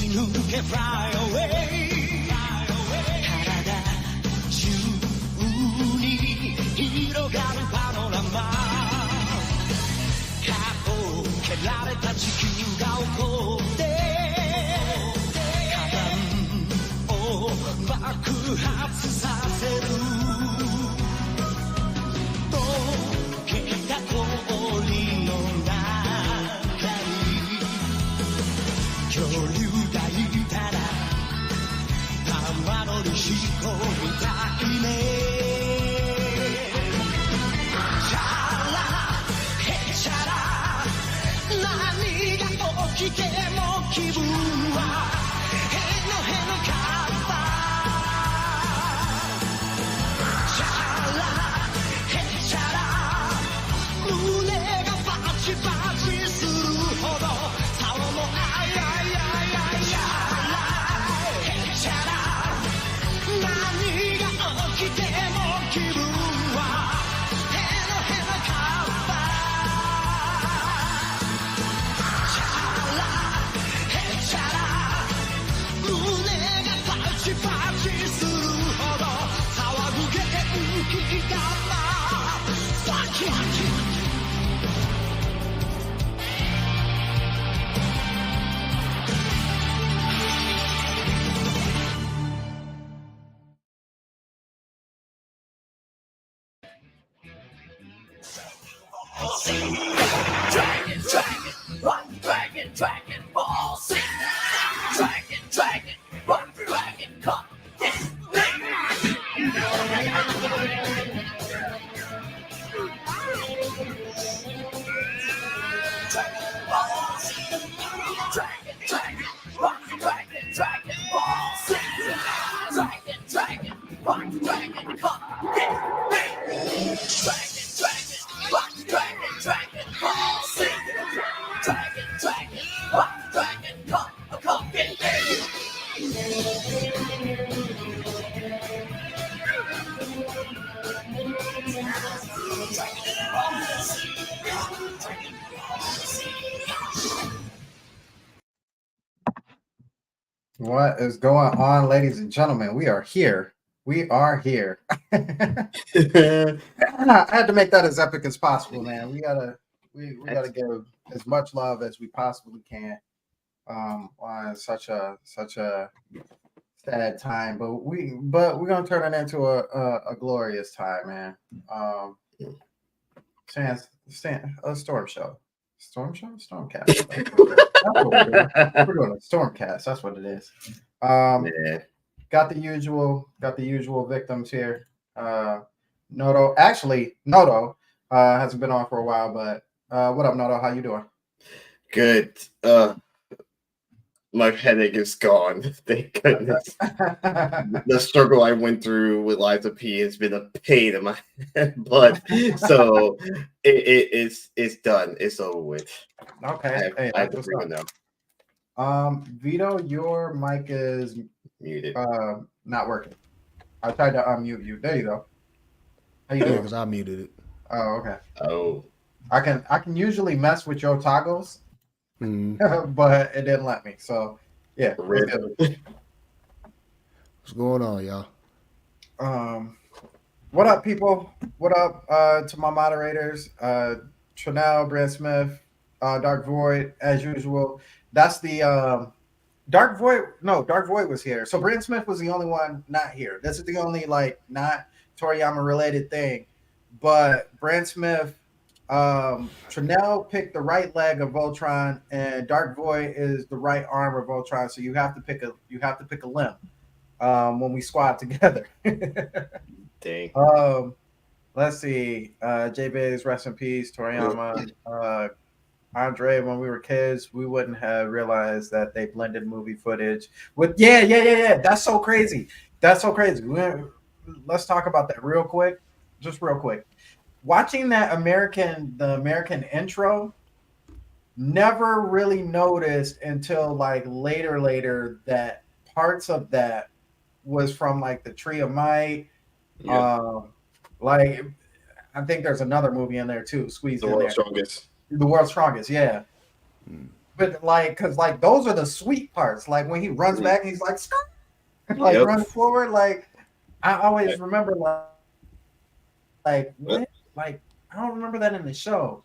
抜け Fly away 体中に広がるパノラマかを蹴られた地球が起こって火山を爆発させる溶けた氷の中に恐竜がいたら玉乗りしこみたいねチャラヘチャラ何が起きても気分はへのへのかったチャラヘチャラ胸がバチバチするほど竿もあいあいあいあいあいヘチャラ何が起きても気分はへのへのかったチャラヘチャラ胸がバチバチするほど騒ぐ元気だな Fuck you Dragon, dragon, rock, dragon, dragon, ball, sing. Dragon, dragon, rock, dragon, come, get Dragon, ball, sing. Dragon, dragon, rock, dragon, dragon, ball, sing. Dragon, dragon, rock, dragon, come, get Dragon, dragon, rock, dragon, dragon, ball, sing. Dragon, dragon, rock, dragon, come, get What is going on, ladies and gentlemen? We are here. We are here. I had to make that as epic as possible, man. We gotta give as much love as we possibly can. On such a sad time, but we're gonna turn it into a glorious time, man. A storm show. Stormcast. That's what we're doing. We're doing a Stormcast. That's what it is. Got the usual victims here. Noto hasn't been on for a while, but what up, Noto? How you doing? Good. My headache is gone. Thank goodness. The struggle I went through with Liza P has been a pain in my butt. So it's done. It's over with. Okay. I have to bring it down. Vito, your mic is Muted. not working. I tried to unmute you. There you go. How you doing? Because I muted it. Oh, okay. Oh. I can usually mess with your toggles, but it didn't let me. So yeah. What's going on, y'all? What up, people? What up to my moderators? Tranel, Brad Smith, Dark Void, as usual. That's the Dark Void. No, Dark Void was here. So Brad Smith was the only one not here. This is the only not Toriyama related thing. But Brad Smith, Tranel picked the right leg of Voltron, and Dark Void is the right arm of Voltron. So you have to pick a limb when we squad together. Dang. Let's see. J-Biz, rest in peace. Toriyama. Andre, when we were kids, we wouldn't have realized that they blended movie footage with. Yeah. That's so crazy. Let's talk about that real quick. Just real quick. Watching the American intro, never really noticed until like later that parts of that was from like the Tree of Might. Yeah. Like I think there's another movie in there too, squeezed in there. Strongest. The World's Strongest, yeah. but like, cause like those are the sweet parts. Like when he runs back and he's like, like Yep. runs forward. Like I always Yep. remember like what? Like I don't remember that in the show.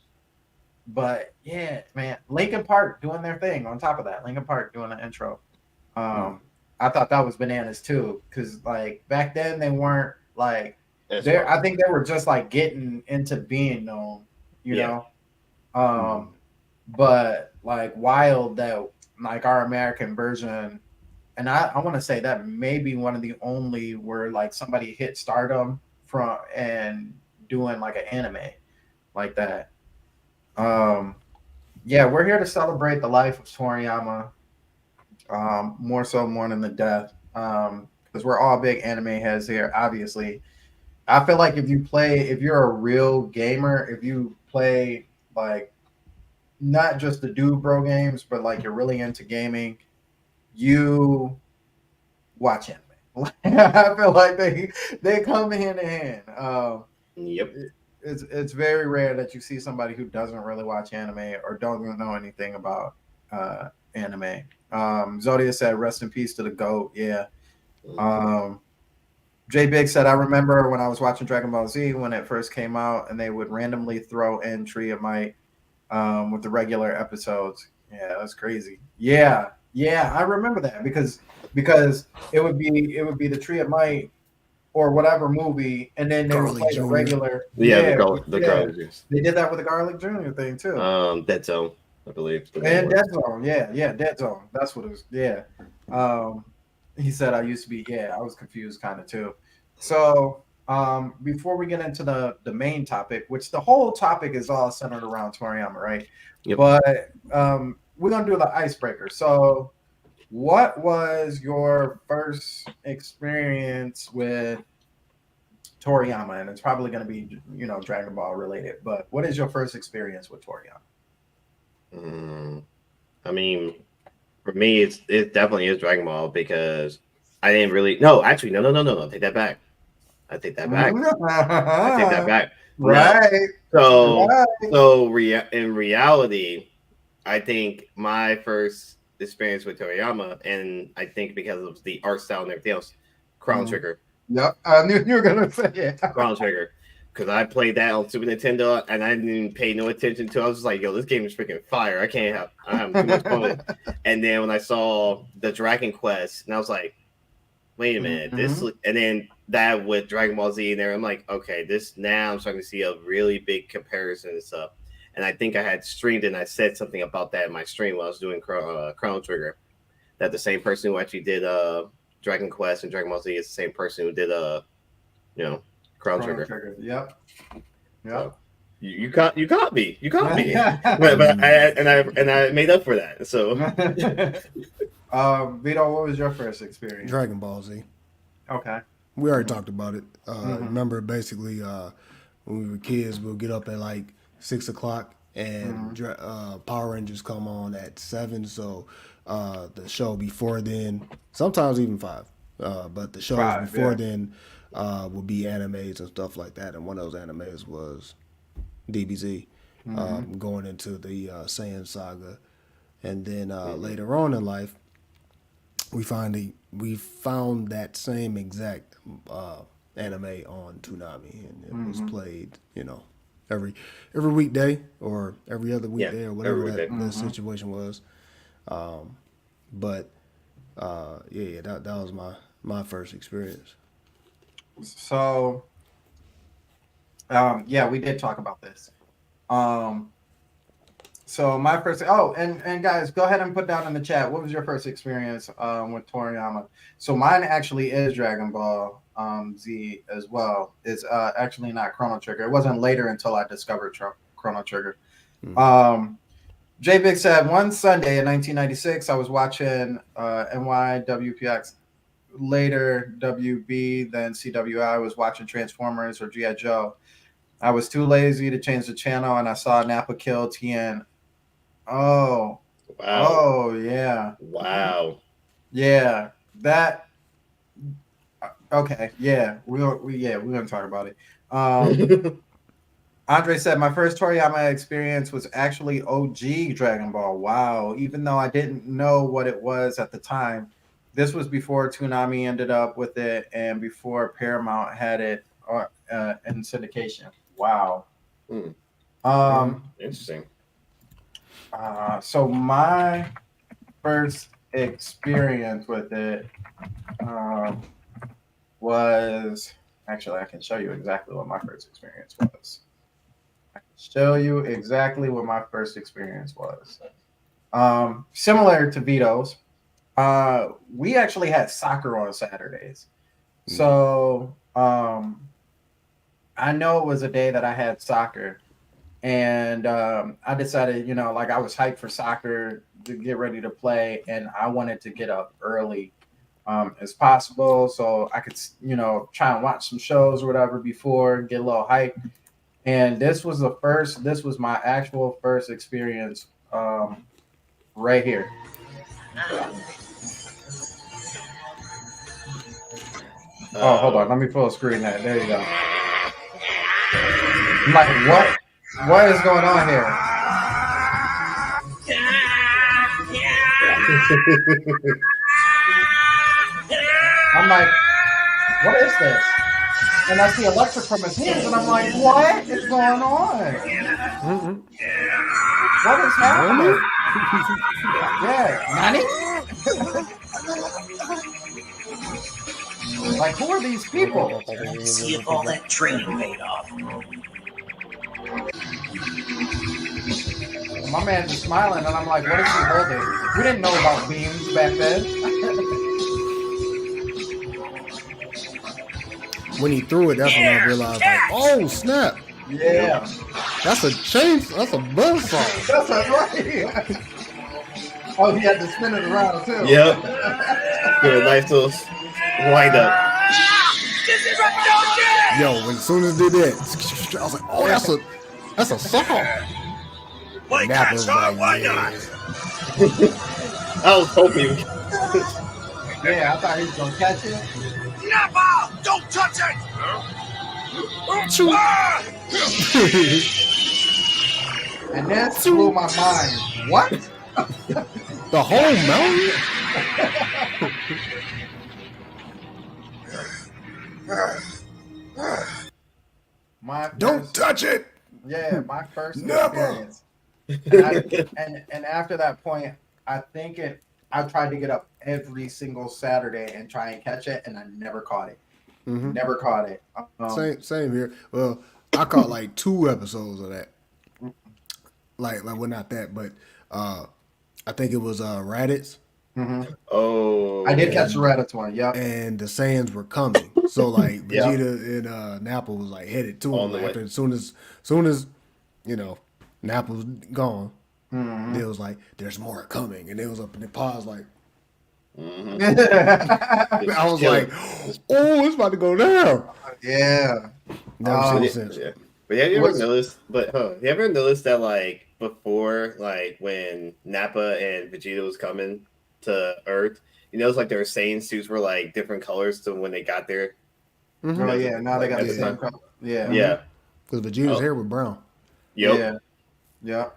But yeah, man, Linkin Park doing their thing. On top of that, Linkin Park doing the intro. I thought that was bananas too, because like back then they weren't like That's there. right. I think they were just like getting into being known, you Yeah. know. But like wild that like our American version, and I want to say that maybe one of the only where like somebody hit stardom from and doing like an anime like that. Yeah, we're here to celebrate the life of Toriyama. More so more than the death. Because we're all big anime heads here, obviously. I feel like if you're a real gamer, if you play like not just the dude bro games, but like you're really into gaming, you watch anime. I feel like they come hand in hand. Yep. It's very rare that you see somebody who doesn't really watch anime or doesn't know anything about anime. Zodia said, "Rest in peace to the goat." Yeah. J Big said, "I remember when I was watching Dragon Ball Z when it first came out, and they would randomly throw in Tree of Might with the regular episodes. Yeah, that's crazy. Yeah, I remember that because it would be the Tree of Might or whatever movie, and then they would Garlic play the Jr. regular. Yeah, the Garlic Juice. They did that with the Garlic Jr. thing too. Dead Zone, I believe. And Dead Zone, yeah, Dead Zone. That's what it was. Yeah. He said I used to be. Yeah, I was confused kind of too. So before we get into the main topic, which the whole topic is all centered around Toriyama, right? Yep. But we're gonna do the icebreaker. So, what was your first experience with Toriyama? And it's probably gonna be Dragon Ball related. But what is your first experience with Toriyama? I mean, for me, it definitely is Dragon Ball because I didn't really. No, actually, no. Take that back. I take that back. I take that back. Right. No. So, Right. in reality, I think my first experience with Toriyama, and I think because of the art style and everything else, Chrono Trigger. Yep, I knew you were gonna say it. Chrono Trigger. Because I played that on Super Nintendo and I didn't even pay no attention to it. I was just like, yo, this game is freaking fire. I'm having too much fun with it. And then when I saw the Dragon Quest, and I was like, wait a minute, and then that with Dragon Ball Z in there, I'm like, okay, now I'm starting to see a really big comparison and stuff. And I think I had streamed and I said something about that in my stream while I was doing Chrono Trigger. That the same person who actually did Dragon Quest and Dragon Ball Z is the same person who did Chrono Trigger. Yep. So, you caught me. You caught me. but I made up for that. So Vito, what was your first experience? Dragon Ball Z. Okay. We already talked about it. Remember, basically, when we were kids, we'll get up at like 6 o'clock, and Power Rangers come on at 7. So the show before then, sometimes even 5, but the shows before then would be animes and stuff like that. And one of those animes was DBZ, going into the Saiyan saga, and then later on in life, we found that same exact anime on Toonami, and it was played, every weekday or every other weekday or whatever that situation was. But that was my first experience. So, we did talk about this. So my first, and guys, go ahead and put down in the chat, what was your first experience with Toriyama? So mine actually is Dragon Ball Z as well. It's actually not Chrono Trigger. It wasn't later until I discovered Chrono Trigger. J Big said, one Sunday in 1996, I was watching NYWPX, later WB, then CWI. I was watching Transformers or G.I. Joe. I was too lazy to change the channel, and I saw Nappa kill Tien. Oh, wow. Oh, yeah. Wow. Yeah, that. Okay, yeah, we're gonna talk about it. Andre said my first Toriyama experience was actually OG Dragon Ball. Wow. Even though I didn't know what it was at the time, this was before Toonami ended up with it and before Paramount had it in syndication. Wow. Hmm. Interesting. So my first experience with it was actually I can show you exactly what my first experience was. Similar to Vito's, we actually had soccer on Saturdays. So I know it was a day that I had soccer, and I decided, like I was hyped for soccer to get ready to play, and I wanted to get up early as possible so I could, try and watch some shows or whatever before, get a little hype. And this was my actual first experience right here. Oh, hold on. Let me full screen that. There you go. I'm like, what is going on here? I'm like, what is this? And I see electric from his hands, and I'm like, what is going on? What is happening? Yeah, Nani? Like, who are these people? See if all that training paid off. My man's just smiling, and I'm like, what is he holding? We didn't know about beams back then. When he threw it, that's when I realized, like, oh snap! Yeah. That's a change. That's a buzzsaw. That's right. Oh, he had to spin it around too. Yep. Good, nice little wind up. Yo, when as soon as it did that, I was like, oh, that's a saw. Why Nappa not, was son? Why yeah. not? I was hoping. Yeah, I thought he was gonna catch it. Nappa! Don't touch it! And that blew my mind. What? The whole mountain? Don't touch it. Yeah, my first Never. experience. And after that point, I tried to get up every single Saturday and try and catch it, and I never caught it. Mm-hmm. Never caught it. Same here. Well, I caught like 2 episodes of that. Like well, not that, but I think it was Raditz. Mm-hmm. Oh, I did catch the Raditz one. Yeah. And the Saiyans were coming, so like Vegeta and Nappa was like headed to him. After, as soon as Nappa was gone, they was like, "There's more coming," and they was up in the pause like. I was like, "Oh, it's about to go down." Yeah. Never seen since. Yeah. But have you ever noticed? You ever noticed that like before, like when Nappa and Vegeta was coming to Earth, you notice like their Saiyan suits were like different colors to when they got there. Mm-hmm. Oh yeah, now they got at the the same time. color. Yeah. Yeah. Because Vegeta's hair was brown. Yep. Yeah. Yeah.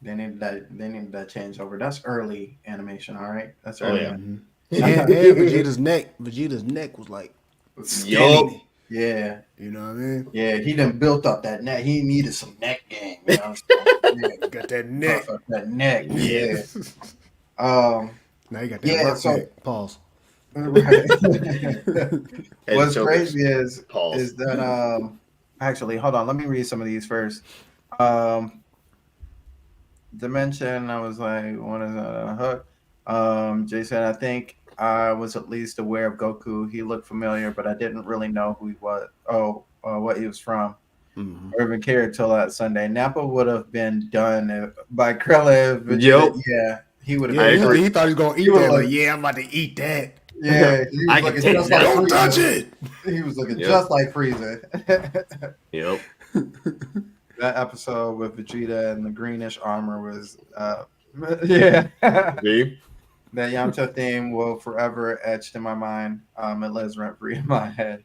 They needed that change over. That's early animation, all right? That's early. yeah. And Vegeta's neck was like skinny. Yeah. You know what I mean? Yeah, he done built up that neck. He needed some neck game, you know. Got that neck. Buff up that neck. Yeah. Now you got that rock neck. Pause. Right. And What's so crazy is pause. that actually, hold on, let me read some of these first. Dimension, I was like, what is that? A hook? Jay said, I think I was at least aware of Goku. He looked familiar, but I didn't really know who he was. What he was from. Mm-hmm. Or even cared till that Sunday. Nappa would have been done by Krillin. Yep. Yeah, he would have. Yeah, he thought he was gonna eat He was that. like- Like, yeah, I'm about to eat that. Yeah, he was I can looking take just that. like Don't Frieza. touch it. He was looking Yep. just like Frieza. Yep. That episode with Vegeta and the greenish armor was, yeah. See? That Yamcha theme will forever etched in my mind. It lives rent free in my head.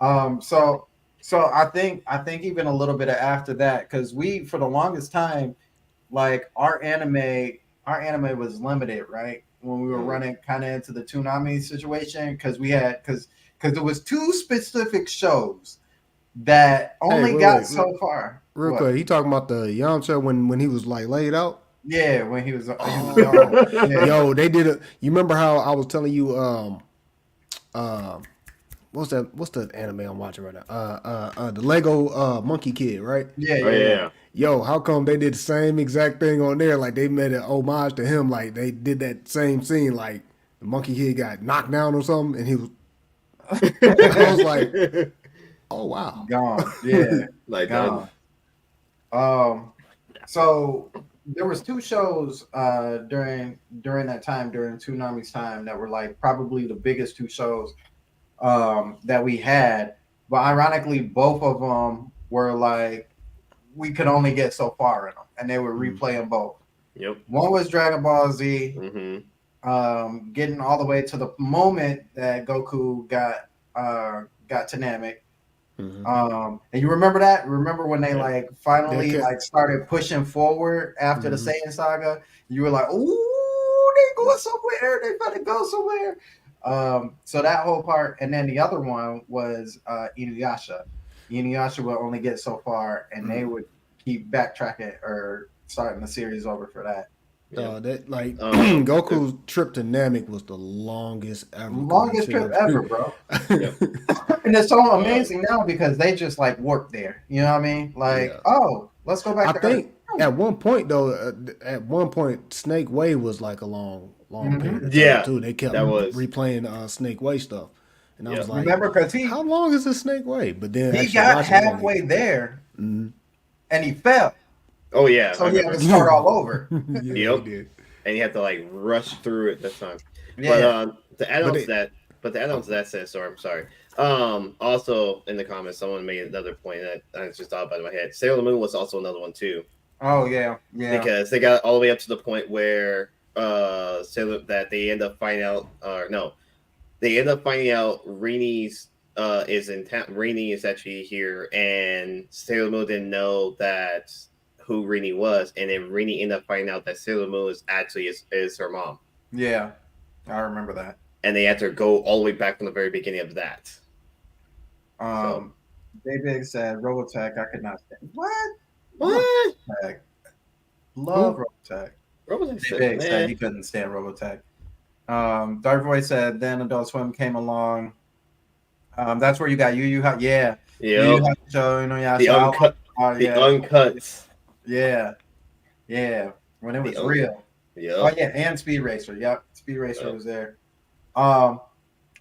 So So I think even a little bit after that, because we for the longest time, like our anime was limited, right? When we were Mm. running kind of into the Toonami situation, because we had because there was two specific shows that Hey, only wait, got wait, so far. real What? quick. He talking about the Yamcha when he was like laid out. Yeah, when he was Oh, yeah. yo, they did it. You remember how I was telling you? What's that? What's the anime I'm watching right now? The Lego Monkey Kid, right? Yeah, Oh yeah, yeah. yeah. Yo, how come they did the same exact thing on there? Like they made an homage to him. Like they did that same scene. Like the Monkey Kid got knocked down or something, and he was. I was like, oh wow. Gone. Yeah, Like gone. So there was two shows during that time during Toonami's time that were like probably the biggest two shows that we had, but ironically both of them were like we could only get so far in them, and they would replay them both. Yep. One was Dragon Ball Z, getting all the way to the moment that Goku got to Namek. And you remember that? Remember when they Yeah. like finally They kept- like started pushing forward after the Mhm. Saiyan saga? You were like, "Ooh, they going somewhere! They better go somewhere!" So that whole part, and then the other one was Inuyasha. Inuyasha would only get so far, and they would keep backtracking or starting the series over for that. That like Um, Goku's trip to Namek was the longest ever. 'cause Longest that trip shit ever, was- bro. Yep. And it's so amazing now because they just like work there. You know what I mean? Like, Yeah. oh, let's go back I to think Earth. at one point though, Snake Way was like a long Mhm. period of time Yeah, too. They kept that was- replaying Snake Way stuff, and I Yeah. was like, Remember, because how long is this Snake Way? But then he actually got watching it, I'm halfway like, there mhm. and he fell, Oh yeah. so I he had remember. to start all over. yeah, Yep. he did. And you have to like rush through it this time. Yeah, But to add on But to that, says, sorry, I'm sorry. Also in the comments, someone made another point that I just thought about in my head. Sailor Moon was also another one too, oh yeah, yeah. because they got all the way up to the point where that they end up finding out, they end up finding out Rini's is in town. Rini is actually here, and Sailor Moon didn't know that who Rini was, and then Rini ended up finding out that Sailor Moon is actually is her mom, Yeah, I remember that. and they had to go all the way back from the very beginning of that. David said Robotech. I could not stand. What? What? Robotech. Love Robotech. Robotech David said man. he couldn't stand Robotech. Dark Voice said then Adult Swim came along. That's where you got Yu Yu Hakusho. Yeah, Yu Yu Yep. Hakusho, Inuyasha. The uncut, Oh, the yeah. uncuts. Yeah. When it was The real. Yep. Oh yeah, and Speed Racer. Yep, Speed Racer Yep. was there.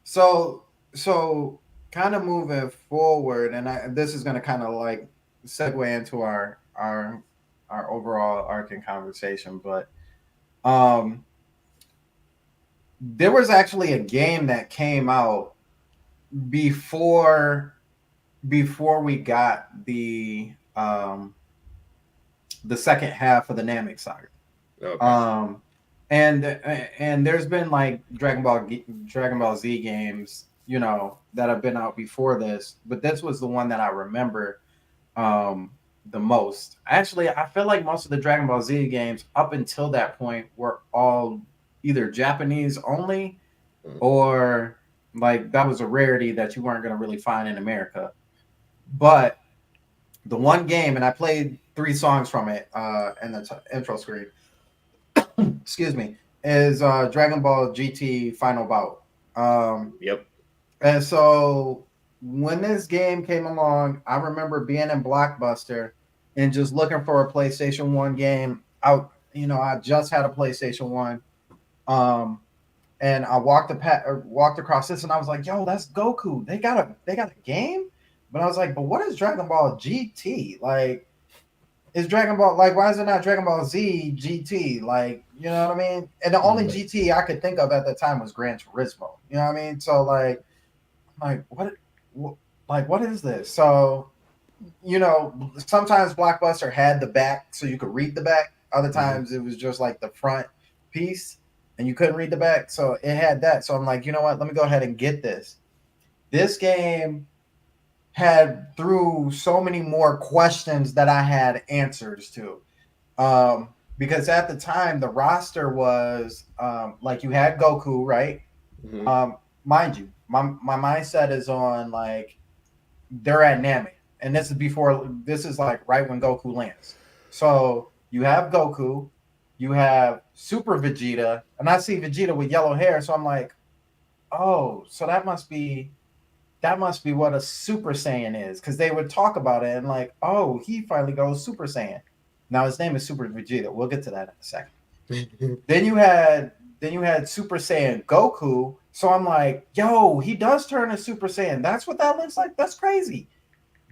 So kind of moving forward, and this is going to kind of like segue into our overall arcing conversation, but there was actually a game that came out before we got the second half of the Namek saga. Okay. And there's been like Dragon Ball Z games, you know, that have been out before this, but this was the one that I remember the most. Actually, I feel like most of the Dragon Ball Z games up until that point were all either Japanese only, or like that was a rarity that you weren't going to really find in America. But the one game, and I played 3 songs from it in the intro screen. Excuse me, is Dragon Ball GT Final Bout. Yep. And so when this game came along, I remember being in Blockbuster and just looking for a PlayStation 1 game. I just had a PlayStation 1. And I walked across this and I was like, yo, that's Goku. They got a game? But I was like, but what is Dragon Ball GT? Like, is Dragon Ball, like, why is it not Dragon Ball Z GT? Like, you know what I mean? And the only GT I could think of at the time was Gran Turismo. You know what I mean? So like what is this? So, you know, sometimes Blockbuster had the back so you could read the back. Other times it was just like the front piece and you couldn't read the back. So it had that. So I'm like, you know what? Let me go ahead and get this. This game threw so many more questions that I had answers to. Because at the time the roster was like you had Goku, right? Mhm. Mind you, my mindset is on like they're at Namek, and this is like right when Goku lands. So you have Goku, you have Super Vegeta, and I see Vegeta with yellow hair, so I'm like, oh, so that must be what a Super Saiyan is, because they would talk about it and like, oh, he finally goes Super Saiyan. Now his name is Super Vegeta. We'll get to that in a second. Then you had Super Saiyan Goku. So I'm like, yo, he does turn a Super Saiyan. That's what that looks like. That's crazy.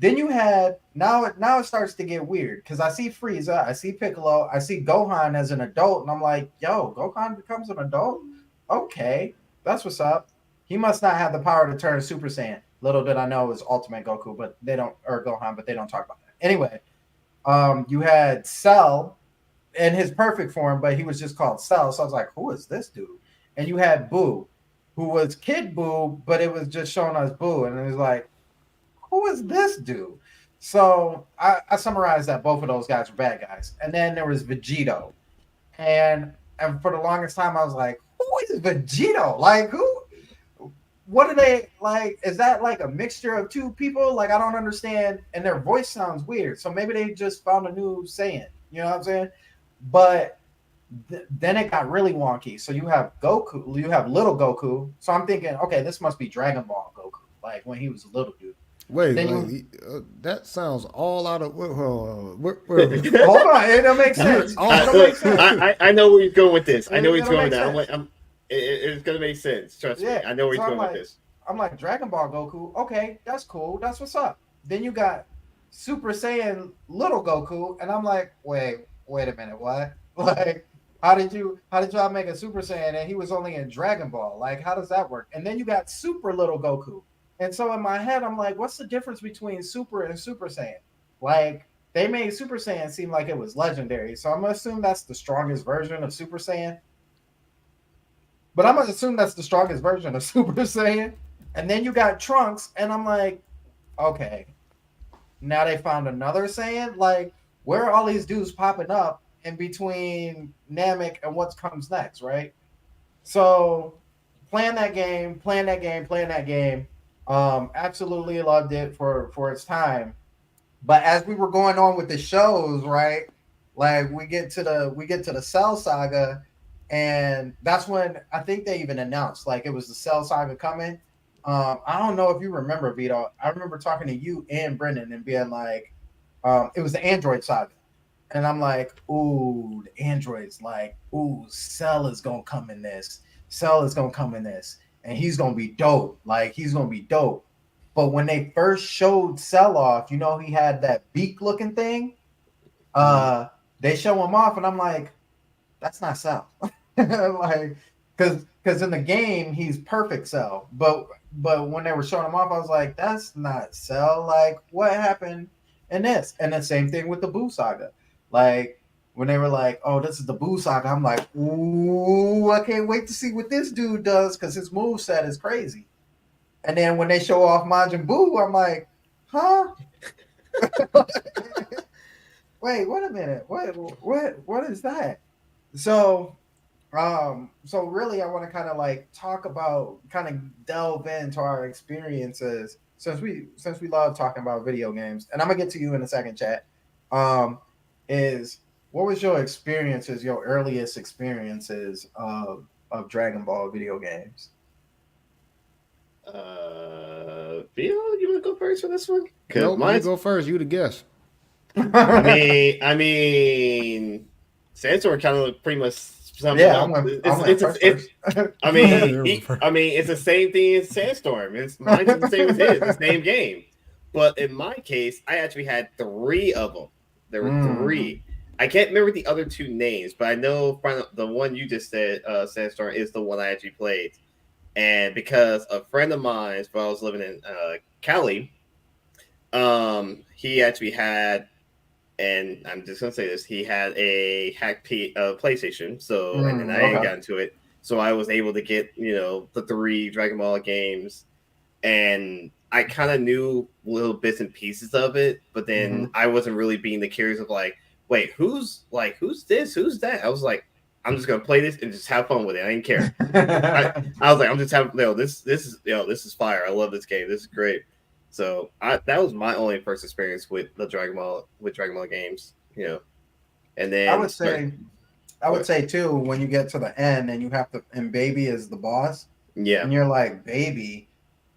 Then you had now it starts to get weird because I see Frieza, I see Piccolo, I see Gohan as an adult, and I'm like, yo, Gohan becomes an adult? Okay, that's what's up. He must not have the power to turn Super Saiyan. Little did I know it was Ultimate Goku, but they don't or Gohan, but they don't talk about that. Anyway, you had Cell in his perfect form, but he was just called Cell. So I was like, who is this dude? And you had Boo, who was Kid Boo, but it was just showing us Boo, and it was like, who is this dude? So I summarized that both of those guys were bad guys. And then there was Vegito. And for the longest time, I was like, who is Vegito? Like, who? What are they like? Is that like a mixture of two people? Like, I don't understand. And their voice sounds weird. So maybe they just found a new saying. You know what I'm saying? But then it got really wonky. So you have Goku, you have little Goku. So I'm thinking, okay, this must be Dragon Ball Goku, like when he was a little dude. Wait, Then wait. you That sounds all out of. hold on, it'll make sense. It'll make sense. I know where he's going with this. I know where he's It'll going with make that. sense. It's gonna make sense. Trust me. Yeah. I know where So he's I'm going with like, this. Dragon Ball Goku. Okay, that's cool. That's what's up. Then you got Super Saiyan little Goku, and I'm like, wait a minute, what? Like, how did y'all make a Super Saiyan and he was only in Dragon Ball? Like, how does that work? And then you got Super little Goku. And so in my head, I'm like, what's the difference between Super and Super Saiyan? Like, they made Super Saiyan seem like it was legendary. So I'm gonna assume that's the strongest version of Super Saiyan. But I'm gonna assume that's the strongest version of Super Saiyan. And then you got Trunks, and I'm like, okay, now they found another Saiyan. Like, where are all these dudes popping up in between Namek and what comes next, right? So playing that game, absolutely loved it for its time. But as we were going on with the shows, right? Like we get to the Cell Saga, and that's when I think they even announced like it was the Cell Saga coming. I don't know if you remember, Vito. I remember talking to you and Brendan and being like, it was the Android Saga. And I'm like, ooh, the androids, like, ooh, Cell is gonna come in this. Cell is gonna come in this. And he's gonna be dope. Like, he's gonna be dope. But when they first showed Cell off, you know, he had that beak looking thing. They show him off, and I'm like, that's not Cell. Like, because in the game he's perfect Cell. But when they were showing him off, I was like, that's not Cell. Like, what happened in this? And the same thing with the Boo Saga. Like when they were like, "Oh, this is the Boo Saga," I'm like, "Ooh, I can't wait to see what this dude does because his move set is crazy." And then when they show off Majin Buu, I'm like, "Huh? Wait a minute. What is that?" So, so really, I want to kind of like talk about, kind of delve into our experiences since we love talking about video games, and I'm gonna get to you in a second, chat. Um, is what was your experiences, your earliest experiences of Dragon Ball video games? Bill, you want to go first for this one? Nope, you go first. You the guest. I mean, Sandstorm kind of pretty much sums it up. I mean, it's the same thing as Sandstorm. Mine's the same as his, the same game. But in my case, I actually had 3 of them. There were 3. I can't remember the other 2 names, but I know the one you just said, Sandstorm, is the one I actually played. And because a friend of mine, while I was living in Cali, he actually had, and I'm just gonna say this, he had a hack PlayStation. So and then I got into it, so I was able to get the 3 Dragon Ball games, and I kind of knew little bits and pieces of it, but then I wasn't really being the curious of like, wait, who's this, who's that? I was like, I'm just gonna play this and just have fun with it. I didn't care. I was like, I'm just having this is fire. I love this game. This is great. So that was my only first experience with the Dragon Ball games, And then I would say too, when you get to the end and you have to, and Baby is the boss, yeah, and you're like, Baby,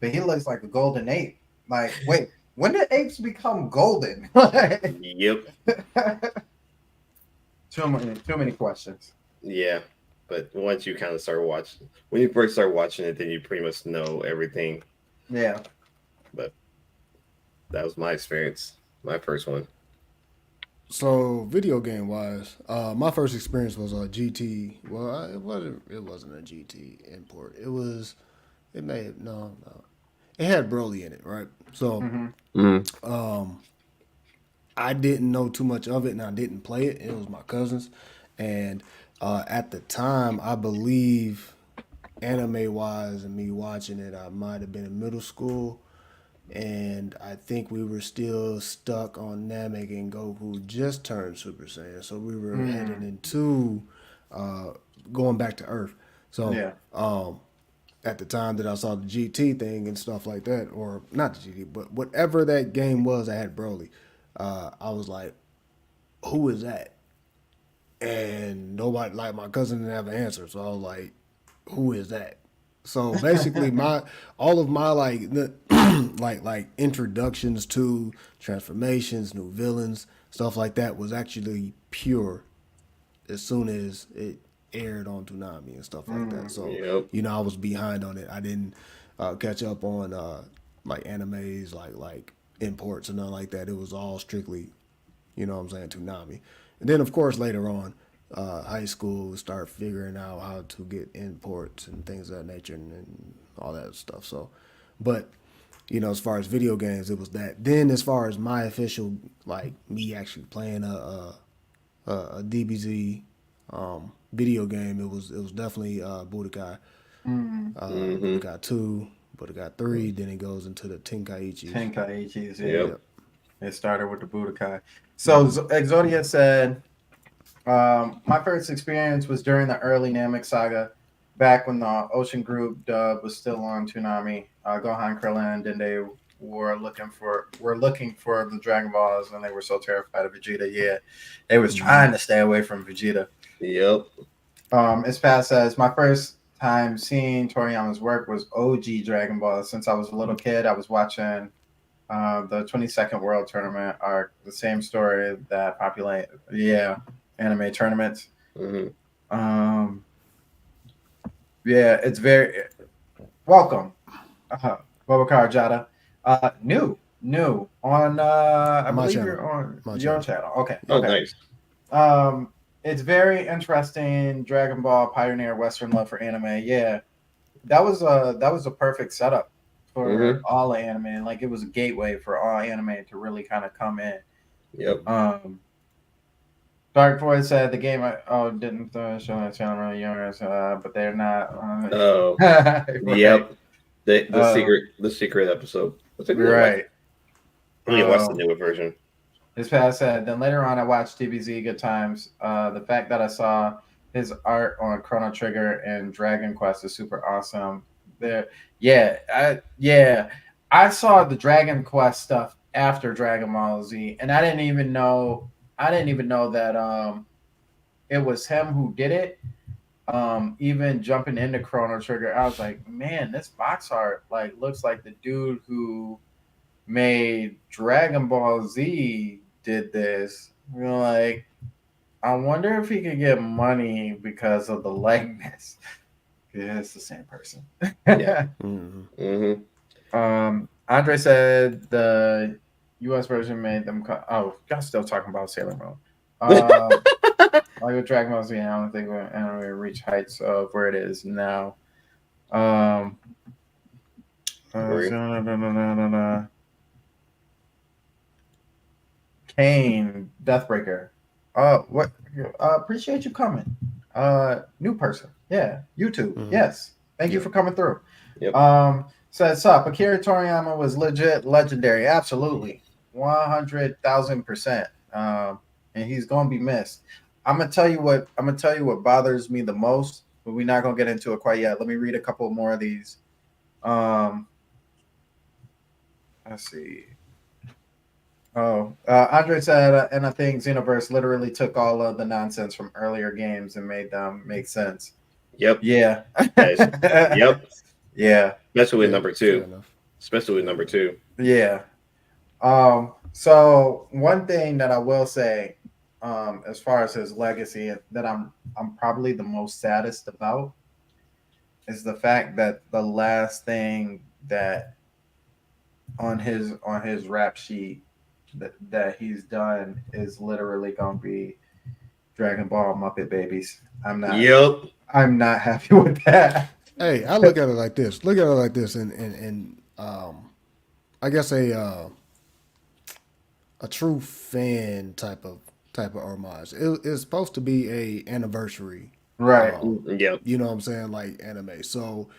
but he looks like a golden ape. Like, wait, when did apes become golden? yep, Too many questions. yeah. But once you kind of start watching, when you first start watching it, then you pretty much know everything. Yeah. But that was my experience, my first one. So video game wise, my first experience was a GT. Well, it wasn't a GT import. It may have no. It had Broly in it, right? So, I didn't know too much of it, and I didn't play it. It was my cousins, and at the time, I believe anime wise and me watching it, I might have been in middle school. And I think we were still stuck on Namek, and Goku just turned Super Saiyan. So we were heading into going back to Earth. So at the time that I saw the GT thing and stuff like that, or not the GT, but whatever that game was, I had Broly. I was like, who is that? And nobody, like my cousin didn't have an answer. So I was like, who is that? So basically, all of my like introductions to transformations, new villains, stuff like that was actually pure as soon as it aired on Toonami and stuff like that. So I was behind on it. I didn't catch up on like animes, like imports and nothing like that. It was all strictly, Toonami. And then of course later on, high school, start figuring out how to get imports and things of that nature and all that stuff. So, but as far as video games, it was that. Then as far as my official, like me actually playing a DBZ video game, it was definitely Budokai. Budokai 2, Budokai 3, then it goes into the Tenkaichi. Tenkaichis, yeah. It started with the Budokai. So Exodia said, my first experience was during the early Namek saga, back when the Ocean Group dub was still on Toonami. Gohan, Krillin, and Dende were looking for the Dragon Balls, and they were so terrified of Vegeta. Yeah, they was trying to stay away from Vegeta. Yep. Ispat says, my first time seeing Toriyama's work was OG Dragon Ball. Since I was a little kid, I was watching the 22nd World Tournament arc, the same story that populate anime tournaments. It's very welcome. Bobakar Jada. New on I believe channel. you're on My your channel. Okay. Oh, Okay. nice. It's very interesting. Dragon Ball pioneer Western love for anime. Yeah, that was a perfect setup for all the anime. Like, it was a gateway for all anime to really kind of come in. Yep. Dark Void said the game didn't show that channel really yours, but they're not. Right. Yep. The secret episode. Right. I need to watch the newer version. This past said, then later on I watched DBZ Good Times. The fact that I saw his art on Chrono Trigger and Dragon Quest is super awesome. I saw the Dragon Quest stuff after Dragon Ball Z, and I didn't even know that it was him who did it. Even jumping into Chrono Trigger, I was like, man, this box art looks like the dude who made Dragon Ball Z did this. I wonder if he could get money because of the likeness. Yeah, it's the same person. Yeah. Andre said the U.S. version made them. Y'all still talking about Sailor Moon. Like with Dragon Ball Z, I don't think we're going to reach heights of where it is now. Kane, Deathbreaker. What? Appreciate you coming. New person. Yeah. YouTube. Yes. Thank you for coming through. Yep. Says up. Akira Toriyama was legit legendary. Absolutely. 100,000%. And he's gonna be missed. I'm gonna tell you what bothers me the most, but we're not gonna get into it quite yet. Let me read a couple more of these. Let's see. Andre said, and I think Xenoverse literally took all of the nonsense from earlier games and made them make sense. Yep. Yeah. Yes. Yep. Yeah. Especially with Yeah, number fair two. enough. Especially with number two. Yeah. So one thing that I will say, as far as his legacy that I'm probably the most saddest about is the fact that the last thing that on his rap sheet that he's done is literally gonna be Dragon Ball Muppet Babies. Yep. I'm not happy with that. Hey, I look at it like this. And I guess a true fan type of homage. It's supposed to be a anniversary, Right. Yep. you know what I'm saying, like anime. So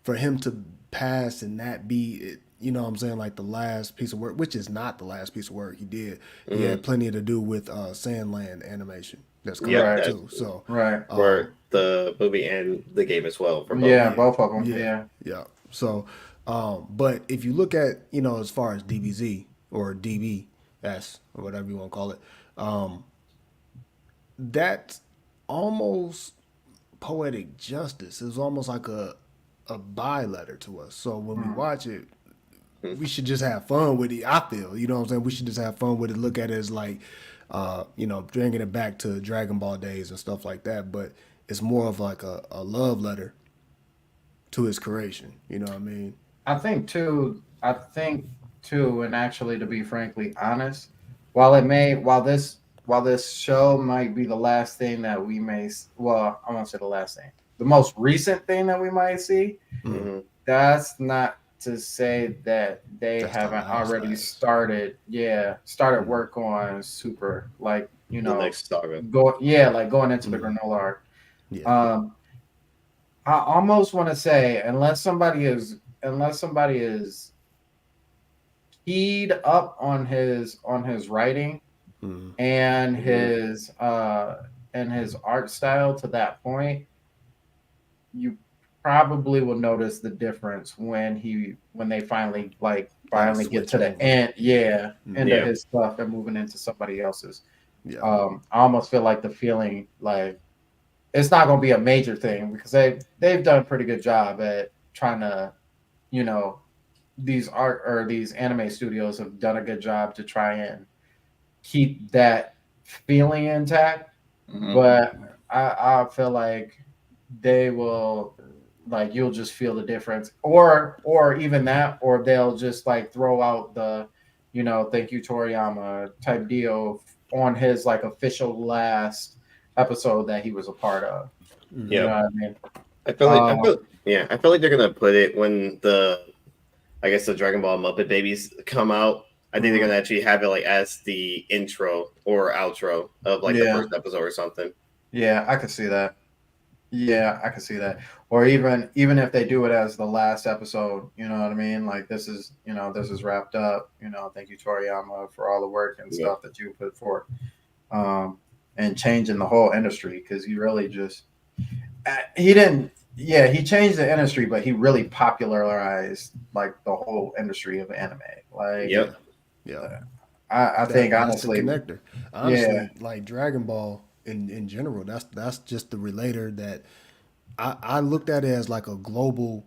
for him to pass and that be it, you know what I'm saying, like the last piece of work, which is not the last piece of work he did. He had plenty to do with Sandland animation that's coming Yeah, out that- too. So Right. For the movie and the game as well. For both. Yeah, both of them. Yeah. Yeah. So, but if you look at, you know, as far as DBZ or DBS or whatever you want to call it, that's almost poetic justice. It's almost like a buy letter to us. So when we watch it, we should just have fun with it. I feel, you know what I'm saying? We should just have fun with it. Look at it as like, you know, bringing it back to Dragon Ball days and stuff like that. But it's more of like a love letter to his creation. You know what I mean? I think too, and actually, to be frankly honest, while this show might be the last thing that we may, well, I won't say the last thing, the most recent thing that we might see, Mhm. that's not to say that they That's the haven't last already last. started work on Super, like, you The know, next saga. going into the granola arc. Yeah. I almost want to say unless somebody is keyed up on his writing Mhm. and his art style to that point, you probably will notice the difference when they finally get switch to the over. end, end Yeah. of his stuff and moving into somebody else's. Yeah. I almost feel like the feeling like it's not going to be a major thing because they've done a pretty good job at trying to, you know, these anime studios have done a good job to try and keep that feeling intact. But I feel like they will, like, you'll just feel the difference, or even that, or they'll just like throw out the, you know, thank you Toriyama type deal on his like official last episode that he was a part of. Mhm. You know Yeah. what I mean? I feel like they're gonna put it when the Dragon Ball Muppet Babies come out. I think they're gonna actually have it like as the intro or outro of like the first episode or something. Yeah, I could see that. Yeah, I could see that. Or even if they do it as the last episode, you know what I mean? Like this is wrapped up. You know, thank you Toriyama for all the work and stuff that you put forth, and changing the whole industry because he really just he didn't. Yeah, he changed the industry, but he really popularized like the whole industry of anime. Like, Yep. Yeah. I think That's the honestly, connector. Honestly, like Dragon Ball in general, that's just the relator that I looked at it as like a global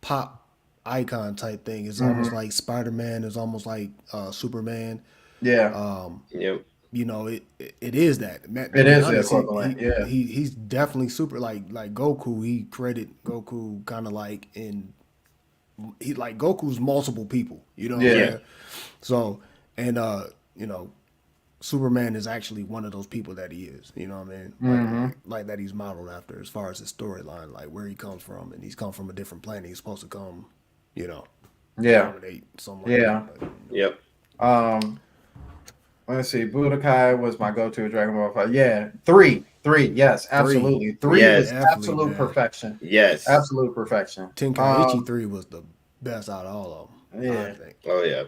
pop icon type thing. It's almost like Spider-Man, it's almost like Superman. yeah, Yep. You know, it is that. it is the equivalent. Yeah, He's definitely super like Goku. He credited Goku kind of like like Goku's multiple people. You know what I'm Yeah. saying? So you know, Superman is actually one of those people that he is. You know what I mean? Like that he's modeled after as far as his storyline, like where he comes from, and he's come from a different planet. He's supposed to come, you know, yeah. dominate somewhere. Yeah. Yep. Let's see. Budokai was my go-to Dragon Ball fight. Yeah, three. Yes, absolutely. Three Yes. is Definitely, absolute man. perfection. Yes. Absolute perfection. Tenkaichi 3 was the best out of all of them. I Yeah. think. Oh yeah.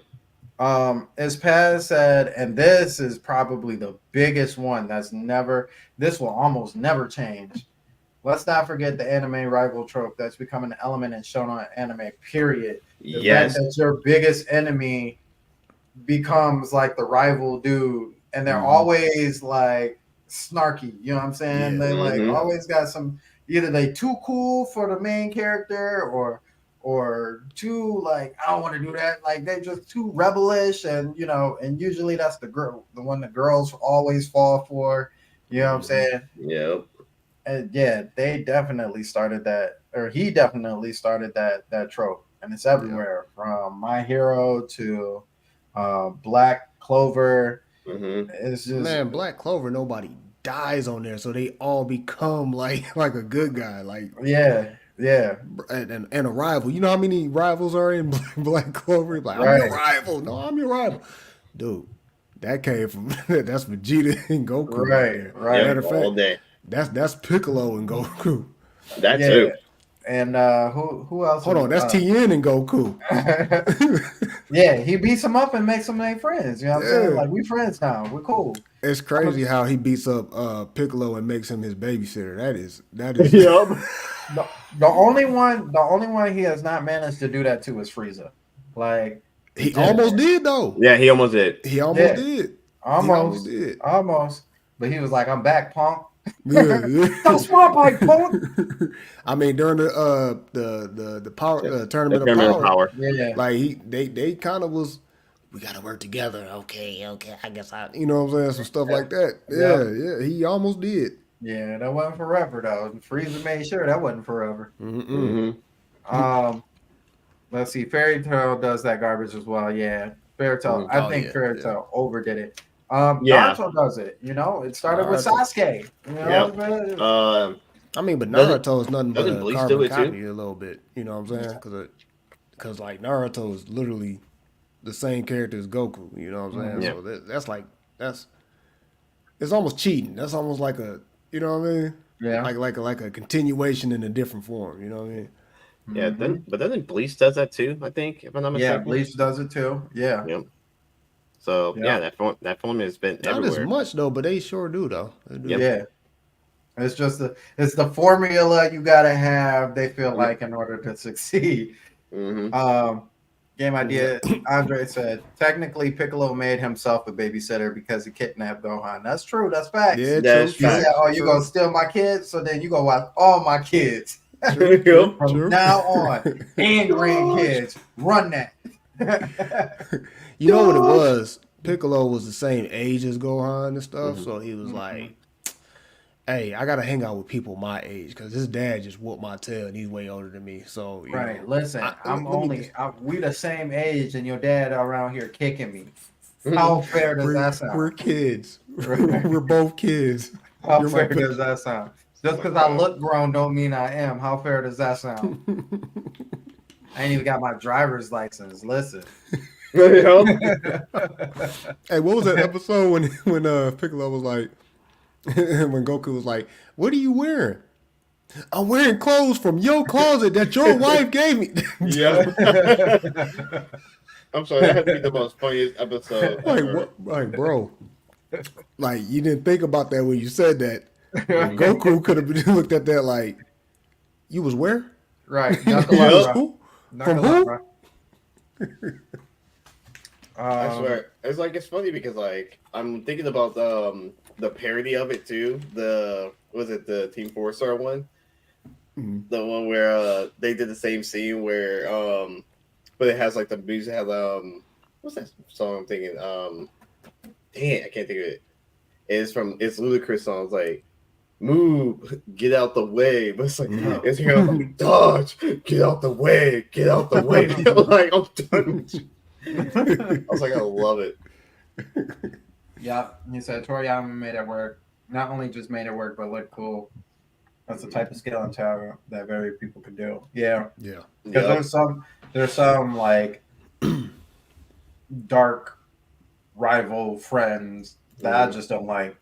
As Paz said, and this is probably the biggest one that's never. This will almost never change. Let's not forget the anime rival trope that's becoming an element in shonen anime. Period. The Yes. fact that your biggest enemy becomes like the rival dude, and they're Mhm. always like snarky. You know what I'm saying? Yeah. They like Mhm. always got some. Either they too cool for the main character, or too like I don't want to do that. Like they just too rebellish, and and usually that's the girl, the one the girls always fall for. You know what I'm saying? Yep. And yeah, they definitely started that, or he definitely started that trope, and it's everywhere from My Hero to Black Clover. Mhm. It's just Man, Black Clover, nobody dies on there, so they all become like a good guy, like yeah. and a rival. You know how many rivals are in Black Clover? Like, I'm your Right. rival. No, I'm your rival, dude. That came from that's Vegeta and Goku Right, there. right. Matter of All fact, day. that's Piccolo and Goku. That Yeah. too. And who else? Hold on, that's Tien and Goku. Yeah, he beats him up and makes them their friends. You know what I'm saying? Yeah. Like we friends now. We're cool. It's crazy how he beats up Piccolo and makes him his babysitter. That is The only one he has not managed to do that to is Frieza. Like he almost did though. Yeah, he almost did. He almost Yeah. did. He almost did. But he was like, "I'm back, punk." Yeah, yeah. That's my bike, punk. I mean, during the power The tournament of Tournament of power, Power. Yeah. like they kind of was, we gotta work together. Okay, I guess you know what I'm saying, some stuff like that. Yeah, he almost did. Yeah, that wasn't forever though. Frieza made sure that wasn't forever. Mm-mm. Mhm. Let's see. Fairy Tail does that garbage as well. Yeah, Fairy Tail. I Oh, think yeah, Fairy yeah. Tail overdid it. Yeah. Naruto does it. It started with Naruto. Sasuke. Yep. I mean, but Doesn't- Naruto is nothing but doesn't a Bleach carbon do it, too? copy a little bit. You know what I'm saying? Because like Naruto is literally the same character as Goku. You know what I'm saying? Yeah. So that's it's almost cheating. That's almost like a, you know what I mean? Yeah. Like a continuation in a different form. You know what I mean? Yeah. But then Bleach does that too. I think, if I'm not Yeah, mistaken. Bleach does it too. Yeah. Yep. So Yeah. that form has been Not everywhere. as much though, but they sure do though. They do. Yep. Yeah. It's just it's the formula you gotta have, they feel Yep. like, in order to succeed. Mm-hmm. Game idea. Andre said technically Piccolo made himself a babysitter because he kidnapped Gohan. That's true. That's facts. Yeah, That's He said, facts. "Oh, you gonna steal my kids? So then you gonna watch all my kids Yep. from True. now on, and grandkids. Run that." You know what it was? Piccolo was the same age as Gohan and stuff, Mhm. so he was like, "Hey, I gotta hang out with people my age because his dad just whooped my tail and he's way older than me." So you Right. know, Listen, we the same age, and your dad around here kicking me. How fair does that sound? we're kids. Right. We're both kids. How You're my fair pick- does that sound? Just because I look grown don't mean I am. How fair does that sound? I ain't even got my driver's license. Listen. Yep. Hey, what was that episode when Piccolo was like, when Goku was like, "What are you wearing?" "I'm wearing clothes from your closet that your wife gave me." Yeah. I'm sorry, that had to be the most funniest episode. Like ever. what? Like, bro, like you didn't think about that when you said that. Goku could have looked at that like, "You was where? Right. You Knuckle was up, bro. who? Knuckle From up, who?" bro. I swear, it's funny because like I'm thinking about the parody of it too. Was it the Team 4-Star one? Mhm. The one where they did the same scene where but it has like the music has what's that song I'm thinking? Dang, I can't think of it. It's Ludacris songs like "Move, get out the way," but it's like it's here like "Dodge, get out the way, get out the way." Like I'm done with you. I was like, I love it. Yeah, he said Toriyama made it work. Not only just made it work, but look cool. That's the type of skill and talent that very people can do. Yeah, Yeah. because Yep. there's some like dark rival friends that I just don't like.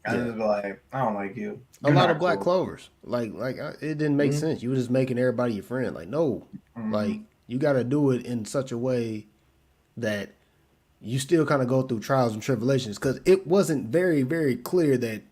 I just be like, I don't like you. A You're lot not of black cool. clovers. It didn't make sense. You were just making everybody your friend. Like, no, like you got to do it in such a way that you still kind of go through trials and tribulations, because it wasn't very, very clear that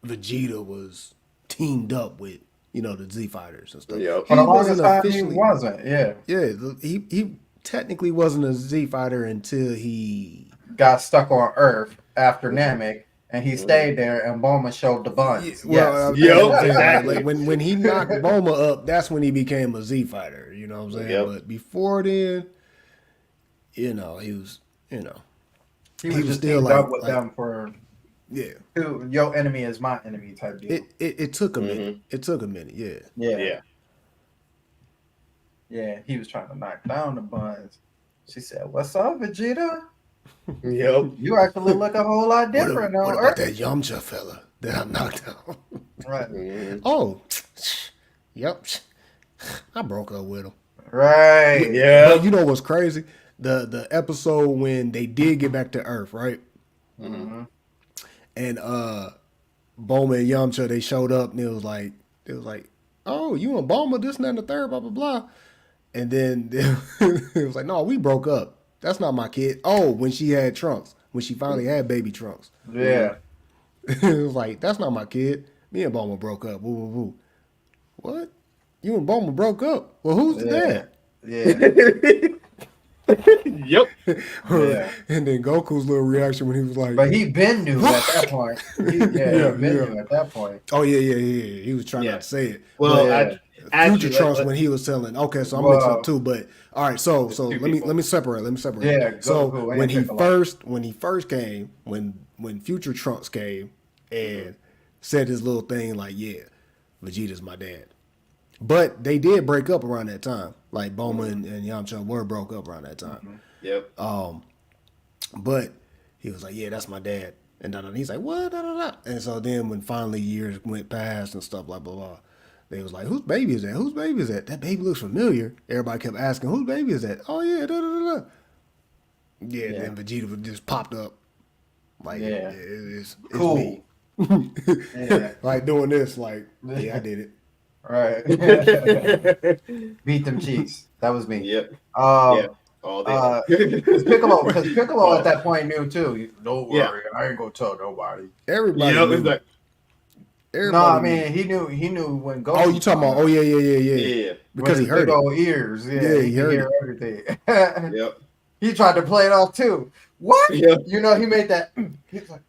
Vegeta was teamed up with, the Z Fighters and stuff. Yep. For the longest time, he wasn't. Yeah, Yeah, he technically wasn't a Z Fighter until he. got stuck on Earth after Namek, and he stayed there. And Bulma showed the buns. Well, yes. exactly. Like when he knocked Bulma up, that's when he became a Z Fighter. You know what I'm saying? Yep. But before then, he was, he was was just still teamed like- up with like- them for yeah. your enemy is my enemy type deal. It took a minute. It took a minute. Yeah. Yeah. Yeah. He was trying to knock down the buns. She said, "What's up, Vegeta? Yep. You actually look a whole lot different What on about Earth." that Yamcha fella that I knocked out? Right. Mhm. Oh, yep. I broke up with him. Right. Yeah. But you know what's crazy? The episode when they did get back to Earth, right? Mm-hmm. And Bulma and Yamcha, they showed up, and it was like, oh, you and Bulma, this and that and the third, blah blah blah. And then it was like, no, we broke up. That's not my kid. Oh, when she had Trunks, when she finally had baby Trunks, Yeah. it was like, that's not my kid. Me and Bulma broke up. Woo, woo, woo. What? You and Bulma broke up? Well, who's the dad? Yeah. Yep. Yeah. And then Goku's little reaction when he was like, But he been knew at that point. He been knew at that point. oh yeah. He was trying Yeah. not to say it. Well, Yeah. Future Trunks when he was telling. Okay, so I'm mixing up too. But all right, so let me separate. Yeah, So Goku and when he Piccolo. first came, when Future Trunks came and said his little thing like, yeah, Vegeta's my dad. But they did break up around that time. Like Bulma and Yamcha were broke up around that time. Yep. But he was like, yeah, that's my dad. And he's like, what? Da, da, da. And so then when finally years went past and stuff, blah, blah, blah, they was like, whose baby is that? Whose baby is that? That baby looks familiar. Everybody kept asking, whose baby is that? Oh, yeah, da, da, da, da. Yeah, Yeah. then Vegeta just popped up. Like, Yeah. it's Cool. me. Yeah. Like doing this, like, yeah, I did it. Right. Beat them cheeks. That was me. Yep. Um, All day. Because Piccolo at that point knew too. Don't worry, Yeah. I ain't gonna tell nobody. Everybody Yep. knew. It's like, Everybody No, I knew. mean he knew when Goku. Oh, you talking about, oh, yeah. yeah. Because he heard big it. old ears. Yeah, Yeah, he he could heard hear everything. Yep. He tried to play it off too. What? Yep. You know, he made that. He's like,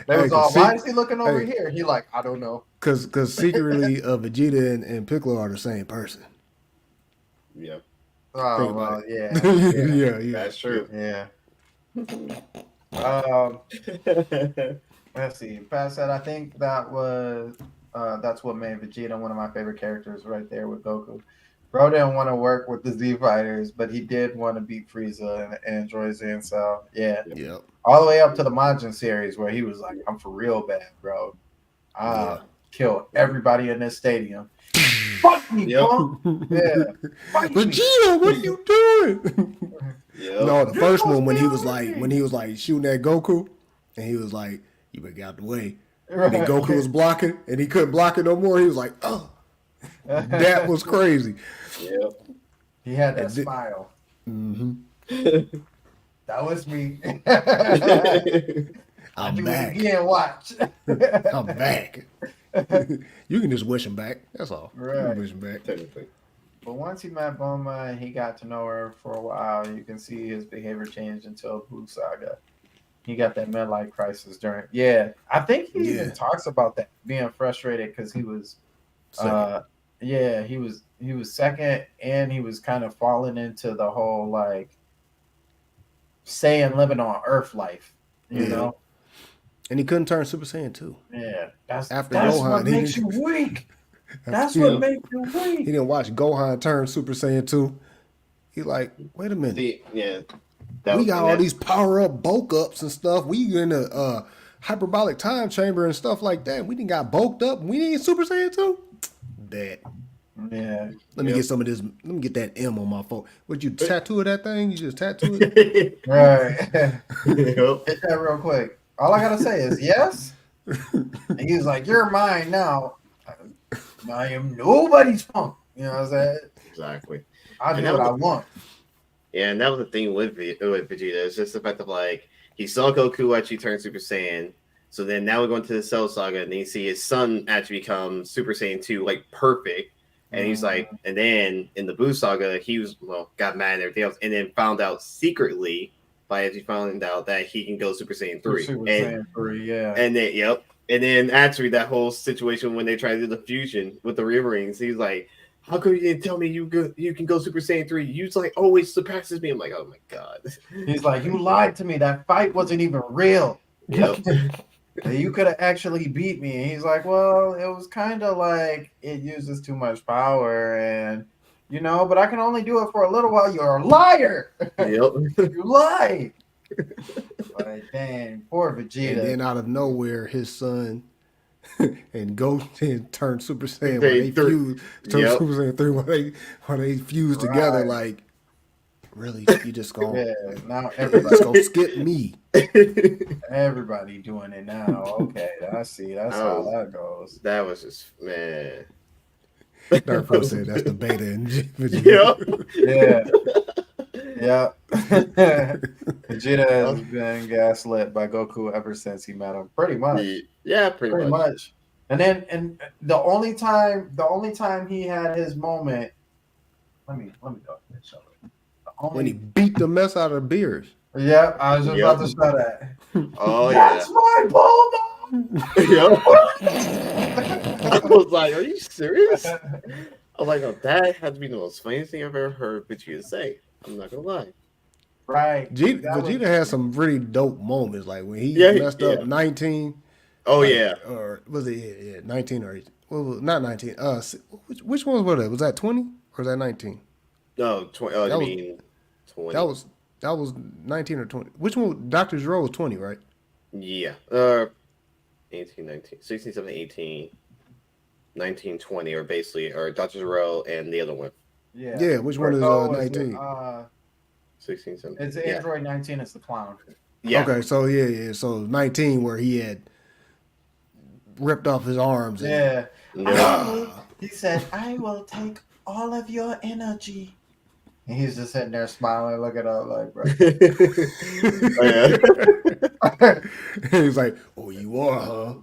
they was Hey, all, see- why is he looking over hey. here? He like, I don't know. Because secretly, Vegeta and Piccolo are the same person. Yep. Oh Think well, about yeah, yeah. That's true. yeah. Let's see. Past that, I think that was that's what made Vegeta one of my favorite characters right there with Goku. Bro didn't want to work with the Z Fighters, but he did want to beat Frieza and Android Zen. So yeah, Yep. all the way up to the Majin series where he was like, "I'm for real bad, bro. Yeah. Kill everybody in this stadium. Fuck me, Yep. punk. Yeah, fight me." Vegeta, what are you doing? Yep. No, the first one when he was like shooting at Goku, and he was like, "You better get out the way." And then Goku was blocking, and he couldn't block it no more. He was like, "Oh, that was crazy." Yep. He had that And thi- smile. hmm That was me. I'm Do it back. again. Watch. I'm back. You can just wish him back. That's all. You Right. can wish him back. Technically. But once he met Bulma and he got to know her for a while, you can see his behavior changed until Blue Saga. He got that midlife crisis during. Yeah, I think he even Yeah. talks about that being frustrated because he was. Second. Yeah, he was second, and he was kind of falling into the whole like staying living on Earth life. You Yeah. know. And he couldn't turn Super Saiyan 2. Yeah, that's After that's Gohan, what he makes you didn't- weak. That's Yeah. what makes you He weak. didn't watch Gohan turn Super Saiyan 2. He like, wait a minute. See, yeah. We got all these power up bulk ups and stuff. We in a hyperbolic time chamber and stuff like that. We didn't got bulked up. We ain't Super Saiyan 2. That. Yeah. Let me Yep. get some of this. Let me get that M on my phone. Would you tattoo that thing? You just tattoo it? Right. Yep. Hit that real quick. All I gotta say is yes. And he's like, "You're mine now. I am nobody's punk." You know what I'm saying? Exactly. I And do that what was I want. Yeah, and that was the thing with Vegeta. It's just the fact of like he saw Goku actually turn Super Saiyan. So then now we're going to the Cell Saga, and then you see his son actually become Super Saiyan 2, like perfect. And he's like, and then in the Buu Saga, he was got mad and everything else, and then found out secretly by actually finding out that he can go Super Saiyan 3. Super and Saiyan 3, yeah. and then and then actually that whole situation when they tried to do the fusion with the River Rings, he's like, how come you didn't tell me you can go Super Saiyan 3? You like always surpasses me. I'm like, oh my god. He's like, "You lied to me. That fight wasn't even real. Yep. You could have actually beat me." And he's like, "Well, it was kind of like it uses too much power, and but I can only do it for a little while." "You're a liar. Yep. You lied." Like, dang, poor Vegeta. And then out of nowhere, his son and Goten turned Super Saiyan when they fused. Turned Yep. Super Saiyan 3 when they fused together. Right. Like, really, you just gonna Yeah, now just everybody, gonna skip me? everybody doing it now. Okay, I see. That's how that goes. That was just man. Dark said that's the beta in Vegeta. Yep. Yeah. Vegeta has been gaslit by Goku ever since he met him. Pretty much. Yeah, pretty much. And the only time he had his moment. Let me go ahead and show it. When he beat the mess out of Beers. Yeah, I was just about to show that. Oh That's my Bulma! Yep. I was like, are you serious? I was like, oh, that had to be the most funniest thing I've ever heard Vegeta say. I'm not gonna lie. Right. Vegeta had some really dope moments, like when he messed up 19. Oh like, yeah. Or was it 19 or 18? Well, not 19. Which ones were that? Was that 20 or was that 19? No, 20. Oh, you mean 20? That was 19 or 20. Which one? Dr. Zero was 20, right? Yeah. 18, 19, 16, 17, 18, 19, 20, or basically, or Dr. Zero and the other one. Yeah, which one is 19? 16, 17. It's Android 19, it's the clown. Yeah. Okay, so yeah. So 19 where he had ripped off his arms. Yeah. Yeah. He said, "I will take all of your energy." And he's just sitting there smiling, looking up like, bro. He's like, "Oh, you are, huh?"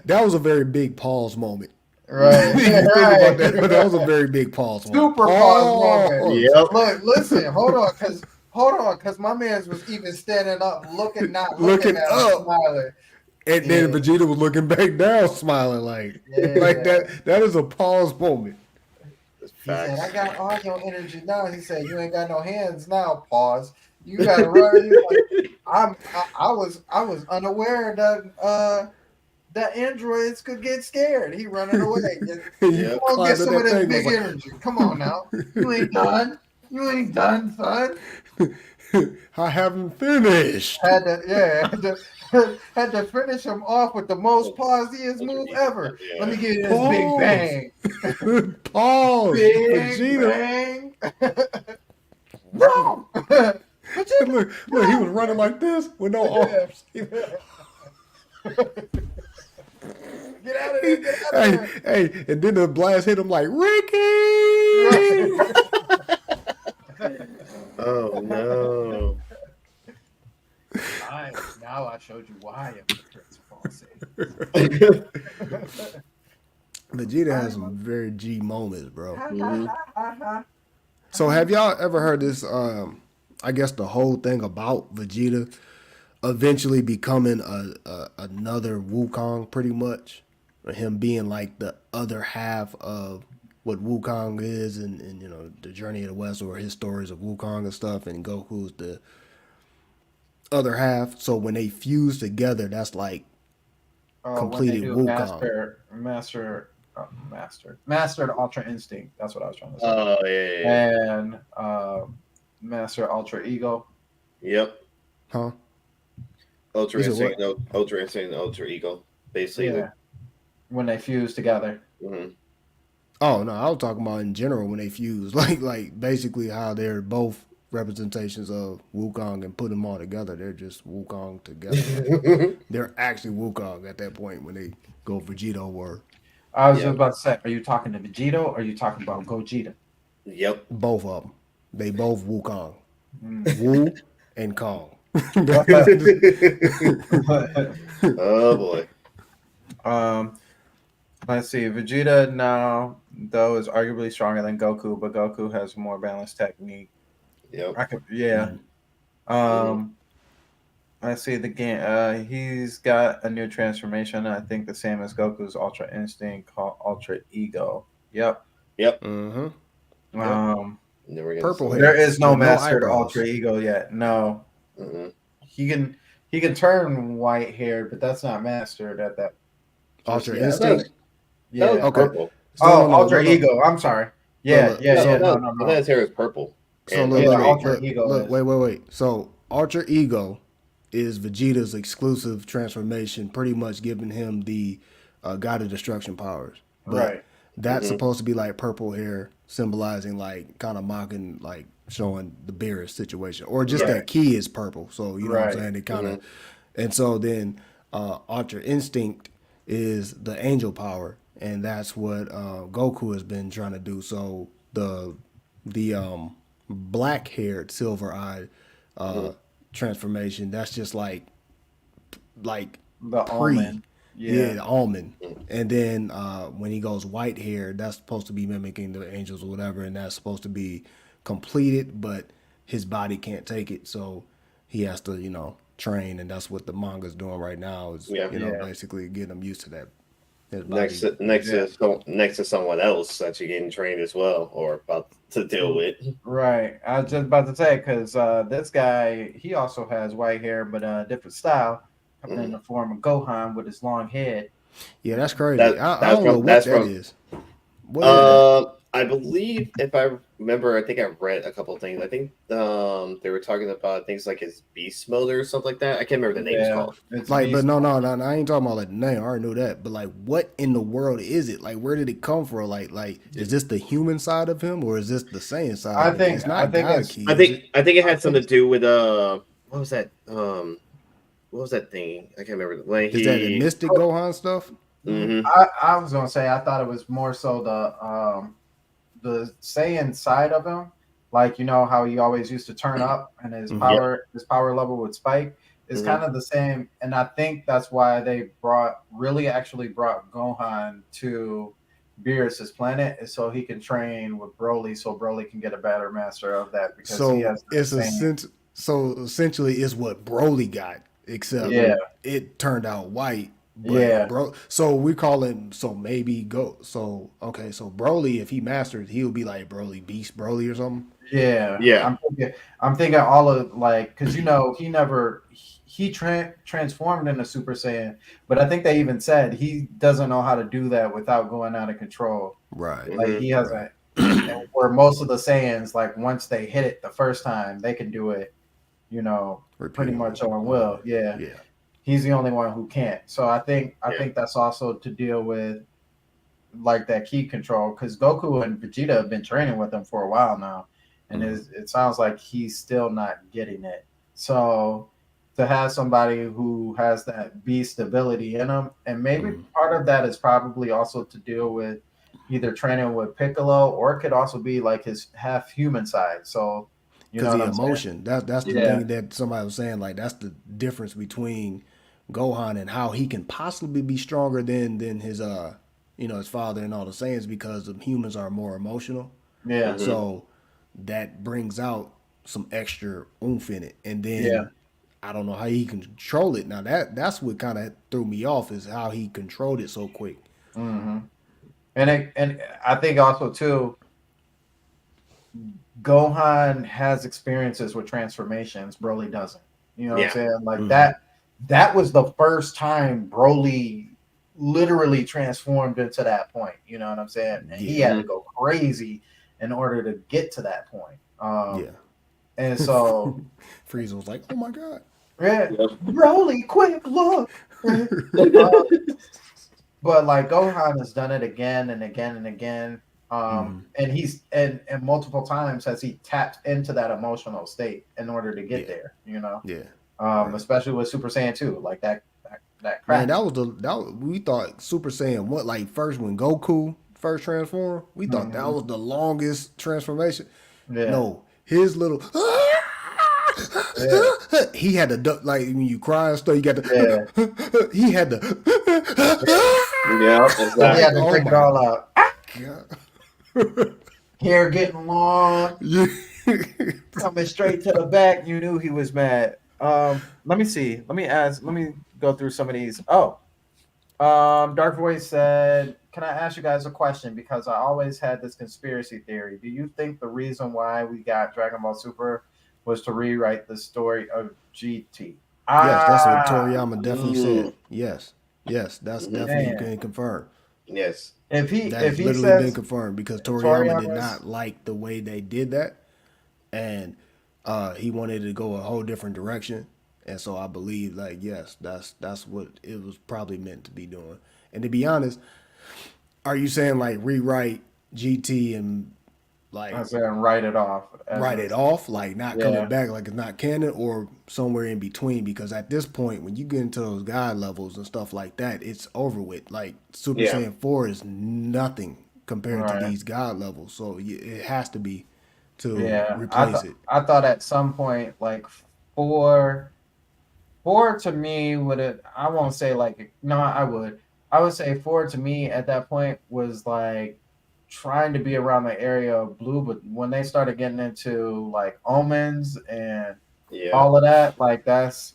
That was a very big pause moment. Right. You think about that, but that was a very big pause moment. Super pause moment. Yep. Look, listen, hold on, because my man was even standing up, looking at Looking him, up. smiling. And then Vegeta was looking back down, smiling like that. That is a pause moment. He said, "I got all your energy now." He said, "You ain't got no hands now." Pause. You gotta run. I was unaware that that androids could get scared. He running away. You Come on, get some of this thing, big was energy. Come on now. You ain't done. You ain't done, son. I haven't finished. Had to finish him off with the most pausiest move ever. Yeah. Let me give you this big bang. Pause. Big Vegeta. bang. No. Look, he was running like this with no arms. Get out of there. Get out of there. Hey, and then the blast hit him like, Ricky! Oh no. Now I showed you why I'm the Prince Falsey. Vegeta has some very G moments, bro. Mm-hmm. So have y'all ever heard this, I guess the whole thing about Vegeta eventually becoming another Wukong pretty much? Or him being like the other half of what Wukong is and you know, the Journey of the West or his stories of Wukong and stuff, and Goku's the other half. So when they fuse together, that's like completed Wukong. Mastered Ultra Instinct. That's what I was trying to say. Oh yeah. And Master Ultra Ego. Yep. Huh? Ultra Is it Instinct, Ultra Instinct, and Ultra Ego. Basically. Yeah. When they fuse together. Mm-hmm. Oh no, I was talking about in general when they fuse, like basically how they're both representations of Wukong and put them all together. They're just Wukong together. Like they're actually Wukong at that point when they go Vegito or I was Yeah. just about to say, are you talking to Vegito or are you talking about Gogeta? Yep. both of them. They both Wukong, Mm. Wu and Kong. Oh boy. Let's see. Vegeta now, though, is arguably stronger than Goku, but Goku has more balanced technique. Yep. I could, yeah. Let's see the game. He's got a new transformation. I think the same as Goku's Ultra Instinct called Ultra Ego. Yep. Yep. Mm-hmm. Never gonna Purple say hair. There is no With no mastered eyebrows. Ultra Ego yet. No, it. Mhm. he can turn white hair, but that's not mastered at that. Ultra yet. Instinct. Yeah. That was Okay. purple. So, Oh, no, Ultra no. Ego. I'm sorry. Yeah, look, yeah, so- yeah. No, I no, thought no. his hair was purple. So And look, Yeah, look, Ultra look, Ego look, is. wait. So Ultra Ego is Vegeta's exclusive transformation, pretty much giving him the God of Destruction powers. But Right. that's Mhm. supposed to be like purple hair, symbolizing like kind of mocking, like showing the Beerus situation, or just Right. that key is purple. So you know what Right. I'm saying? It kind of, and so then Ultra Instinct is the angel power, and that's what Goku has been trying to do. So the black haired, silver eyed transformation, that's just like The pre. almond. Yeah, the almond. And then when he goes white hair, that's supposed to be mimicking the angels or whatever, and that's supposed to be completed, but his body can't take it, so he has to, train, and that's what the manga's doing right now is, Yeah. Yeah. basically getting him used to that. His body. Next to someone else that you're getting trained as well, or about to deal with. Right. I was just about to say because this guy he also has white hair, but a different style, coming in the form of Gohan with his long head. Yeah, that's crazy. That- I that's don't know from- what that's that from- is. What is that? I believe, if I remember, I think I read a couple of things. I think they were talking about things like his beast mode or something like that. I can't remember the name it's called. It's Like, but Beast- no, I ain't talking about like the name. I already knew that. But like, what in the world is it? Like, where did it come from? Like, is this the human side of him, or is this the Saiyan side? I of him? think- it's not I think God it's- Key, I is think it? I think it had something to do with what was that? What was that thing? I can't remember. When Is that the Mystic Gohan stuff? Mhm. I was gonna say I thought it was more so the Saiyan side of him, like how he always used to turn up and his power level would spike. It's Mhm. kind of the same, and I think that's why they actually brought Gohan to Beerus's planet, is so he can train with Broly, so Broly can get a better master of that because So he has the it's same. essentially it's what Broly got, except Yeah. it turned out white. But Yeah. So we call him. So maybe go. So okay. So Broly, if he masters, he'll be like Broly Beast Broly or something. Yeah, Yeah. I'm thinking all of like because he transformed into Super Saiyan, but I think they even said he doesn't know how to do that without going out of control. Right. Like he hasn't. Where most of the Saiyans, like once they hit it the first time, they can do it. Pretty much on will. Yeah. Yeah. He's the only one who can't. So I think that's also to deal with like that key control because Goku and Vegeta have been training with him for a while now, and it sounds like he's still not getting it. So to have somebody who has that beast ability in him, and maybe part of that is probably also to deal with either training with Piccolo, or it could also be like his half human side. So Because the emotion. That's the Yeah. thing that somebody was saying. Like that's the difference between Gohan and how he can possibly be stronger than his his father and all the Saiyans, because the humans are more emotional. Yeah. So that brings out some extra oomph in it. And then Yeah. I don't know how he can control it. Now that's what kind of threw me off, is how he controlled it so quick. Mm-hmm. And I think also too, Gohan has experiences with transformations. Broly doesn't. You know what I'm saying? Like that was the first time Broly literally transformed into that point. You know what I'm saying? And he had to go crazy in order to get to that point. Yeah. And so Frieza was like, "Oh my god." yeah, Broly, quick look. but like Gohan has done it again and again and again. And and multiple times has he tapped into that emotional state in order to get there, you know. Yeah. Especially with Super Saiyan 2, like that Man, crack. we thought Super Saiyan what like first when Goku first transformed, we thought that was the longest transformation. Yeah. No, his little Yeah. he had to duck like when you cry and stuff. You got to he had to Yeah, He exactly. had to Oh take it my all out. God. Hair getting long, Yeah. coming straight to the back. You knew he was mad. Let me see. Let me go through some of these. Oh, Dark Voice said, "Can I ask you guys a question? Because I always had this conspiracy theory. Do you think the reason why we got Dragon Ball Super was to rewrite the story of GT?" Yes, that's what Ah, Toriyama definitely said. Yes, that's definitely man. been confirmed. Yes. If That's he literally been says confirmed because Toriyama did Toriyama's not like the way they did that, and he wanted to go a whole different direction. And so I believe, like, yes, that's what it was probably meant to be doing. And to be honest, are you saying like rewrite GT and like I said write it off. write it off, like not Yeah. coming back, like it's not canon, or somewhere in between? Because at this point, when you get into those God levels and stuff like that, it's over with. Like Super Yeah. Saiyan 4 is nothing compared to Right. these God levels, so it has to be to Yeah, replace it. I thought at some point like four to me would have, I won't say like no, I would say four to me at that point was like trying to be around the area of blue, but when they started getting into like omens and Yeah. all of that, like that's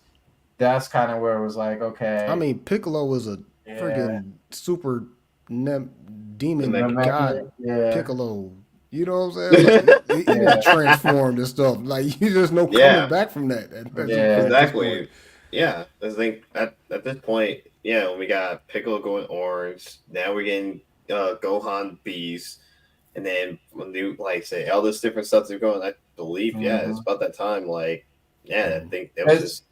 kind of where it was like okay. I mean, Piccolo was a Yeah. freaking super demon Namekian. god. Yeah. Piccolo. You know what I'm saying? Like, he didn't transformed and stuff. Like you just no coming Yeah. back from that. At this Exactly. point. Yeah. I think at this point, yeah, we got Piccolo going orange. Now we're getting Gohan Beast. And then when you like say all this different stuff that's going, I believe, it's about that time. Like, I think that was just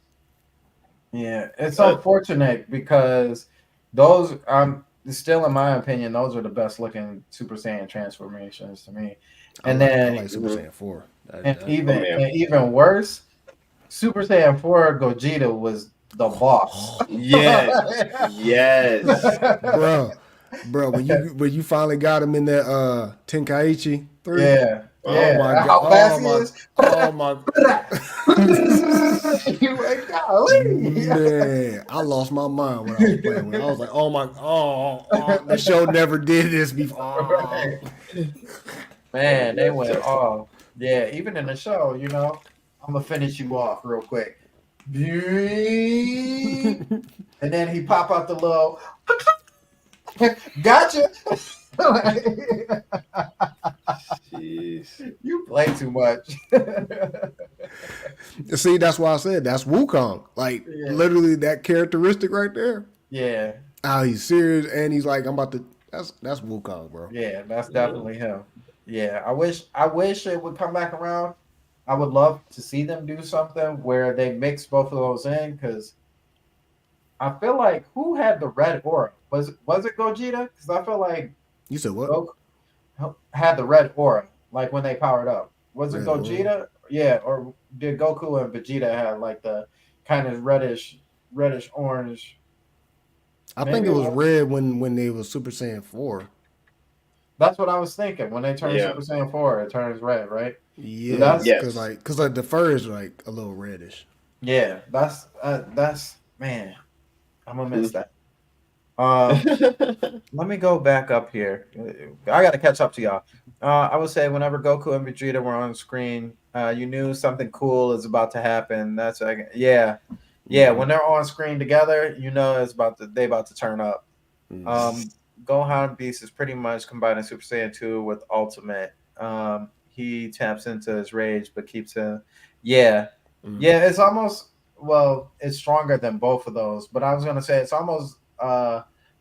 It's unfortunate because those still in my opinion, those are the best looking Super Saiyan transformations to me. And I like Super Saiyan 4. Even worse, Super Saiyan 4 Gogeta was the boss. yes. Bro, when you finally got him in that Tenkaichi 3. Yeah. Oh my How god. fast he is. Oh my You like, golly. man, I lost my mind when I was playing. When I was like, oh my, the show never did this before. Man, they went off. Yeah, even in the show, you know, I'm gonna finish you off real quick. And then he pop out the little gotcha. Jeez. You play too much. See, that's why I said that's Wukong. Like literally that characteristic right there. Yeah. How he's serious and he's like, I'm about to. That's Wukong, bro. Yeah, that's definitely him. Yeah, I wish it would come back around. I would love to see them do something where they mix both of those in because I feel like who had the red aura? Was it Gogeta? Because I feel like You said what? Goku had the red aura, like when they powered up. Was it Red Gogeta? aura? Yeah, or did Goku and Vegeta have like the kind of reddish orange? I think it was red when they was Super Saiyan 4. That's what I was thinking. When they turn Yeah. Super Saiyan 4, it turns red, right? Yeah, Yes. because like the fur is like a little reddish. Yeah, that's man. I'm gonna miss that. Let me go back up here. I got to catch up to y'all. I would say whenever Goku and Vegeta were on screen, you knew something cool is about to happen. That's like, yeah. When they're on screen together, you know they about to turn up. Gohan Beast is pretty much combining Super Saiyan 2 with Ultimate. He taps into his rage, but keeps him. Yeah. It's almost it's stronger than both of those. But I was gonna say it's almost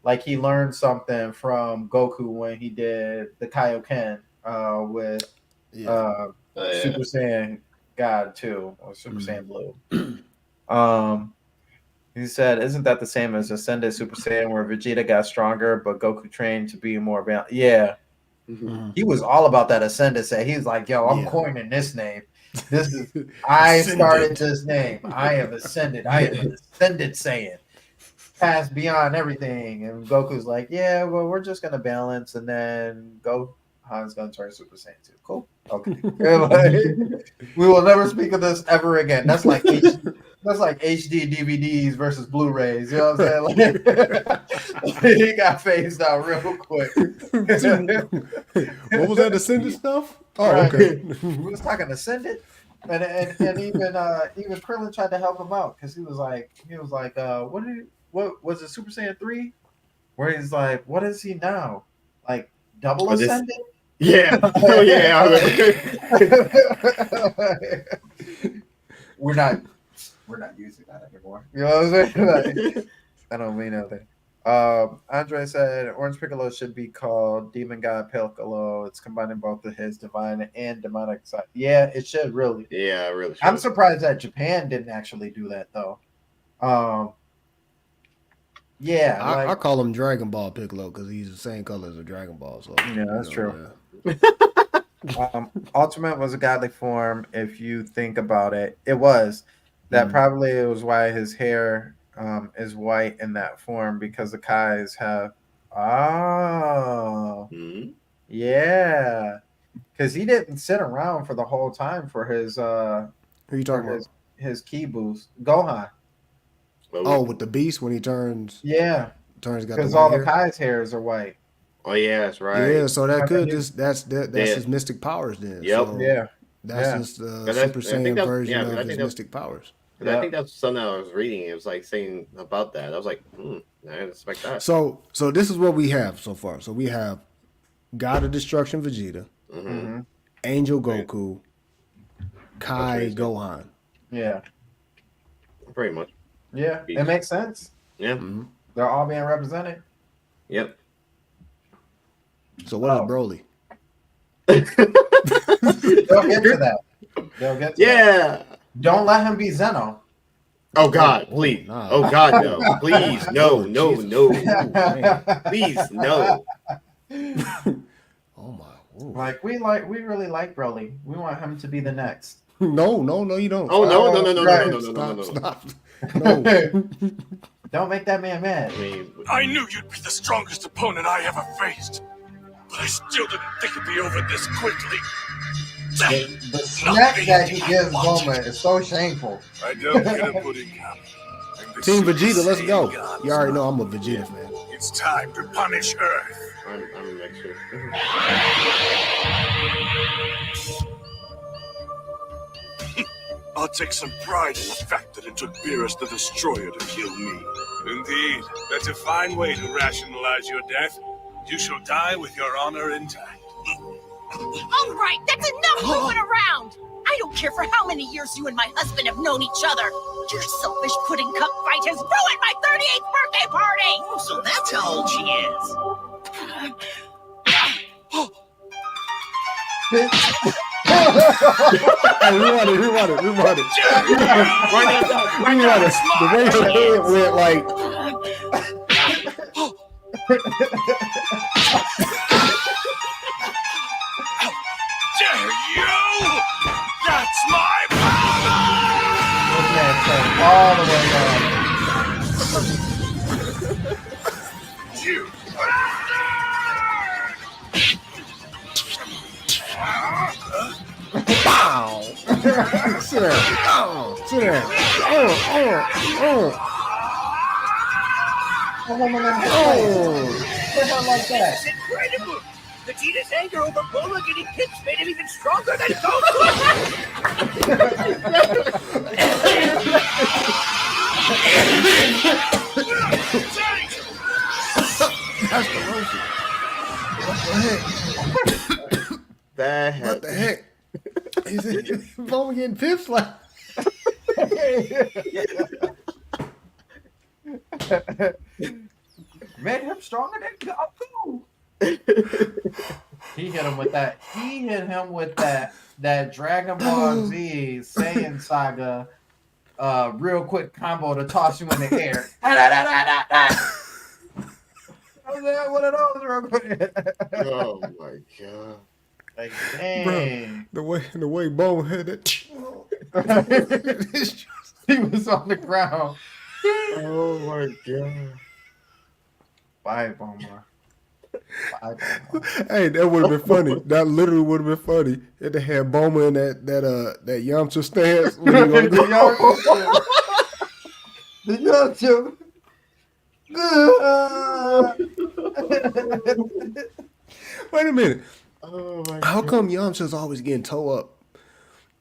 like he learned something from Goku when he did the Kaioken with Super Saiyan God 2 or Super Saiyan Blue. He said, "Isn't that the same as Ascended Super Saiyan, where Vegeta got stronger, but Goku trained to be more balanced?" Yeah, he was all about that Ascended Saiyan. He was like, "Yo, I'm Yeah. coining this name. This is I started this name. I have ascended. I am an Ascended Saiyan, past beyond everything." And Goku's like, "Yeah, well, we're just gonna balance, and then Gohan's gonna turn Super Saiyan 2. Cool, okay." We will never speak of this ever again. That's like HD DVDs versus Blu-rays. You know what I'm saying? Like, he got phased out real quick. What was that Ascended stuff? Oh, Right. okay. We was talking Ascended, and even Krillin tried to help him out because he was like, what was it, Super Saiyan 3? Where he's like, what is he now? Like double Ascended? Yeah. Oh yeah. I remember. We're not using that anymore. You know what I'm saying? Like, I don't mean nothing. Andre said Orange Piccolo should be called Demon God Piccolo. It's combining both of his divine and demonic side. Yeah, it should really. Yeah, I really. I'm surprised that Japan didn't actually do that though. Yeah, I call him Dragon Ball Piccolo because he's the same color as a Dragon Ball. So yeah, that's true. Yeah. Ultimate was a godly form. If you think about it, it was. That probably was why his hair is white in that form, because the Kais have. Oh, yeah, because he didn't sit around for the whole time for his Who are you talking about? his ki boost. Gohan. Oh, with the beast when he turns. Yeah, Turns got because the all white the hair. Kai's hairs are white. Oh yeah, that's right. Yeah, so that could Yeah. just that's his mystic powers then. Yep. So Yeah, that's Yeah. just the that's- Super I think Saiyan that's- version yeah, I of think his that's- mystic powers. And I think that's something I was reading. It was like saying about that. I was like, I didn't expect that. So this is what we have so far. So we have God of Destruction Vegeta, Mm-hmm. Angel Goku, Kai crazy. Gohan. yeah, Pretty much. yeah. It makes sense. Yeah. They're all being represented. Yep. So what is Oh. Broly? They'll get to that. They'll get to that. Yeah. Don't let him be Zeno. Oh God, please. Nah. Oh God, no. Please, no, no, Jesus. no. Man. Please, no. Oh my. Whoa. Like we really like Broly. We want him to be the next. No, you don't. Oh no, no, no, no, Right. no, no, no, no, no, no. Stop. No. Don't make that man mad. I mean, I knew you'd be the strongest opponent I ever faced, but I still didn't think it'd be over this quickly. The smack that he gives Bulma is so shameful. I don't get a pudding cup. And the Team Super Vegeta, let's go. Saiyan You already know I'm a Vegeta fan. It's time to punish Earth. I'm extra. I'll take some pride in the fact that it took Beerus the Destroyer to kill me. Indeed, that's a fine way to rationalize your death. You shall die with your honor intact. All right, that's enough moving around. I don't care for how many years you and my husband have known each other. Your selfish pudding cup fight has ruined my 38th birthday party. Oh, so that's how old she is. Rewind it. Rewind it. The way her head went like. Dare you? That's my power! This man turned all the way down. You Pow! Sit down. Sit down. A woman in the face. Put her like that. That's incredible! Vegeta's anger over Bulma getting hits made him even stronger than Goku! That's corrosive. What the heck? He said, Bulma getting pip slapped. Made him stronger than Goku. He hit him with that. He hit him with that Dragon Ball Z Saiyan saga real quick combo to toss you in the air. I was like, one of those real quick. Oh my god. Like, dang. The way Bo had that. He was on the ground. Oh my god. Bye, Bomber. Bye, Bomber. Hey, that would have been funny. That literally would have been funny if they had Boma in that Yamcha stance. When he gonna go. The Yamcha. Wait a minute. Oh my How god. come Yamcha's always getting towed up?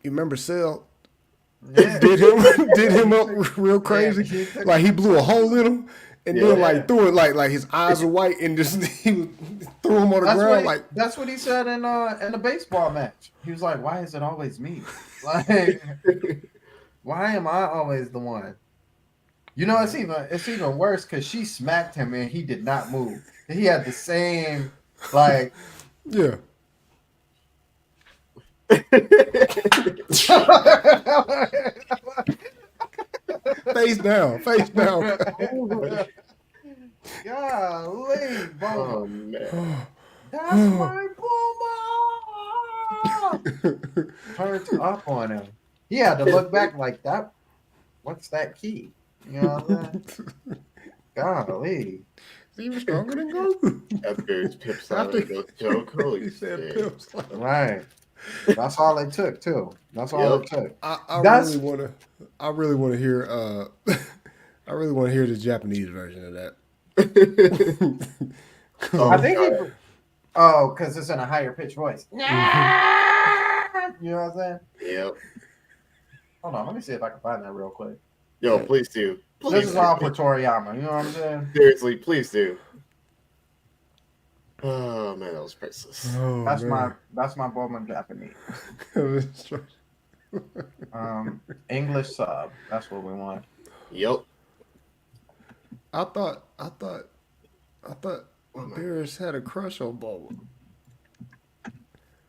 You remember Cell Yeah. did him up real crazy? Yeah, he took- Like he blew a hole in him and then Yeah. like threw it like his eyes were white and just he threw him on the ground That's what he said in the baseball match. He was like, "Why is it always me? Like, why am I always the one?" You know, it's even worse because she smacked him and he did not move. He had the same like. yeah. Face down. Golly, Boma. Oh man. That's my Boma. Turned up on him. He had to look back like that. What's that key? You know what I'm saying? Golly. He was stronger than Goku. After his pip slap and goes joke. Holy He said shit. pimp slap. Right. That's all it took too. That's all it took. I That's- really want to hear I really want to hear the Japanese version of that. Oh, I think God. because it's in a higher pitched voice. You know what I'm saying? Yep. Hold on, let me see if I can find that real quick. Yo, please do. This Please is do. all for Toriyama. You know what I'm saying? Seriously, please do. Oh man, that was priceless. Oh, That's man. my Bowman Japanese. English sub. That's what we want. Yep. I thought Beerus had a crush on Bulma.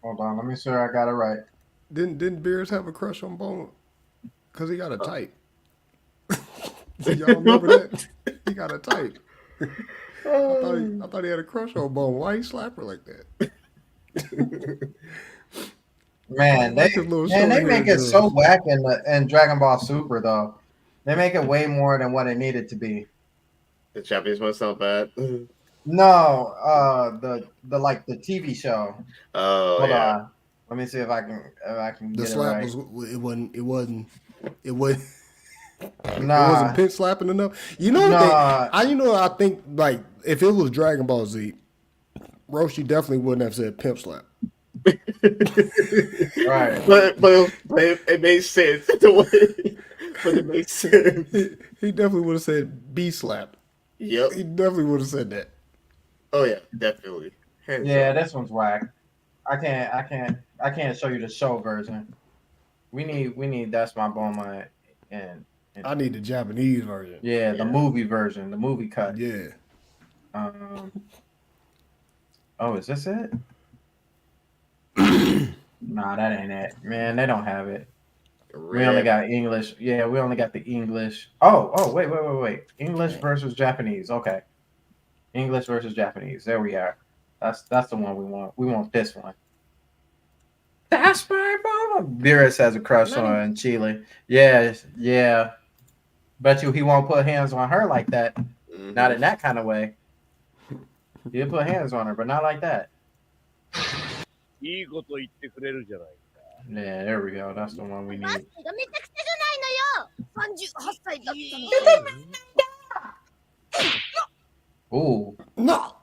Hold on, let me see if I got it right. Didn't Beerus have a crush on Bulma? Because he got a type. Y'all remember that? He got a type. I thought he had a crush on Bulma. Why he slap her like that? Man, they make it so whack in Dragon Ball Super though. They make it way more than what it needed to be. The Japanese one sound bad. No, the like the TV show. Oh Hold yeah. on. Let me see if I can The get slap it right. wasn't it Nah, wasn't pin slapping enough. You know Nah. I think like if it was Dragon Ball Z, Roshi definitely wouldn't have said pimp slap. right. But it made sense the way. But it makes sense. He definitely would have said B slap. Yep. He definitely would have said that. Oh yeah, definitely. Hands Yeah, up. this one's whack. I can't show you the show version. We need That's My Boma and I need the Japanese version. yeah, the Yeah. movie version, the movie cut. Yeah. Oh, is this it? Nah, that ain't it. Man, they don't have it. We only got English. Yeah, we only got the English. Oh, wait. English versus Japanese. Okay. English versus Japanese. There we are. That's the one we want. We want this one. That's my mama. Beerus has a crush on Chile. Yeah. Bet you he won't put hands on her like that. Mhm. Not in that kind of way. He'll put hands on her, but not like that. いいこと言ってくれるじゃない。 Yeah, there we go. That's the one we マス need. クがめちゃくちゃじゃないのよ。38歳だったの。 Ooh. No.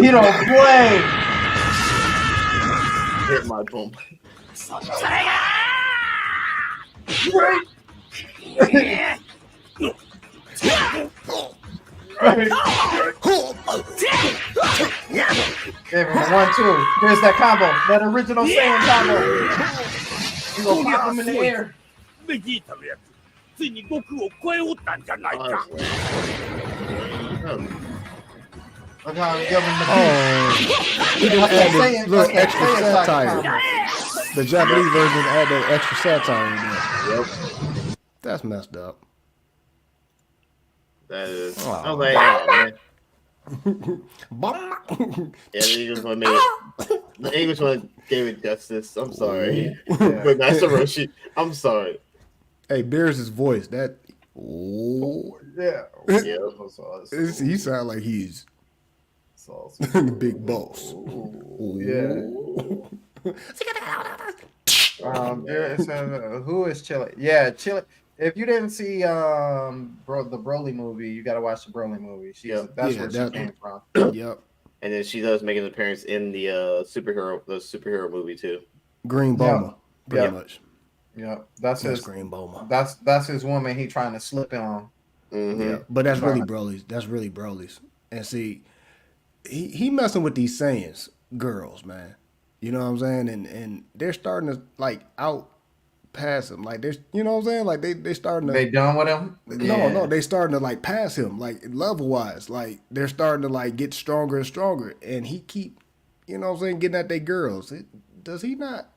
He don't play. Hit my boom. Gave him a 1-2. Here's that combo. That original Saiyan combo. You gonna pop him in the air. ベジータのやつ、ついに悟空を超えおったんじゃないか。 Honestly. Look how I'm giving the Oh, he didn't add the little extra satire. The Japanese version add that extra satire in there. Yep. That's messed up. That is. Oh. I was like, oh, man. Bum. Yeah, the English one gave it justice. I'm sorry. But Master Roshi, I'm sorry. Hey, Beers' voice, that. Oh. Yeah. Yeah. He sound like he's Sauce. the big boss. Yeah. It says, who is Chili? Yeah, Chili. If you didn't see the Broly movie, you got to watch the Broly movie. That's where she came from. Yep. And then she does make an appearance in the superhero movie too. Green Boma, pretty much. Yep, that's his Green Boma. That's his woman. He trying to slip on. Mm-hmm. Yeah, but that's really Broly's. That's really Broly's. And see, he messing with these Saiyans girls, man. You know what I'm saying? And they're starting to like out pass him. Like they're, you know what I'm saying? Like they starting to. They done with him? No, they starting to like pass him, like level wise. Like they're starting to like get stronger and stronger, and he keep, you know what I'm saying, getting at their girls. Does he not?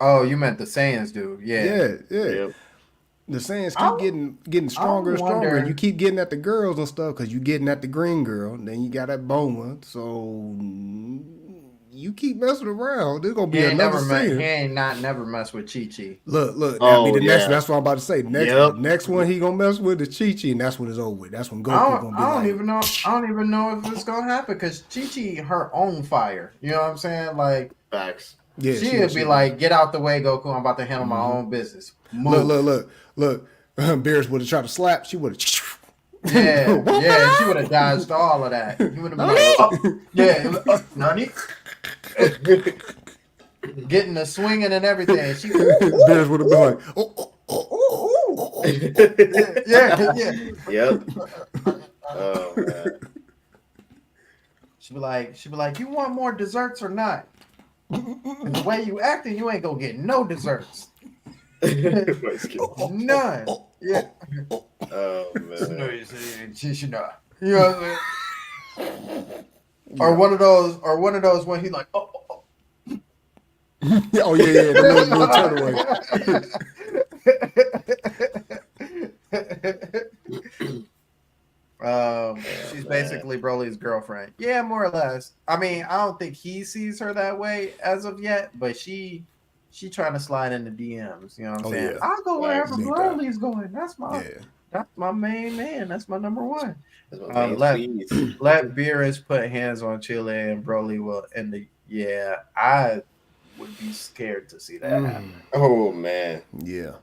Oh, you meant the Saiyans, dude? Yeah. Yep. The Saiyans keep getting stronger and stronger, and you keep getting at the girls and stuff because you getting at the green girl. Then you got that Boma, so you keep messing around. There's gonna be another Saiyan. He ain't never mess with Chi Chi. Look. Oh, that'll be the next. yeah. That's what I'm about to say. Next one he gonna mess with is Chi Chi, and that's when it's over with. That's when Goku gonna be I don't even know if it's gonna happen because Chi Chi her own fire. You know what I'm saying? Like Facts. Yeah, she'd be like, "Get out the way, Goku. I'm about to handle my own business." Move. Look. Beers would have tried to slap. She would have. Yeah. She would have dodged all of that. You would have been like, Nani? Getting the swinging and everything. She Bears would have been like, yeah. Yep. Oh man. She'd be like, you want more desserts or not? And the way you acting, you ain't gonna get no desserts. None. Yeah. Oh man. She should not. You know what I'm saying? Or one of those when he like, oh. oh yeah, the little turn away. She's basically Broly's girlfriend. Yeah, more or less. I mean, I don't think he sees her that way as of yet, but she trying to slide into DMs. You know what I'm saying? Yeah. I'll go wherever Big Broly's going. That's my main man. That's my number one. Let Beerus put hands on Chile and Broly will end the. Yeah, I would be scared to see that happen. Oh man. Yeah.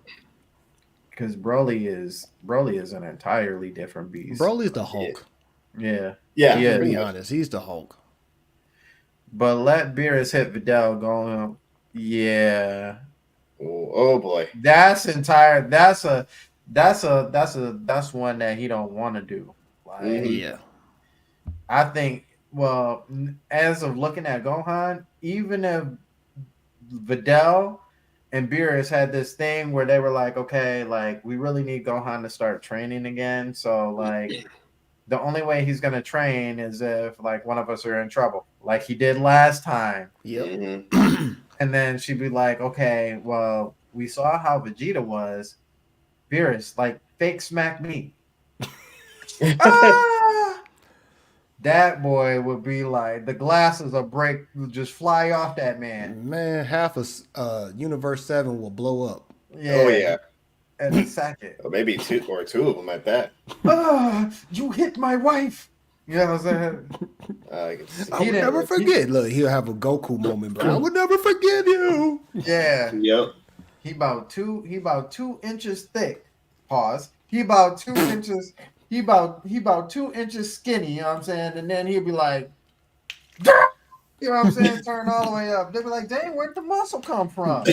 Because Broly is an entirely different beast. Broly's the Hulk. Yeah. To be honest, he's the Hulk. But let Beerus hit Videl going. Yeah. Oh boy. That's one that he don't want to do. Like, yeah. I think, well, as of looking at Gohan, even if Videl and Beerus had this thing where they were like, okay, like we really need Gohan to start training again. So like the only way he's gonna train is if like one of us are in trouble, like he did last time. Yep. Mm-hmm. And then she'd be like, okay, well, we saw how Vegeta was. Beerus, like fake smack me. That boy would be like the glasses will break, just fly off that man. Man, half of Universe 7 will blow up. Yeah. Oh yeah. In a second. Or maybe two of them at that. You hit my wife. You know what I'm saying? I can see. I would never forget. Look, he'll have a Goku moment, but I would never forget you. Yeah. Yep. He about 2 inches thick. Pause. He about 2 inches. He about 2 inches skinny. You know what I'm saying? And then he'll be like, you know what I'm saying? Turn all the way up. They'll be like, dang, where'd the muscle come from?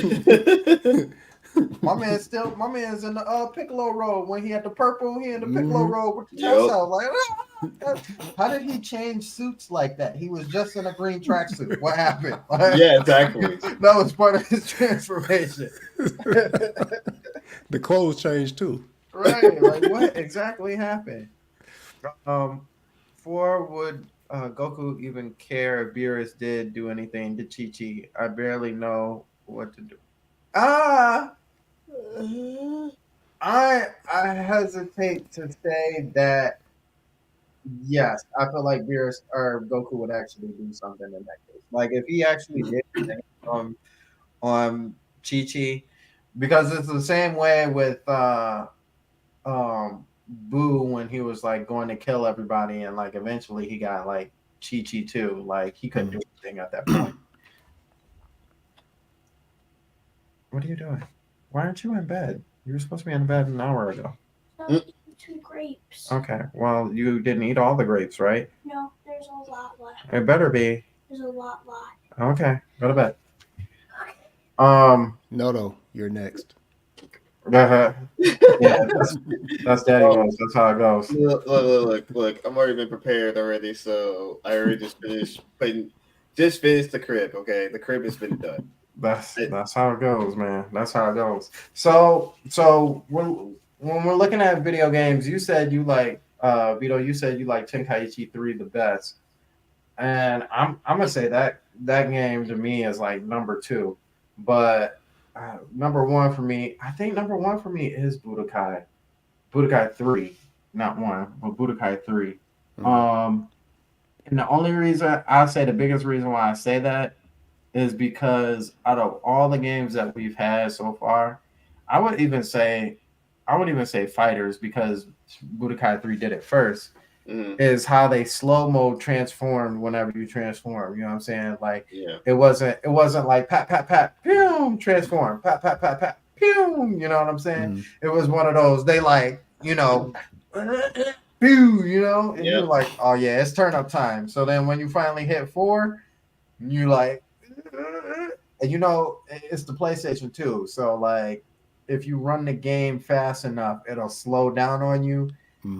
My man's in the Piccolo robe when he had the purple. He in the Piccolo robe with the chest out. Like, how did he change suits like that? He was just in a green tracksuit. What happened? Yeah, exactly. That was part of his transformation. The clothes changed too. Right. Like what exactly happened? 4 would Goku even care if Beerus did do anything to Chi Chi? I barely know what to do. Ah, I hesitate to say that. Yes, I feel like Beerus or Goku would actually do something in that case. Like if he actually did anything on Chi Chi, because it's the same way with Boo when he was like going to kill everybody and like eventually he got like Chi Chi too. Like he couldn't do anything at that point. What are you doing? Why aren't you in bed? You were supposed to be in bed an hour ago. Two grapes. Okay, well you didn't eat all the grapes, right? No, there's a lot left. It better be. There's a lot. Okay, go to bed. No, you're next. Yeah, that's Daddy goes. That's how it goes. Look, I'm already been prepared already, so I already just finished the crib, okay? The crib has been done. That's how it goes, man. That's how it goes. So when we're looking at video games, you said you like Vito, you said you like Tenkaichi 3 the best. And I'm gonna say that game to me is like number 2. But number 1 for me, I think number 1 for me is Budokai 3, not 1, but Budokai 3. And the only reason I say the biggest reason why I say that is because out of all the games that we've had so far, I would even say Fighters, because Budokai 3 did it first. Is how they slow-mo transformed whenever you transform. You know what I'm saying? Like it wasn't like pat, pew, transform, pat, pew. You know what I'm saying? It was one of those, they like, pew, and you're like, oh yeah, it's turn up time. So then when you finally hit 4, you like, and it's the PlayStation 2. So like if you run the game fast enough, it'll slow down on you.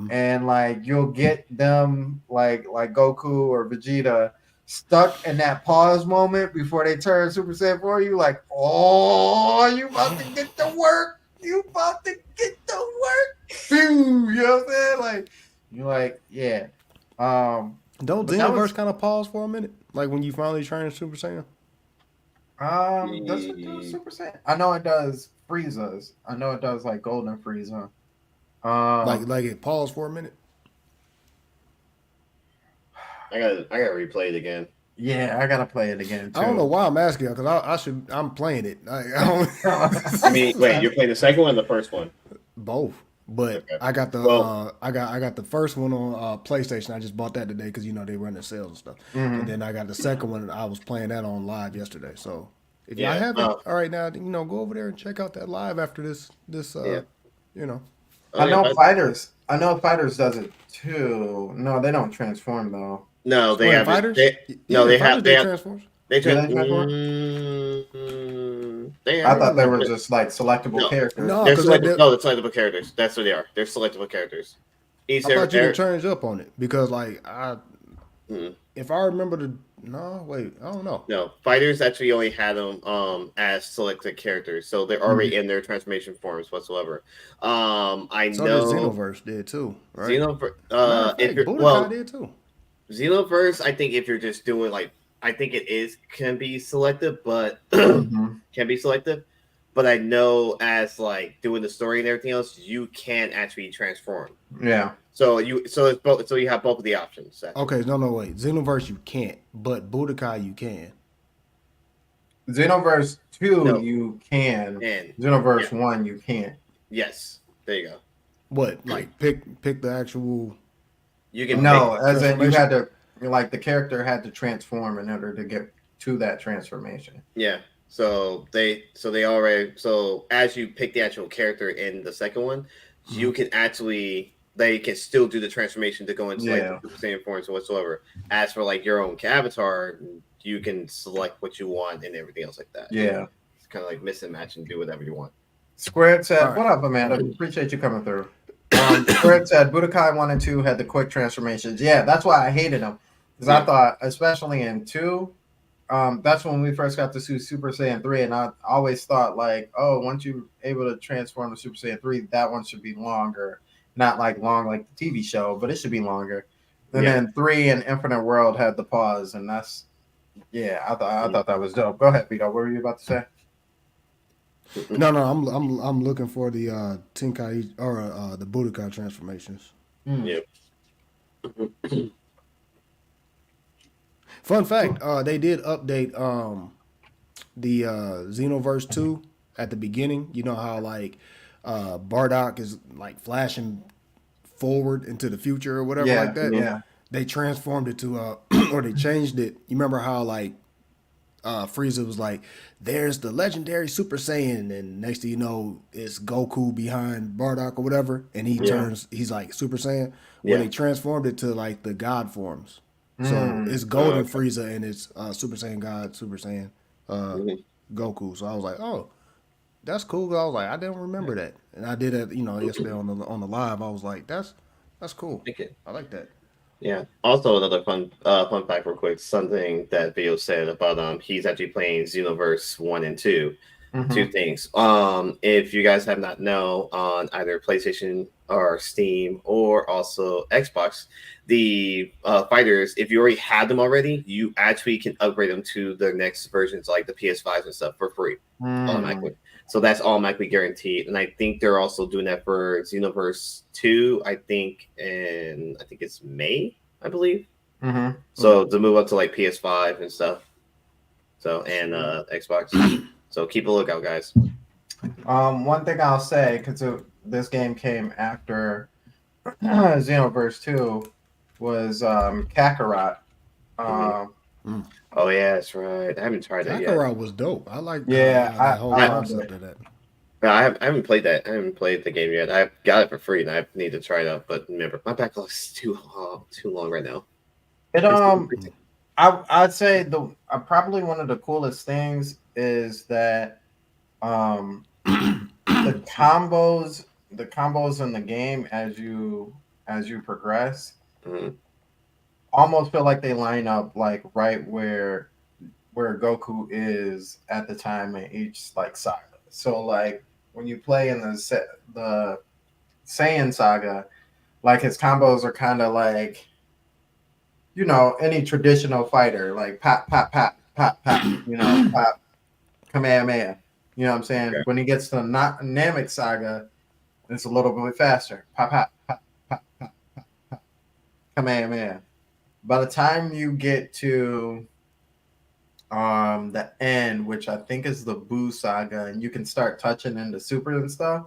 And like you'll get them like Goku or Vegeta stuck in that pause moment before they turn Super Saiyan 4. You like, oh, you about to get to work. You about to get to work. Phew, you know what I'm saying? Like you're like, yeah. Don't Xenoverse kind of pause for a minute? Like when you finally train Super Saiyan? Does it do Super Saiyan? I know it does Frieza's. I know it does like Golden Frieza. Like it paused for a minute. I gotta replay it again. Yeah, I gotta play it again too. I don't know why I'm asking you, because I'm playing it. I mean, wait, you're playing the second one or the first one? Both. But okay. I got the I got the first one on PlayStation. I just bought that today because they run the sales and stuff. And then I got the second one. I was playing that on live yesterday. So if y'all have it, all right, now go over there and check out that live after this. I know Fighters. I know Fighters does it too. No, they don't transform though. No, they have Fighters. They transform. They transform. I thought they were just like selectable characters. No, they're selectable characters. That's what they are. They're selectable characters. I thought you could change up on it because, like, if I remember I don't know. No, Fighters actually only had them as selected characters, so they're already in their transformation forms whatsoever. I know Xenoverse did too, right? Xenoverse, did too. Xenoverse, I think if you're just doing like, I think it can be selective, but can be selective. But I know as like doing the story and everything else, you can actually transform. Yeah. So you have both of the options. Actually. Okay, no, wait. Xenoverse you can't, but Budokai you can. Xenoverse 2 you can. And Xenoverse 1 you can't. Yes. There you go. What? Like pick the actual. You can as in you had to, like, the character had to transform in order to get to that transformation. Yeah. So as you pick the actual character in the second one, you can they can still do the transformation to go into like the Super Saiyan forms whatsoever. As for like your own avatar, you can select what you want and everything else like that. Yeah. It's kind of like mix and match and do whatever you want. Squared said, "What up, Amanda? Appreciate you coming through." Squared said, "Budokai 1 and 2 had the quick transformations." Yeah, that's why I hated them, because I thought, especially in 2. That's when we first got to see Super Saiyan 3, and I always thought like, oh, once you're able to transform to Super Saiyan 3, that one should be longer. Not like long like the TV show, but it should be longer. And Yeah. then 3 and Infinite World had the pause, and that's I thought that was dope. Go ahead, Vito. What were you about to say? No, I'm looking for the Tenkai or the Budokai transformations. Yeah. Fun fact, they did update the Xenoverse 2 at the beginning. You know how like Bardock is like flashing forward into the future or whatever like that. Yeah. They transformed it to or they changed it. You remember how like Frieza was like, "There's the legendary Super Saiyan," and next thing you know, it's Goku behind Bardock or whatever, and he's like Super Saiyan. Well, they transformed it to like the God forms. So it's Golden Frieza and it's Super Saiyan God, Super Saiyan Goku. So I was like, oh, that's cool. I was like, I didn't remember that, and I did it, yesterday on the live. I was like, that's cool. Okay. I like that. Yeah. Also, another fun fact, real quick. Something that Vito said about he's actually playing Xenoverse 1 and 2. Two things. If you guys have not know on either PlayStation or Steam or also Xbox, the fighters, if you already had them already, you actually can upgrade them to the next versions, like the PS5s and stuff, for free automatically. So that's automatically guaranteed. And I think they're also doing that for Xenoverse 2. I think it's May, I believe. So to move up to like PS5 and stuff. So and Xbox. So keep a lookout, guys. One thing I'll say, because this game came after Xenoverse 2, was Kakarot. Oh yeah, that's right. I haven't tried that yet. Kakarot was dope. I like the whole concept of that. No, I haven't played that. I haven't played the game yet. I got it for free, and I need to try it out. But remember, my backlog is too long right now. I'd say probably one of the coolest things is that the combos in the game as you progress almost feel like they line up like right where Goku is at the time in each like saga. So like when you play in the Saiyan saga, like his combos are kind of like, any traditional fighter, like pop, pop, pop, pop, pop, pop, Kamehameha. You know what I'm saying? Okay. When he gets to Namek saga, it's a little bit faster. Pop, pop, pop, pop, pop, pop, pop, Kamehameha. By the time you get to the end, which I think is the Buu saga, and you can start touching into Super and stuff,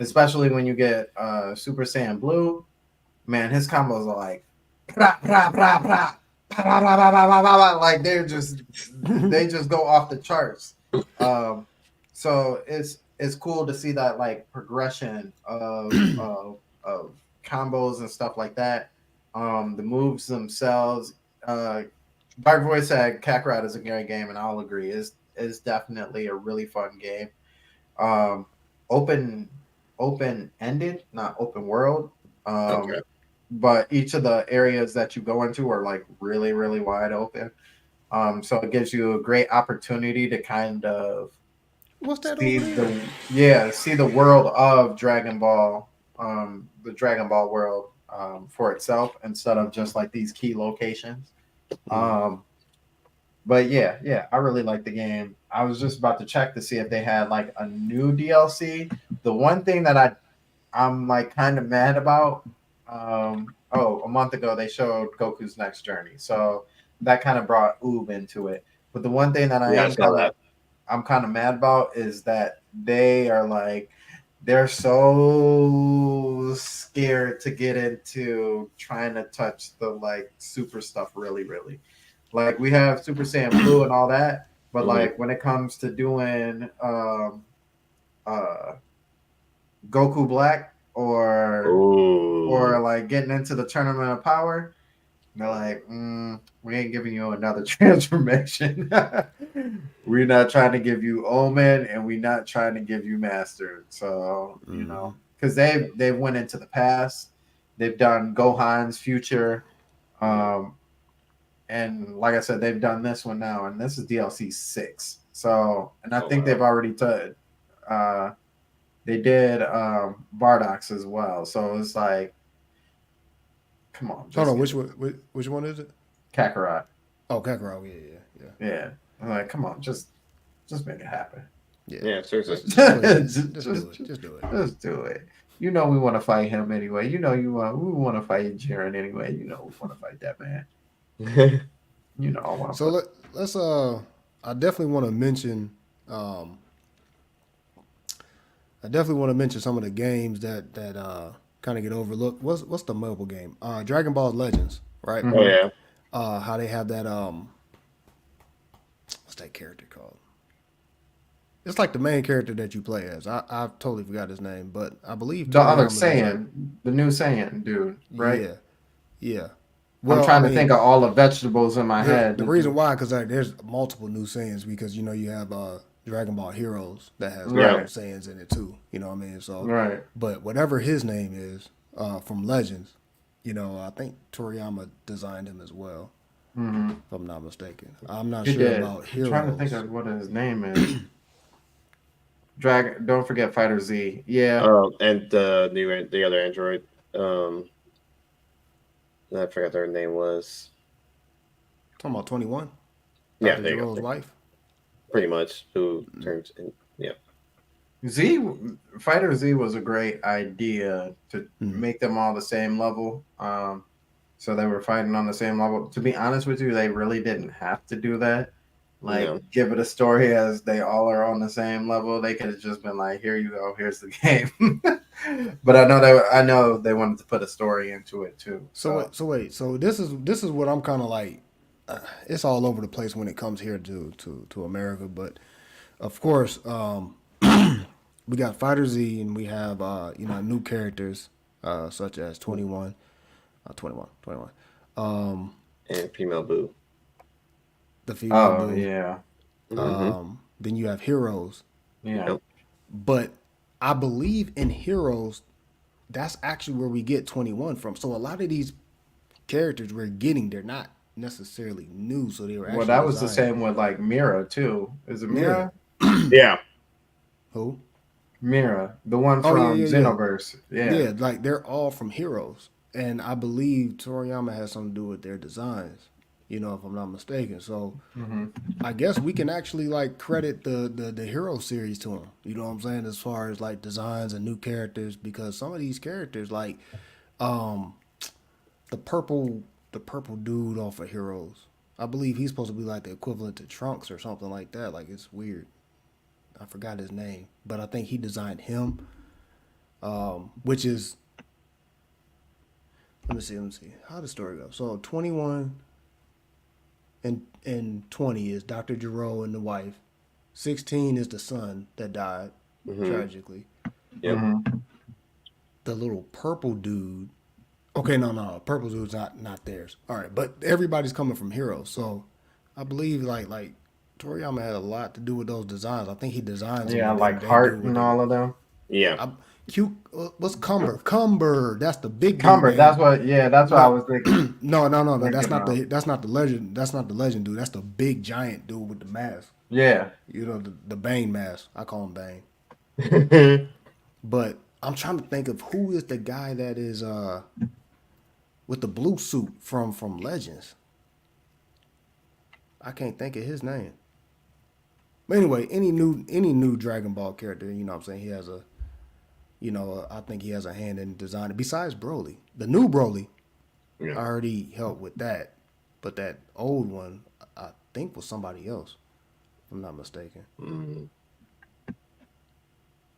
especially when you get Super Saiyan Blue, man, his combos are like, like they just go off the charts. So it's cool to see that like progression of combos and stuff like that. The moves themselves. Dark Voice said Kakarot is a great game, and I'll agree. Is definitely a really fun game. Open ended, not open world. But each of the areas that you go into are like really, really wide open. So it gives you a great opportunity to kind of see the world of Dragon Ball, the Dragon Ball world for itself instead of just like these key locations. But yeah, I really like the game. I was just about to check to see if they had like a new DLC. The one thing that I'm like kind of mad about. A month ago they showed Goku's Next Journey, so that kind of brought Oob into it. But the one thing that I'm kind of mad about is that they're so scared to get into trying to touch the like super stuff really, really. Like we have Super Saiyan Blue and all that, but like when it comes to doing Goku Black or like getting into the Tournament of Power, they're like, we ain't giving you another transformation. We're not trying to give you Omen, and we're not trying to give you Master. So because they went into the past, they've done Gohan's future, and like I said, they've done this one now, and this is DLC 6. So, and I think they've already they did Bardock's as well. So it's like come on. Hold on, just which one is it? Kakarot. Oh, Kakarot. Yeah. Yeah. I'm like, come on, just make it happen. Yeah, seriously. Just do it. Just do it. Just do it. You know we want to fight him anyway. You know we want to fight Jiren anyway. You know we want to fight that man. You know I want to. So let's I definitely want to mention some of the games that kind of get overlooked. What's the mobile game? Dragon Ball Legends, right? Mhm. Oh yeah. How they have that what's that character called? It's like the main character that you play as. I totally forgot his name, but I believe The other Toriyama designed- Saiyan, the new Saiyan dude, right? Yeah. I'm trying to think of all the vegetables in my head. The reason why, because there's multiple new Saiyans, because you have Dragon Ball Heroes that has Right. Saiyans in it too. You know what I mean? So, Right. but whatever his name is from Legends, I think Toriyama designed him as well, Mm-hmm. if I'm not mistaken. I'm not He sure did. about I'm Heroes. trying to think of what his name is. Don't forget Fighter Z. Yeah. And the other android. I forgot their name was. Talking about 21. Yeah, Dr. there you Jiro's go. wife. Pretty much who turns in. Yeah. Fighter Z was a great idea to make them all the same level. So they were fighting on the same level. To be honest with you, they really didn't have to do that. Like, No. give it a story as they all are on the same level. They could have just been like, "Here you go, here's the game." But I know they wanted to put a story into it too. So wait. So this is what I'm kind of like. It's all over the place when it comes here to America, but of course, we got Fighter Z, and we have new characters such as 21. And female Boo. The female Oh Boo. yeah, Then you have Heroes, yeah. Yep. but I believe in Heroes, that's actually where we get 21 from. So a lot of these characters we're getting, they're not necessarily new, so they were actually Well, that was the designed. same with like Mira too. Is it Mira? Yeah. Who? Mira, the one Oh, from yeah. Xenoverse. Yeah, like they're all from Heroes, and I believe Toriyama has something to do with their designs. If I'm not mistaken. So I guess we can actually like credit the Hero series to him. You know what I'm saying? As far as like designs and new characters, because some of these characters, like the purple dude off of Heroes, I believe he's supposed to be like the equivalent to Trunks or something like that. Like, it's weird. I forgot his name, but I think he designed him. Which is, let me see. How did the story go? So 21 and 20 is Dr. Gero and the wife. 16 is the son that died tragically. Yep. The little purple dude. Okay, no, purple dude's not theirs. All right, but everybody's coming from Heroes, so I believe like Toriyama had a lot to do with those designs. I think he designed some Yeah, of them. like They Heart do what and they- all of them. Yeah. What's Cumber? Cumber, that's the big dude, Cumber. man. That's what I was thinking. No. Thinking That's not about. that's not the legend. That's not the legend dude. That's the big giant dude with the mask. Yeah. The Bane mask. I call him Bane. But I'm trying to think of who is the guy that is with the blue suit from Legends. I can't think of his name. But anyway, any new Dragon Ball character, you know what I'm saying, he has a I think he has a hand in design. Besides Broly. The new Broly, Yeah. I already helped with that. But that old one, I think was somebody else, if I'm not mistaken.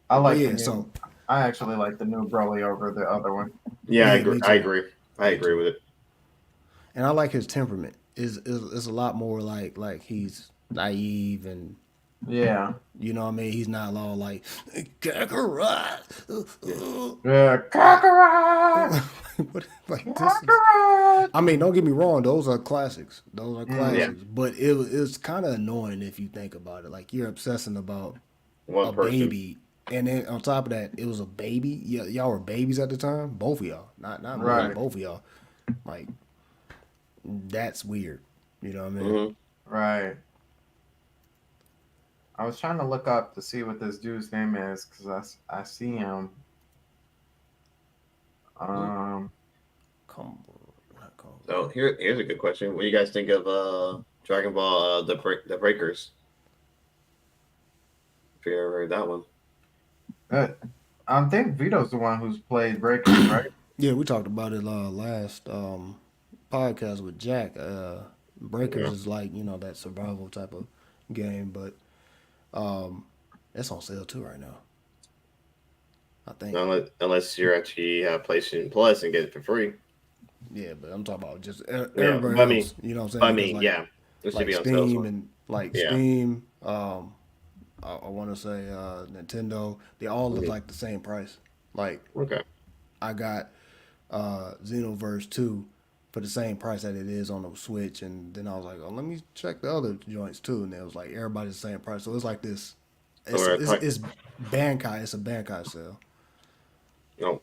I like. Yeah, the new- so I actually like the new Broly over the other one. Yeah, I Yeah, agree. me too. I agree with it. and I like his temperament. Is a lot more like he's naive and Yeah. you know what I mean? He's not all like Kakarot. Yeah. Kakarot. What, like this is, Kakarot. I mean, don't get me wrong, those are classics. But it's kind of annoying if you think about it. Like, you're obsessing about One a person. baby, and then on top of that, it was a baby. Yeah, y'all were babies at the time, both of y'all. Not me, Right. both of y'all. Like, that's weird. You know what I mean? Mhm. Right. I was trying to look up to see what this dude's name is because I see him. Cumber. So here's a good question. What do you guys think of Dragon Ball the Breakers? If you ever heard that one. I think Vito's the one who's played Breakers, right? Yeah, we talked about it last podcast with Jack. Breakers Yeah. is like, that survival type of game, but it's on sale too right now. I think. Unless you're actually PlayStation Plus and get it for free. Yeah, but I'm talking about just Yeah, everybody but I mean- else. You know what I'm I saying? mean, Because, yeah, it should like be on sale. Steam and Yeah. Steam. I want to say Nintendo. They all look Yeah. like the same price. Like Okay. I got Xenoverse 2 for the same price that it is on the Switch, and then I was like, oh, let me check the other joints too, and it was like everybody's the same price. So it's like this. It's Bankai. It's a Bankai sale. Oh,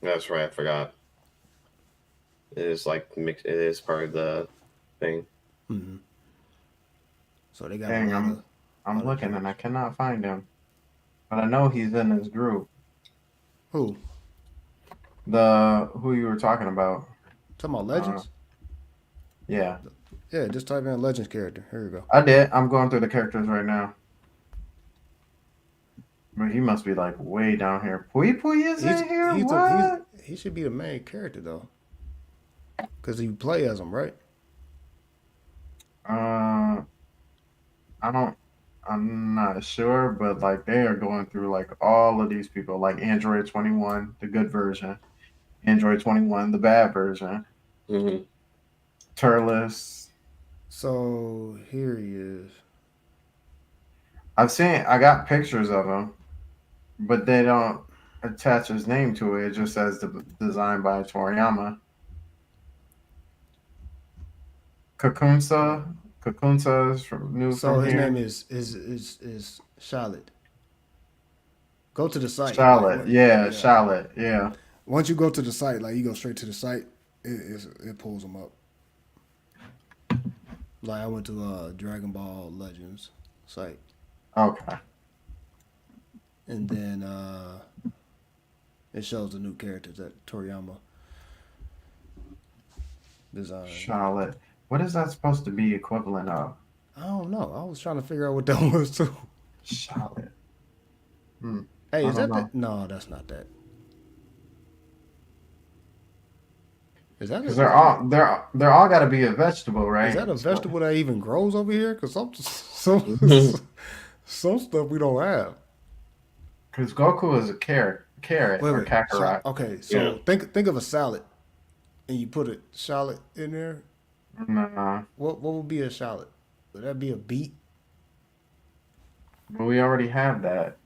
that's right. I forgot. It is like mixed. It is part of the thing. Mm-hmm. So they got Dang, a lot of. I'm looking and I cannot find him, but I know he's in this group. Who? Who you were talking about? Talking about Legends? Yeah, Yeah, just type in Legends character. Here we go. I did. I'm going through the characters right now. But he must be like way down here. Pui Pui is in here? What? He should be the main character though, because you play as him, right? I'm not sure, but like they are going through like all of these people, like Android 21, the good version, Android 21, the bad version, Mm-hmm. Turles. So here he is. I got pictures of him, but they don't attach his name to it. It just says designed by Toriyama. Kakunsa is from So his here. name is Charlotte. Go to the site. Charlotte. Yeah, Charlotte. Yeah. Once you go to the site, like you go straight to the site, it pulls them up. Like I went to Dragon Ball Legends site, Okay. and then it shows the new characters that Toriyama designed. Charlotte. What is that supposed to be equivalent of? I don't know. I was trying to figure out what that was too. Charlotte. Hey, is I that don't that? No, that's not that. Is that Because they're all got to be a vegetable, right? Is that a vegetable that even grows over here? Because some stuff we don't have. Because Goku is a carrot or Kakarot. Okay, so Yeah. think of a salad, and you put a shallot in there. Nah, What would be a shallot? Would that be a beet? but we already have that.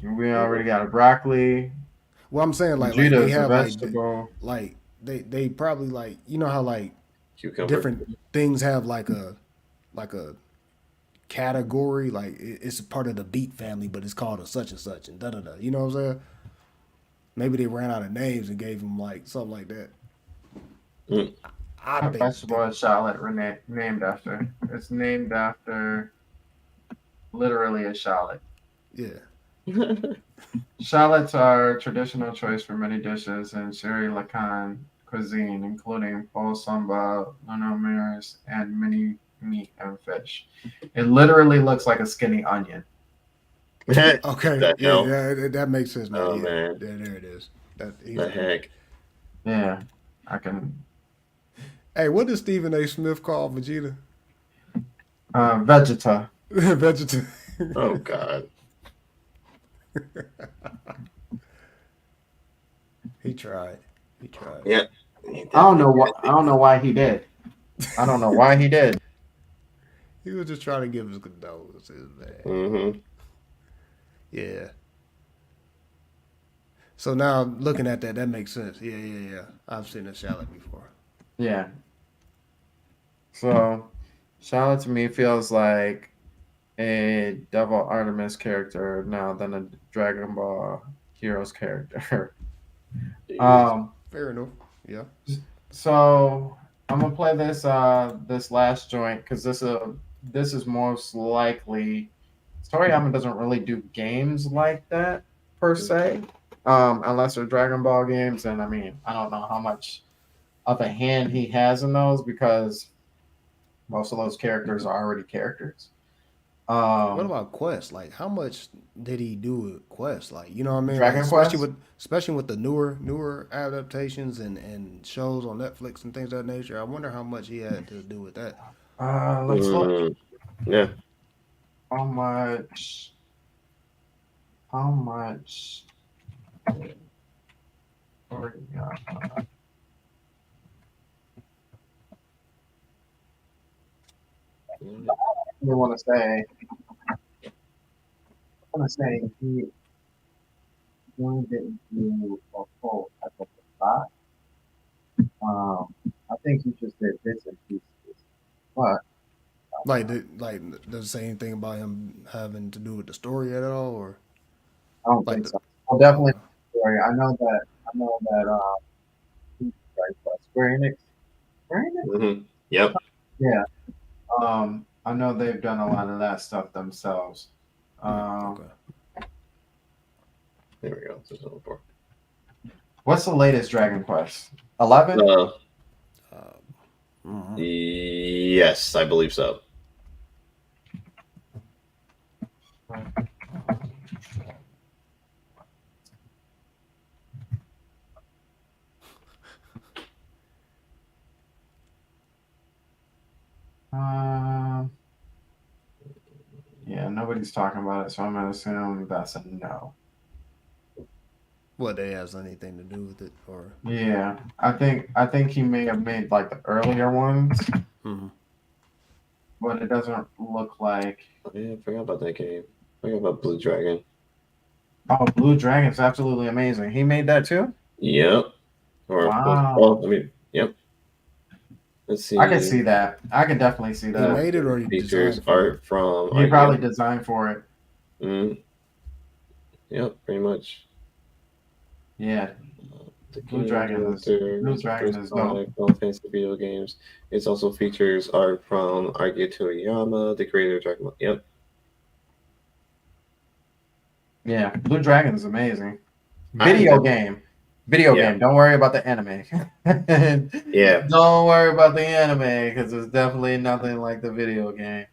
We already got a broccoli. Well, I'm saying like Vegeta's they a have vegetable. like they probably like how like Cucumber. different things have like a category, like it's a part of the beet family, but it's called a such and such and da da da. You know what I'm saying? Maybe they ran out of names and gave them like something like that. Mm. I A think vegetable is shallot named after. It's named after literally a shallot. yeah. Shallots are a traditional choice for many dishes in Sri Lankan cuisine, including pho samba, luno mirs, and many meat and fish. It literally looks like a skinny onion. Okay, The hell? that makes sense now. Oh, yeah. man. There it is. The heck? Yeah, I can. Hey, what does Stephen A. Smith call Vegeta? Vegeta. Vegeta. Oh God. He tried. Yeah. I don't know why he did. I don't know why he did. He was just trying to give his condolences, man. Mm-hmm. Yeah. So now looking at that makes sense. Yeah. I've seen a shallot before. Yeah. So, Charlotte to me feels like a Devil Artemis character now than a Dragon Ball Heroes character. Fair enough. Yeah. So I'm gonna play this this last joint because this is most likely Toriyama doesn't really do games like that per se, unless they're Dragon Ball games. And I mean, I don't know how much of a hand he has in those because most of those characters are already characters. What Um, about Quest? Like, how much did he do with Quest? Like, you know what I mean? Like, Dragon Quest. especially with the newer adaptations and shows on Netflix and things of that nature. I wonder how much he had to do with that. Let's look. Mm, yeah. How much? How much? Toriyama. I want to say. I want to say he didn't do a full episode five. I think he just did bits and pieces. But Does it say anything about him having to do with the story at all, or I don't like think the? so. Well, definitely Okay. story. I know that. Who's right, Square Enix. Square Enix? Hmm. Yep. Yeah. I know they've done a lot of that stuff themselves. Okay. There we go. There's another four. What's the latest Dragon Quest? 11? Uh, Yes, I believe so. Yeah, nobody's talking about it, so I'm gonna assume that's a no. what they has anything to do with it, or? Yeah, I think he may have made like the earlier ones, Mhm. but it doesn't look like. Oh, yeah, I forgot about that game. I forgot about Blue Dragon. Oh, Blue Dragon's absolutely amazing. He made that too. Yep. Or Wow. well, I mean, yep. Let's see. I can see that. I can definitely see He that. made it, or he Features designed for it? art from. He probably designed for it. Mm, yep, pretty much. Yeah, The Blue game Dragon is- director, Blue Dragon is dope. Final Fantasy video games. It also features art from Akira Toriyama, the creator of Dragon Ball. Yep. yeah. Blue Dragon's amazing. I Video know. game. Yeah. Don't worry about the anime. Yeah. Don't worry about the anime because it's definitely nothing like the video game.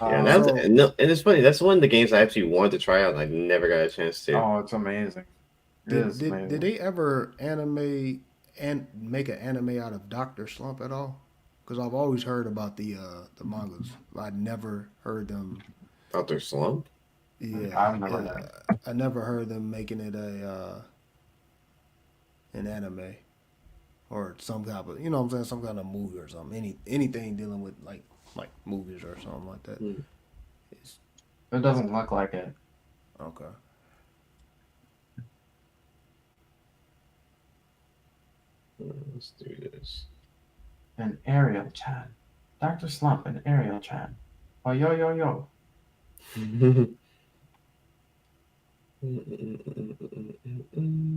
Yeah, Um, and it's funny. That's one of the games I actually wanted to try out, and I never got a chance to. oh, it's amazing. It is Did amazing. they ever animate and make an anime out of Doctor Slump at all? Because I've always heard about the mangas. I'd never heard them. Dr. Slump? Yeah, I've never heard I never heard them making it an anime or some kind of, you know what I'm saying, some kind of movie or something. Anything dealing with like movies or something like that. Hmm. It's It doesn't look like it. okay. Let's do this. An Ariel Chan. Dr. Slump and Ariel Chan. Oh, yo, yo, yo.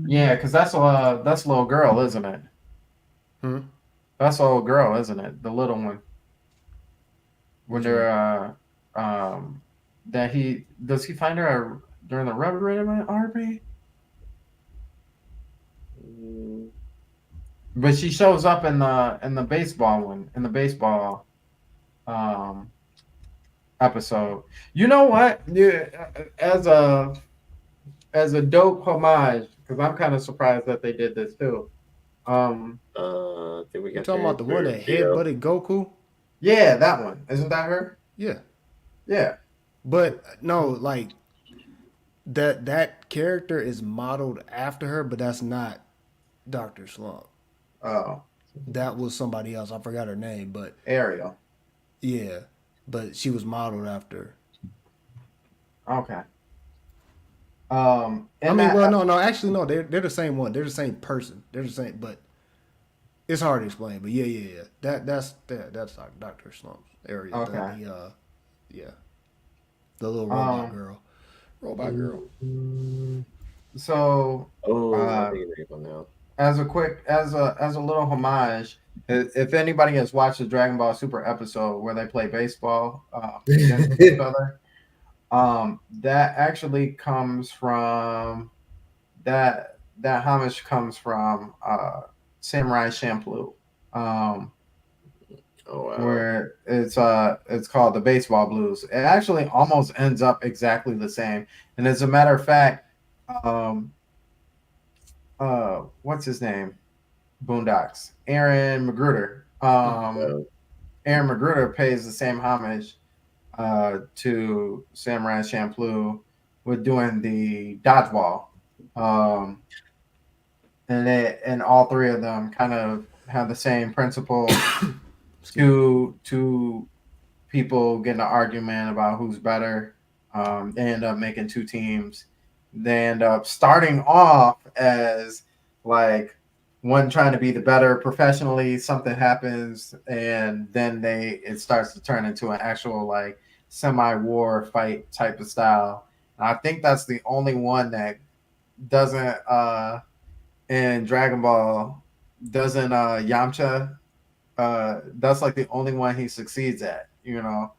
Yeah, because that's a little girl, isn't it? Hmm? That's a little girl, isn't it? The little one. When they're does he find her during the Rubber Raven RP? But she shows up in the baseball one, in the baseball episode. You know what? Yeah, as a dope homage, because I'm kind of surprised that they did this too. Did we You get talking about the one that Theo? headbutted Goku? Yeah, that one. Isn't that her? Yeah, Yeah. but no, like that character is modeled after her, but that's not Doctor Slump. Oh, That was somebody else. I forgot her name, but Ariel. yeah, but she was modeled after. Okay. I mean, well, no, actually, no. They're the same one. They're the same person. They're the same, but it's hard to explain. But yeah. That's Doctor Slump's area. Okay. Yeah, the little robot Um, girl. Robot girl. So Oh, Uh, I think it's one now. as a little homage, if anybody has watched the Dragon Ball Super episode where they play baseball against each other, that actually comes from that homage comes from Samurai Champloo. Oh wow. Where it's called the Baseball Blues. It actually almost ends up exactly the same. And as a matter of fact, what's his name? Boondocks. Aaron Magruder. Aaron Magruder pays the same homage to Samurai Champloo with doing the dodgeball. And all three of them kind of have the same principle. Two people get in an argument about who's better. They end up making two teams. They end up starting off as like one trying to be the better professionally. Something happens, and then it starts to turn into an actual like semi-war fight type of style. And I think that's the only one that doesn't in Dragon Ball doesn't Yamcha. That's like the only one he succeeds at, you know.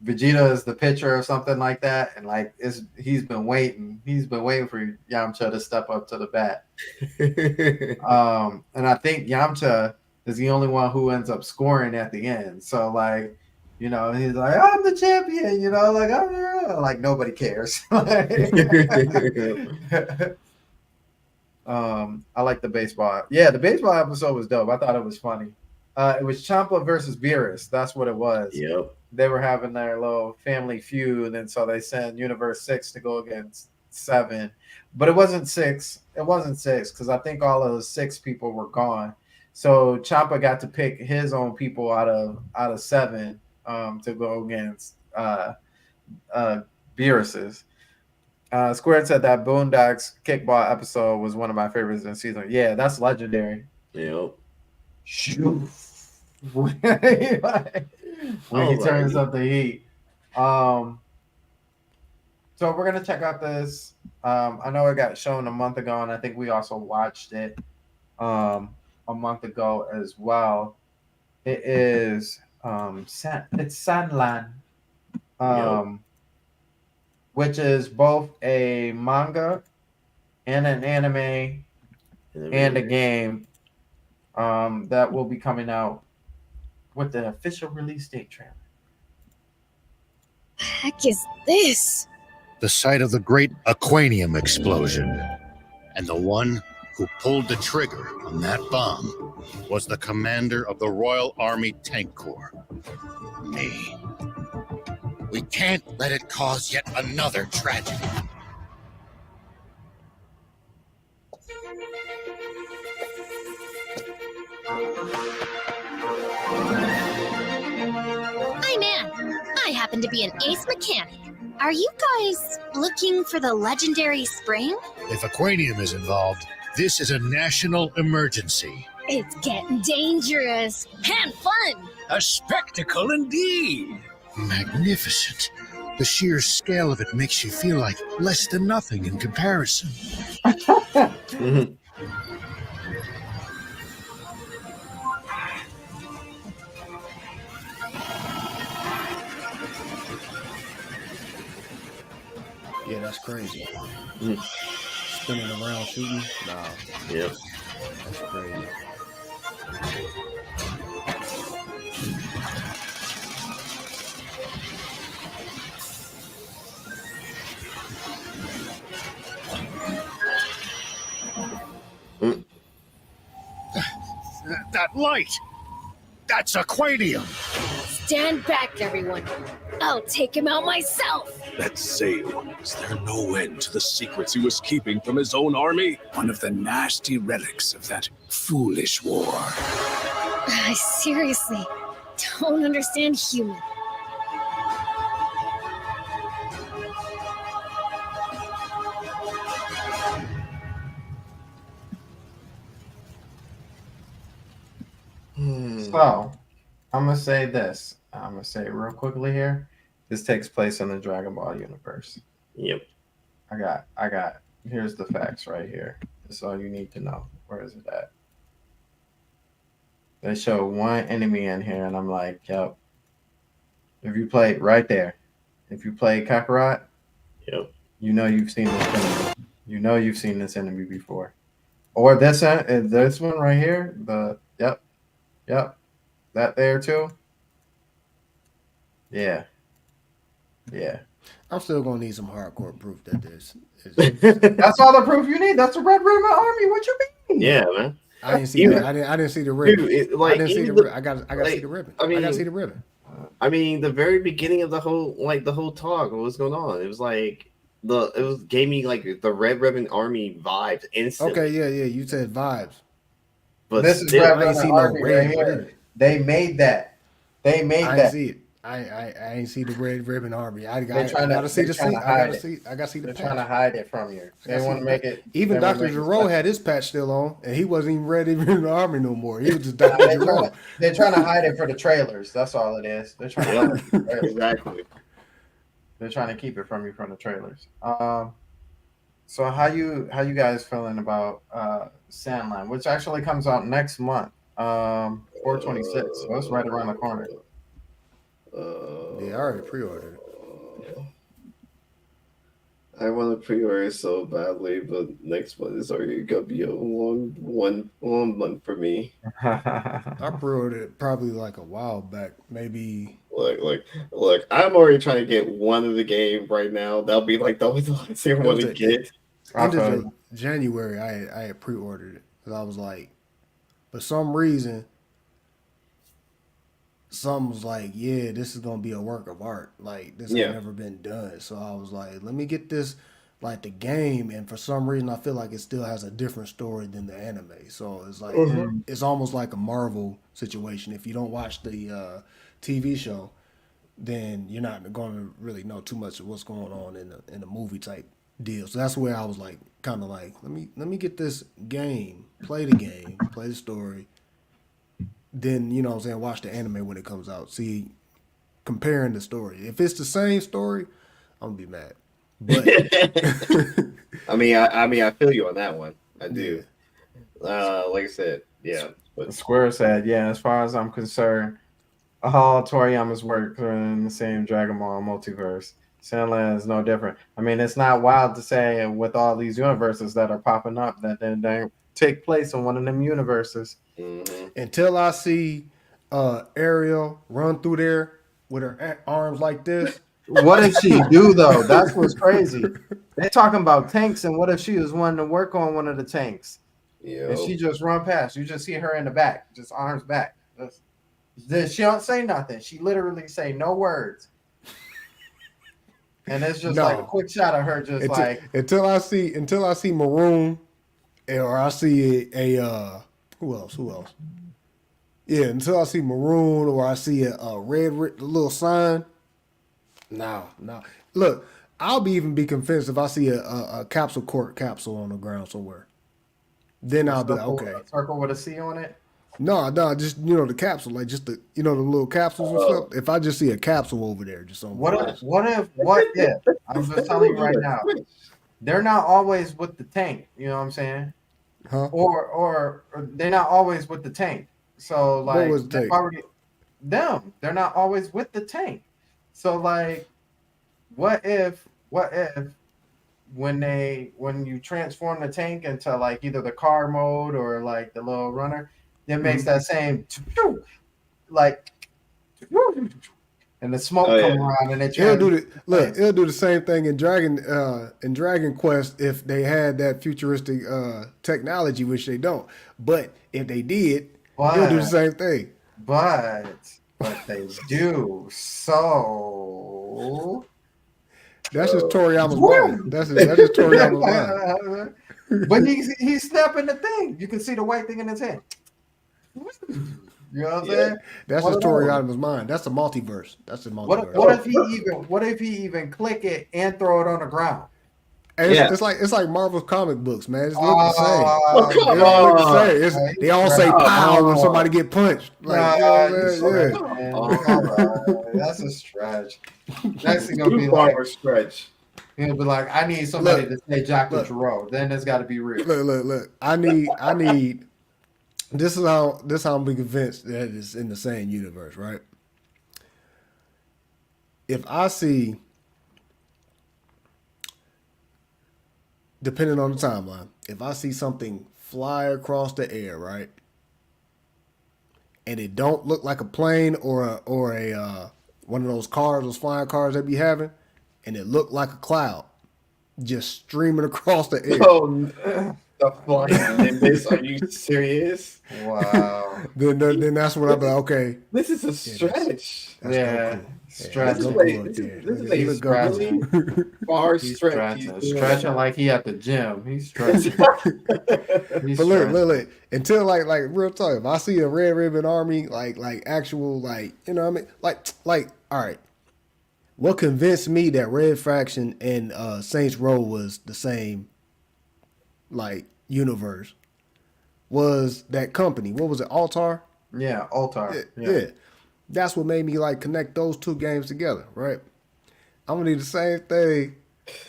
Vegeta is the pitcher or something like that, and like he's been waiting for Yamcha to step up to the bat. And I think Yamcha is the only one who ends up scoring at the end. So like, you know, he's like, I'm the champion, you know, like like nobody cares. I like the baseball. Yeah, the baseball episode was dope. I thought it was funny. It was Champa versus Beerus. That's what it was. Yep. They were having their little family feud, and so they sent Universe 6 to go against 7. But it wasn't 6. It wasn't 6 because I think all of the 6 people were gone. So Champa got to pick his own people out of 7 to go against Beerus's. Squared said that Boondocks kickball episode was one of my favorites in the season. Yeah, that's legendary. Yep. Shoot. when he turns up the heat. So we're gonna check out this. I know it got shown a month ago, and I think we also watched it a month ago as well. It is it's Sanlan. Which is both a manga and an anime and a game that will be coming out with the official release date trailer. Heck is this? The site of the great Aquanium explosion. And the one who pulled the trigger on that bomb was the commander of the Royal Army Tank Corps. Me. We can't let it cause yet another tragedy. I'm Anne. I happen to be an ace mechanic. Are you guys looking for the legendary spring? If Aquanium is involved, this is a national emergency. It's getting dangerous and fun. A spectacle indeed. Magnificent. The sheer scale of it makes you feel like less than nothing in comparison. Yeah, that's crazy. Spinning around shooting? Nah. Yep. That's crazy. That light! That's Aquanium! Stand back, everyone. I'll take him out myself. That Zale, is there no end to the secrets he was keeping from his own army? One of the nasty relics of that foolish war. I seriously don't understand human. So, I'm gonna say this. I'm gonna say it real quickly here. This takes place in the Dragon Ball universe. Yep. I got. Here's the facts right here. That's all you need to know. Where is it at? They show one enemy in here, and I'm like, yep. If you play right there, if you play Kakarot, Yep. you know you've seen this enemy. You know you've seen this enemy before. Or this one right here. Yep, that there too. Yeah, yeah. I'm still gonna need some hardcore proof that there's. That's all the proof you need. That's the Red Ribbon Army. What you mean? Yeah, man. I didn't see Even- that. I didn't see the ribbon. Dude, I didn't see the. even the- I got to see the ribbon. I I got to mean- see the ribbon. I mean, the very beginning of the whole talk, what was going on? It was like gave me like the Red Ribbon Army vibes instantly. Okay, yeah. You said vibes. But This is still, Red I ain't Ribbon seen no Army red right here. ribbon. They made that. They made I that. ain't see it. I ain't see the red ribbon army. I gotta see the trying seat. to hide it. I gotta see the They're patch. trying to hide it from you. They want to make it. Even they wanna Dr. make it Giroux special. had his patch still on, and he wasn't even ready to be in the army no more. He was just Dr. They're Giroux. trying, they're trying to hide it for the trailers. That's all it is. They're trying to hide it for the trailers. exactly. They're trying to keep it from you from the trailers. So how you guys feeling about Sandline, which actually comes out next month, 4/26. So it's right around the corner. Yeah, I already pre-ordered it. I want to pre-order so badly, but next month is already gonna be a long month for me. I pre-ordered it probably like a while back, maybe. Look! I'm already trying to get one of the game right now. That'll be like the only last thing I want to get. End of January. I had pre-ordered it because I was like, for some reason, some was like, yeah, this is gonna be a work of art. Like this Yeah. has never been done. So I was like, let me get this, like the game. And for some reason, I feel like it still has a different story than the anime. So it's like it's almost like a Marvel situation. If you don't watch the TV show, then you're not going to really know too much of what's going on in the movie type deal. So that's where I was like, kind of like, let me get this game, play the game, play the story. Then, you know what I'm saying, watch the anime when it comes out. See, comparing the story. If it's the same story, I'm gonna be mad. But I mean, I feel you on that one. I do. Like I said, yeah. But Square said, yeah, as far as I'm concerned, all Toriyama's work are in the same Dragon Ball multiverse. Sandland is no different. I mean, it's not wild to say with all these universes that are popping up that they take place in one of them universes. until I see Ariel run through there with her arms like this, What if she do though? That's what's crazy. They're talking about tanks, and what if she was wanting to work on one of the tanks and she just run past? You just see her in the back, just arms back. She don't say nothing. She literally say no words, and it's just like a quick shot of her, just until I see Maroon, or I see a who else? Yeah, until I see Maroon or I see a red little sign. No. Look, I'll even be convinced if I see a capsule court capsule on the ground somewhere. Then I'll be like, okay. A circle with a C on it. No, just the capsule, like just the the little capsules and stuff. If I just see a capsule over there, just somewhere. What if? I'm just telling you right now, they're not always with the tank. You know what I'm saying? Huh? Or they're not always with the tank. So like was the tank? they're not always with the tank. So like, what if when you transform the tank into like either the car mode or like the little runner, it makes that same like, and the smoke come around and it'll do the same thing in Dragon Quest if they had that futuristic technology, which they don't. But if they did, it'll do the same thing. But they do. So that's just Toriyama's mind. That's just Toriyama's mind. But he's snapping the thing. You can see the white thing in his hand. You know what I'm saying? That's just Toriyama's mind. That's the multiverse. That's the multiverse. What if he even click it and throw it on the ground? And it's like Marvel's comic books, man. It's look the same. They all look the same. They all say "pow" when somebody get punched. Like, that's a stretch. Next thing gonna be like stretch. He'll be like, I need somebody to say Dr. Giroux. Then it's got to be real. Look. I need. This is how I'm be convinced that it's in the same universe, right? If I see, depending on the timeline, if I see something fly across the air, right? And it don't look like a plane or a one of those cars, those flying cars they be having, and it looked like a cloud just streaming across the air. Oh, the flying Nimbus. Are you serious? Wow. Then that's when I'm like, okay, This is a stretch. that's Yeah. no cool. Stretch. Don't This go up is there. this is Look a good. really far He's stretch. stretching like he at the gym. He's stretching. He's But look, stretching. look, until like real talk, if I see a Red Ribbon Army, like actual, like, you know what I mean? Like, all right. What convinced me that Red Faction and Saints Row was the same, like, universe was that company. What was it, Altar? Yeah, Altar. Yeah. That's what made me like connect those two games together, right? I'm gonna need the same thing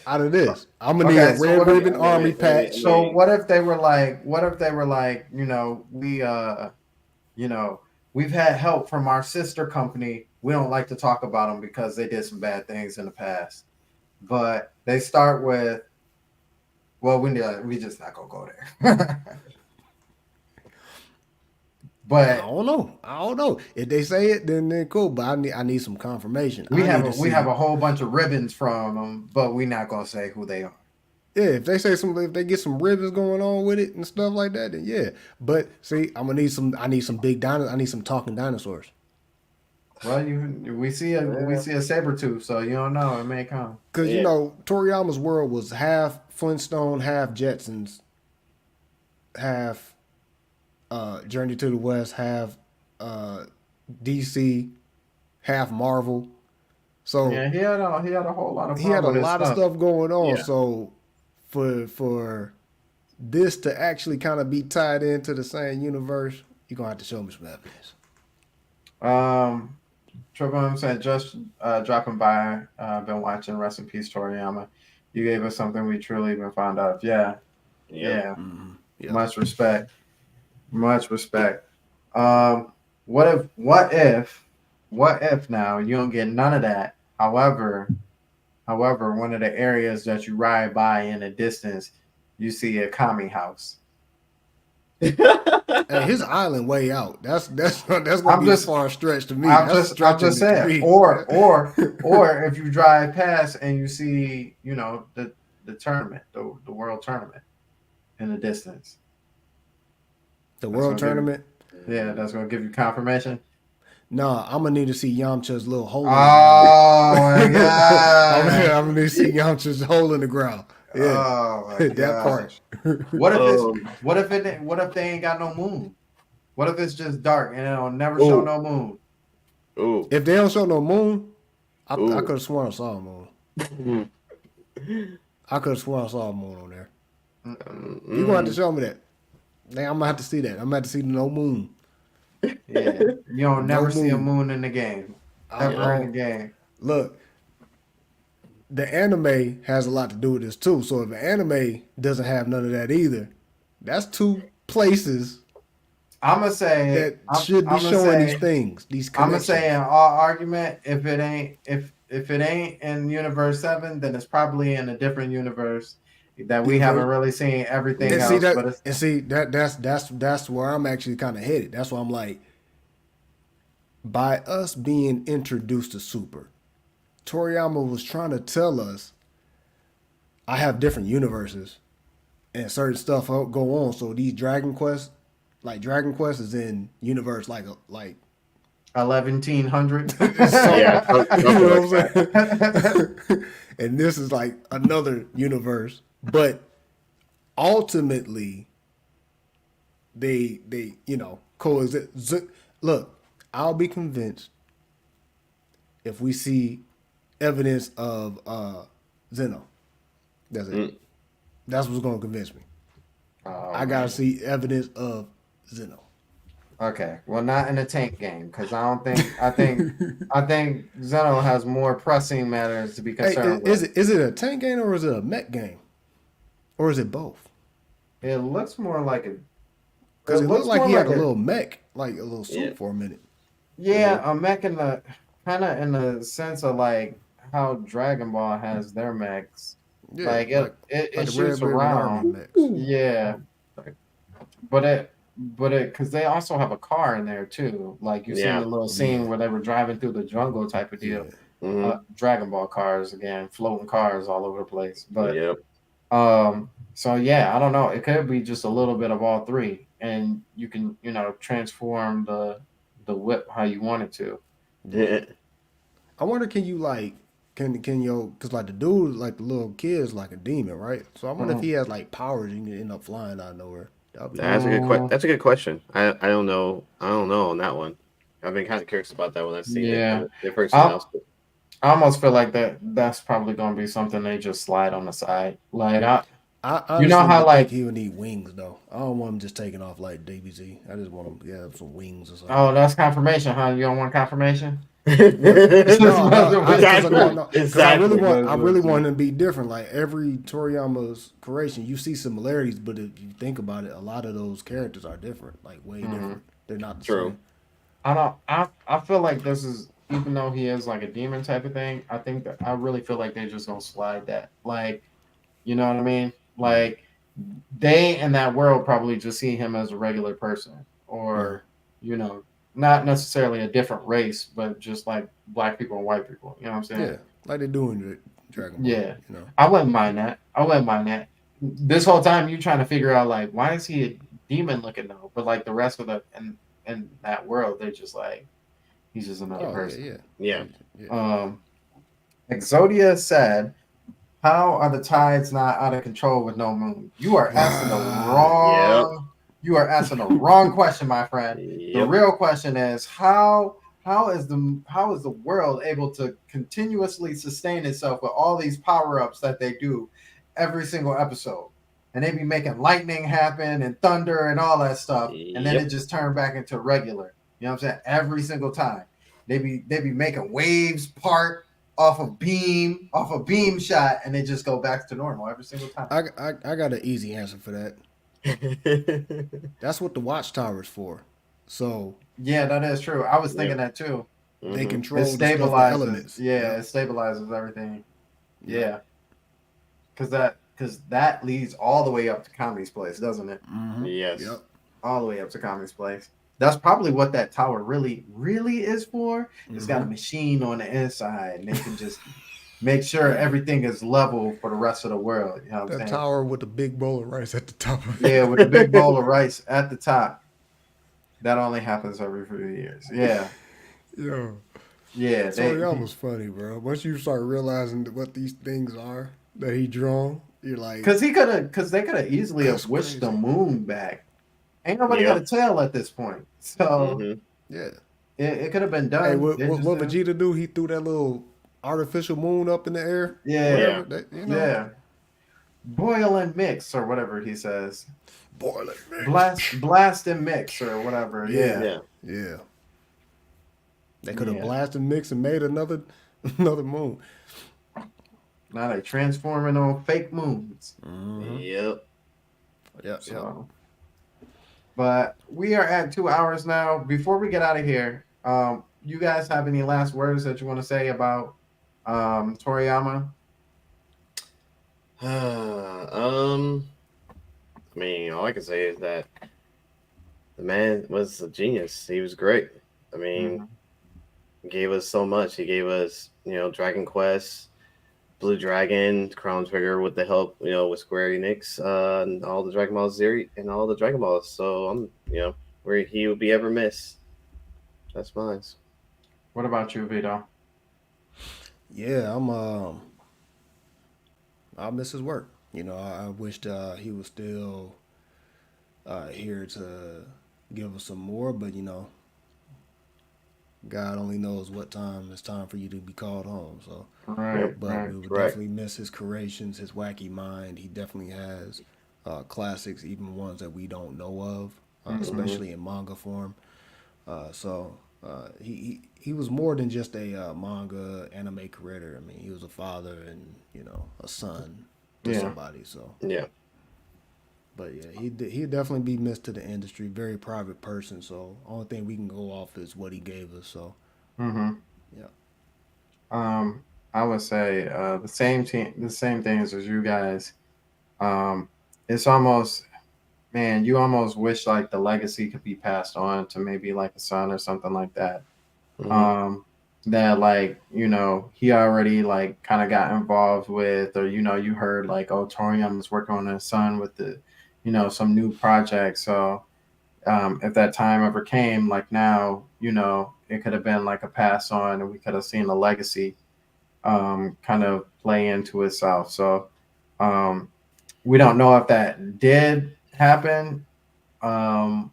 out of this. I'm gonna need Okay, a so Red what if- Ribbon Army patch. So what if they were like, you know, we've had help from our sister company. We don't like to talk about them because they did some bad things in the past. But they start with, well, we just not gonna go there. I But don't know. If they say it, then cool. But I need some confirmation. we I have need a, to we see- have a whole bunch of ribbons from them, but we're not gonna say who they are. Yeah, if they say if they get some ribbons going on with it and stuff like that, then yeah. But see, I need some big dinosaurs. I need some talking dinosaurs. Well, we see a saber tooth, so you don't know, it may come. Because Yeah. you know, Toriyama's world was half Flintstone, half Jetsons, half Journey to the West, half DC, half Marvel. So Yeah, he had a whole lot of he had a fun with his lot of stuff going on. Yeah. So for this to actually kind of be tied into the same universe, you're gonna have to show me some evidence. Triple M said, just dropping by, been watching Rest in Peace Toriyama. You gave us something we truly been fond of. Yeah. Yeah. Yeah. Much respect. Much respect. What if now you don't get none of that? However, one of the areas that you ride by in the distance, you see a kami house. Hey, his island way out. That's gonna I'm be just- a far stretch to me. I'm That's just stretching it to saying. me. Or if you drive past and you see, you know, the tournament, the world tournament in the distance. The world That's gonna tournament. Yeah, that's gonna give you confirmation. Nah, I'm gonna need to see Yamcha's little hole. Oh my god. I'm gonna need to see Yamcha's hole in the ground. Yeah, Oh my that gosh. part. What if Um, what if they ain't got no moon? What if it's just dark and it'll never show Ooh. no moon? Ooh. If they don't show no moon, I Ooh. could have sworn I saw a moon. I could have sworn I saw a moon on there. You gonna have to show me that. Now, I'm gonna have to see that. I'm gonna have to see no moon. Yeah. You don't never see a moon. moon in the game. I Ever in don't- the game. Look, the anime has a lot to do with this too. So if the anime doesn't have none of that either, that's two places I'ma say that I'm- should be I'ma showing say- these things. These I'm gonna connections. say in all argument, if it ain't in Universe 7, then it's probably in a different universe that we haven't really seen everything and else. see that, but it's, and see that's where I'm actually kind of headed. That's why I'm like, by us being introduced to Super, Toriyama was trying to tell us, I have different universes, and certain stuff go on. So these Dragon Quest, like Dragon Quest, is in universe like 1100. Yeah. you know what I'm saying? And this is like another universe, but ultimately they coexist. Look, I'll be convinced if we see evidence of Zeno. That's it. That's what's gonna convince me. Oh, I gotta see evidence of Zeno. Okay, well, not in a tank game because I think Zeno has more pressing matters to be Hey, concerned is with. it a tank game or is it a mech game, or is it both? It looks more like a. Because it looked like more he had a like little mech, like a little suit Yeah. for a minute. Yeah, a mech in the kind of in the sense of like how Dragon Ball has their mechs. Yeah, Like it like the shoots Red Ribbon Army around. mechs. Yeah. because they also have a car in there too. Like you seen Yeah. the little scene Yeah. where they were driving through the jungle type of Yeah. deal. Mhm. Dragon Ball cars again, floating cars all over the place. But Yep. so yeah, I don't know. It could be just a little bit of all three, and you can transform the whip how you want it to. Yeah. I wonder, can you like, can your, cause like the dude, like the little kid is like a demon, right? So I wonder if Mhm. he has like powers, you can end up flying out of nowhere. That'd be That's a good Mm, That's a good question. I don't know. I don't know on that one. I've been kind of curious about that when I've seen it yeah, when they first I announced it. I almost feel like that's probably gonna be something they just slide on the side. Like I you know honestly how would think like he would need wings though. I don't want him just taking off like DBZ. I just want him, yeah, some wings or something. oh that's confirmation, huh? You don't want confirmation? Just No, no, messing with because you. no, because Exactly. I really want him to be different. Like every Toriyama's creation, you see similarities, but if you think about it, a lot of those characters are different, like way different. They're not the True. same. I don't. I feel like this is even though he is like a demon type of thing. I think that I really feel like they're just gonna slide that. Like, you know what I mean? Like they in that world probably just see him as a regular person, or you know, not necessarily a different race, but just like black people and white people. You know what I'm saying? Yeah, like they do in Dragon Ball. Yeah, You know. I wouldn't mind that. I wouldn't mind that. This whole time you trying to figure out like why is he a demon looking though? But like the rest of the in that world, they're just like he's just another Oh person. yeah, Yeah. yeah. Exodia said, "How are the tides not out of control with no moon?" You are asking the Wow. Yep. wrong. You are asking the wrong question, my friend. The Yep. real question is how is the world able to continuously sustain itself with all these power ups that they do every single episode, and they be making lightning happen and thunder and all that stuff, and then it Yep. just turned back into regular. You know what I'm saying? Every single time they be making waves part off a beam shot, and they just go back to normal every single time. I got an easy answer for that. That's what the watchtower is for. So Yeah, that is true. I was thinking Yep. that too. they Mhm. control It the stuff, the stabilizes. elements. Yeah, Yep. it stabilizes everything. Yep. Yeah, because that leads all the way up to Kami's place, doesn't it? Yes. Yep. All the way up to Kami's place. That's probably what that tower really, really is for. It's got a machine on the inside, and they can just make sure everything is level for the rest of the world. You know what I'm That saying? tower with the big bowl of rice at the top of it. Yeah, with the big bowl of rice at the top. That only happens every few years. Yeah, Yo, yeah. Toriyama's funny, bro. Once you start realizing what these things are that he drawn, you're like, Because they could have easily That's have wished the crazy. moon back. Ain't nobody Yep. got a tail at this point, so Mhm. yeah. it could have been done. Hey, what They what, just what didn't- Vegeta do? He threw that little artificial moon up in the air. Yeah, Whatever. That, you know, yeah. Boil and mix or whatever he says. boil it, man. Blast and mix or whatever. Yeah. Yeah. Yeah. They could have Yeah. blasted, mixed, and made another moon. Now they transforming on fake moons. Yep. Yeah, So, but we are at 2 hours now. Before we get out of here, you guys have any last words that you want to say about Toriyama? I mean, all I can say is that the man was a genius. He was great. I mean, he gave us so much. He gave us, Dragon Quest, Blue Dragon, Chrono Trigger with the help, with Square Enix, and all the Dragon Ball Z and all the Dragon Balls. So where he would be ever missed. That's mine. What about you, Vito? yeah. I'll miss his work. I wished he was still here to give us some more, but God only knows what time it's time for you to be called home. So, Right, but right. we would Correct. definitely miss his creations, his wacky mind. He definitely has classics, even ones that we don't know of, especially in manga form. He was more than just a manga anime creator. I mean, he was a father and a son to Yeah. somebody. So, Yeah. but yeah, he'd definitely be missed to the industry. Very private person. So, only thing we can go off is what he gave us. So, Mm-hmm. yeah. I would say the same things as you guys. It's almost man, you almost wish like the legacy could be passed on to maybe like a son or something like that. Mhm. That like, you know, he already like kind of got involved with, or you know, you heard like, oh, Torium is working on his son with the, you know, some new project. So if that time ever came, like now, you know, it could have been like a pass on, and we could have seen the legacy kind of play into itself. So um, we don't know if that did happen. Um,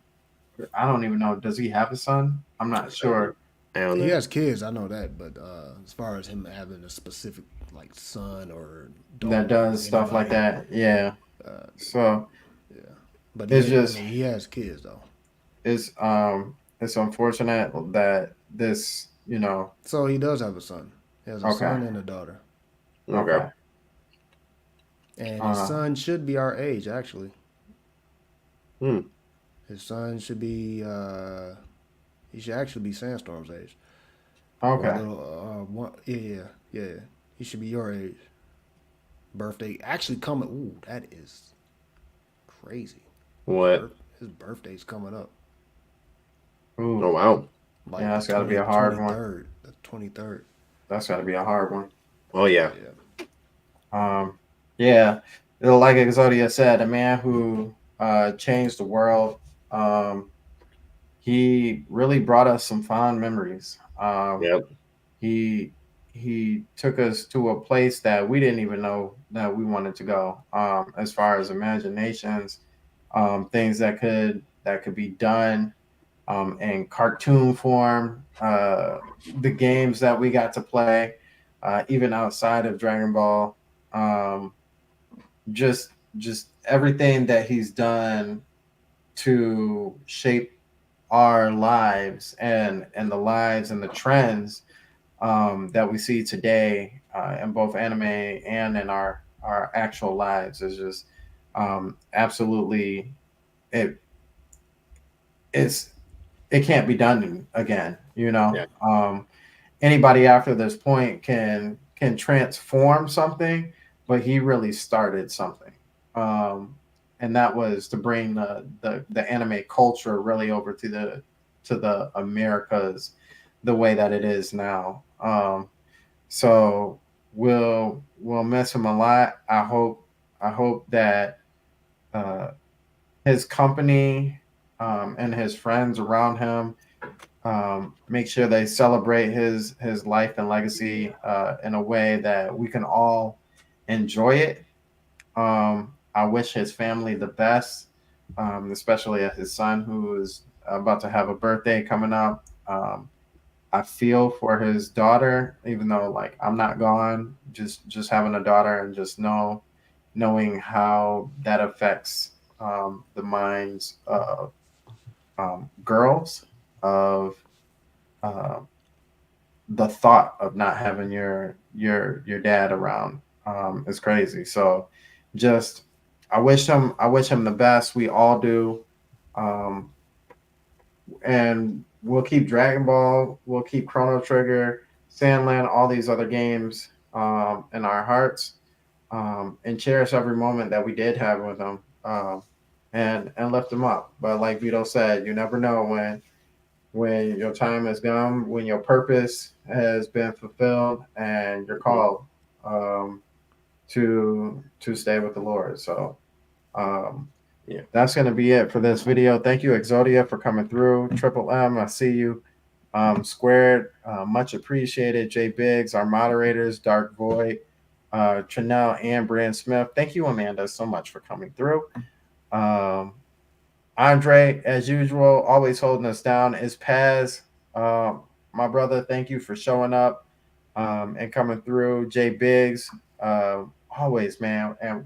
I don't even know. Does he have a son? I'm not sure. I don't He know. has kids, I know that, but as far as him having a specific like son or That daughter or does stuff like anybody, that. Yeah. uh, So yeah. But it's I just mean, he has kids though, it's unfortunate that this, you know, so he does have a son. He has a okay. son and a daughter, Okay. Okay. and his Uh, son should be our age actually. Hmm. His son should be he should actually be Sandstorm's age or a okay. little one. Yeah. He should be your age. Birthday actually coming. Ooh, that is crazy. What? His birthday's coming up. Ooh. Oh wow. Like Yeah, the that's got to be a hard one. 23rd. The 23rd. That's got to be a hard one. Oh yeah. Yeah. Yeah, like Exodia said, a man who changed the world. He really brought us some fond memories. Yep. He he took us to a place that we didn't even know that we wanted to go. As far as imaginations, things that could be done in cartoon form, the games that we got to play, even outside of Dragon Ball, um, just everything that he's done to shape our lives and the lives and the trends that we see today in both anime and in our actual lives is just absolutely it it's it can't be done again, you know. Yeah. Anybody after this point can transform something, but he really started something, and that was to bring the anime culture really over to the Americas the way that it is now. So we'll miss him a lot. I hope that uh, his company and his friends around him make sure they celebrate his life and legacy in a way that we can all enjoy it. I wish his family the best, especially his son who is about to have a birthday coming up. I feel for his daughter, even though like I'm not gone. Just having a daughter and just knowing how that affects the minds of girls of uh, the thought of not having your dad around is crazy. So just I wish him the best. We all do. Um, and we'll keep Dragon Ball, we'll keep Chrono Trigger, Sandland, all these other games in our hearts, and cherish every moment that we did have with them, and lift them up. But like Vito said, you never know when your time is gone, when your purpose has been fulfilled, and you're called to stay with the Lord. So um, Yeah. that's going to be it for this video. Thank you, Exodia, for coming through. Triple M, I see you. Squared, much appreciated. Jay Biggs, our moderators, Dark Void, Trinell, and Brand Smith. Thank you, Amanda, so much for coming through. Andre, as usual, always holding us down. Is Paz, my brother, thank you for showing up and coming through. Jay Biggs, always, man. And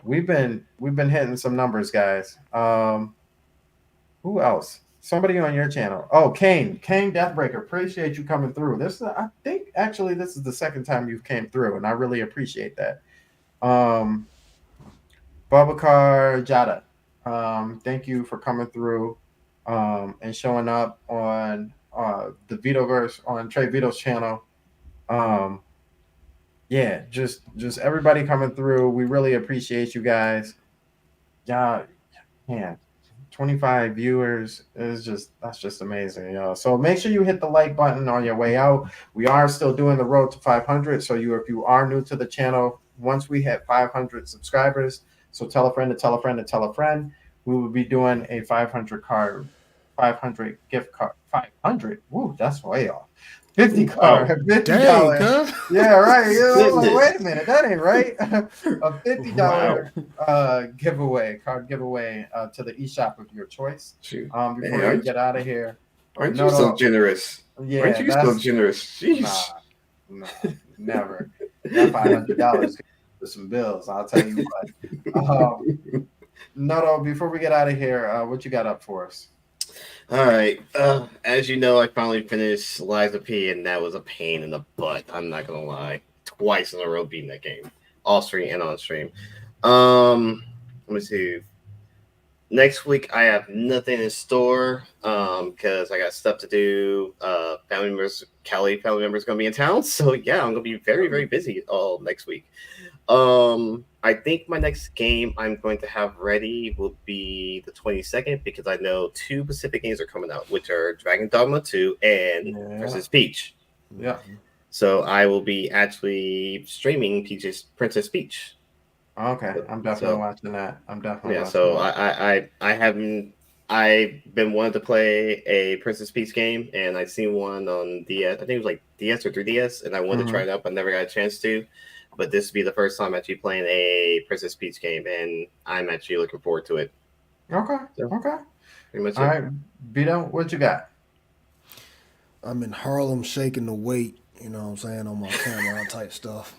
we've been hitting some numbers, guys. Who else? Somebody on your channel. Oh, Kane Deathbreaker. Appreciate you coming through. I think actually this is the second time you've came through, and I really appreciate that. Babacar Jada. Thank you for coming through and showing up on the Vitoverse on Trey Vito's channel. Yeah, just everybody coming through. We really appreciate you guys. Yeah, Yeah, 25 viewers is that's just amazing, yo. So make sure you hit the like button on your way out. We are still doing the road to 500. So if you are new to the channel, once we hit 500 subscribers, so tell a friend to tell a friend to tell a friend, we will be doing a 500 gift card, 500. Woo, that's way off. 50 Wow. card, $50. Dang, cuz. Yeah, right. Yeah, I'm like, wait a minute, that ain't right. A $50 card giveaway to the eShop of your choice. Shoot. Before Man, we get out of here. aren't No, you so no. generous? Yeah, Aren't you so that's generous? Jeez. nah, never. That $500 for some bills. I'll tell you what. No, before we get out of here, what you got up for us? All right. As you know, I finally finished Lies of P, and that was a pain in the butt. I'm not gonna lie. Twice in a row beating that game, off stream and on stream. Let me see. Next week I have nothing in store because I got stuff to do. Family members, Cali family members, gonna be in town, so yeah, I'm gonna be very, very busy all next week. I think my next game I'm going to have ready will be the 22nd because I know 2 Pacific games are coming out, which are Dragon Dogma 2 and Princess Peach. Yeah. So I will be actually streaming Princess Peach. Okay, I'm definitely watching that. I'm definitely watching So that. I've been wanting to play a Princess Peach game, and I've seen one on DS. I think it was like DS or 3DS, and I wanted to try it out, but never got a chance to. But this will be the first time actually playing a Princess Peach game, and I'm actually looking forward to it. Okay. So, Okay. pretty much All it. right, Vito, what you got? I'm in Harlem shaking the weight, you know what I'm saying, on my camera type stuff.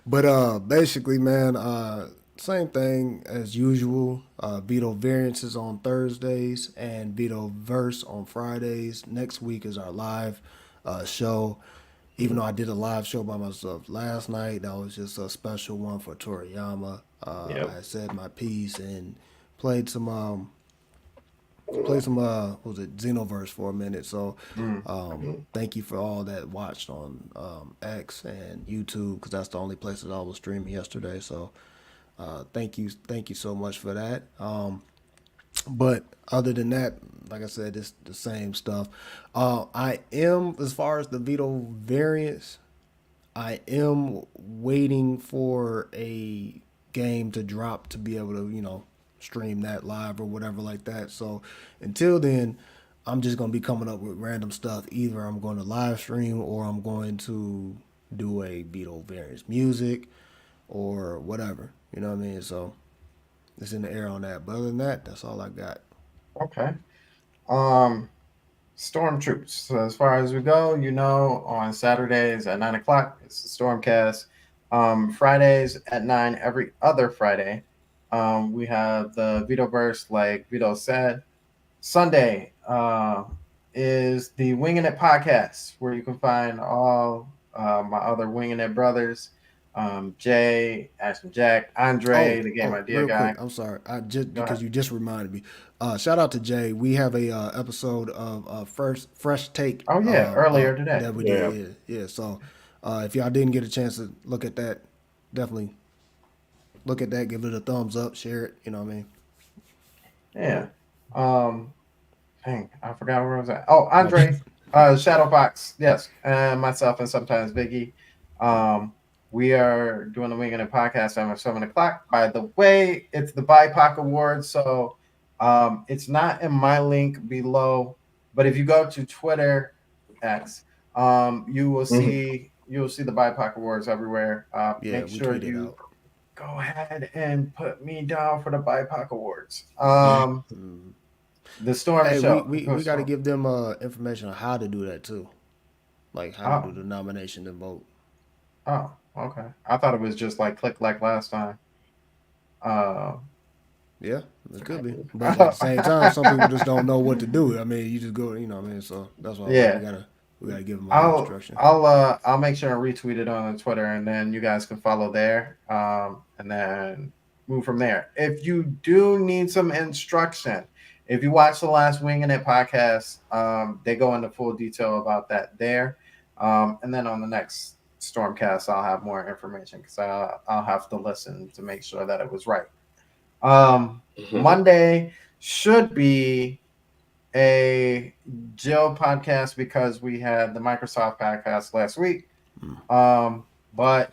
But basically, man, same thing as usual. Vito Variances on Thursdays and Vito Verse on Fridays. Next week is our live show. Even though I did a live show by myself last night, that was just a special one for Toriyama. I said my piece and played some what was it, Xenoverse for a minute. So thank you for all that watched on X and YouTube, because that's the only places I was streaming yesterday. So thank you so much for that. But other than that, like I said, it's the same stuff. I am, as far as the Vito variants, I am waiting for a game to drop to be able to, stream that live or whatever like that. So until then, I'm just going to be coming up with random stuff. Either I'm going to live stream or I'm going to do a Vito variants music or whatever. You know what I mean? So it's in the air on that. But other than that, that's all I got. Okay. Stormtroops. So as far as we go, on Saturdays at 9 o'clock, it's the Stormcast. Fridays at 9 every other Friday. We have the Vitoverse, like Vito said. Sunday is the Winging It podcast, where you can find all my other Winging It brothers. Jay, Ashton Jack, Andre, the Game Idea real guy. Quick, I'm sorry. Because you just reminded me. Shout out to Jay. We have a episode of Fresh Take. Oh yeah, earlier today. That we did. Yeah. So if y'all didn't get a chance to look at that, definitely look at that. Give it a thumbs up. Share it. You know what I mean? Yeah. Dang, I forgot where I was at. Oh, Andre, Shadowbox, yes, and myself, and sometimes Biggie. We are doing the Winging It podcast at 7 o'clock. By the way, it's the BIPOC Awards, so it's not in my link below, but if you go to Twitter X, you will see the BIPOC Awards everywhere. Make sure you go ahead and put me down for the BIPOC Awards. The Storm Show. We got to give them information on how to do that too, like how to do the nomination and vote. Oh, okay. I thought it was just like click like last time. Yeah, it could be. But at the same time, some people just don't know what to do. I mean, you just go, you know what I mean? So that's why we gotta give them all instruction. I'll make sure and retweet it on Twitter, and then you guys can follow there. And then move from there. If you do need some instruction, if you watch the last Winging It podcast, they go into full detail about that there. And then on the next Stormcast, I'll have more information because I'll have to listen to make sure that it was right. Monday should be a Jill podcast because we had the Microsoft podcast last week. But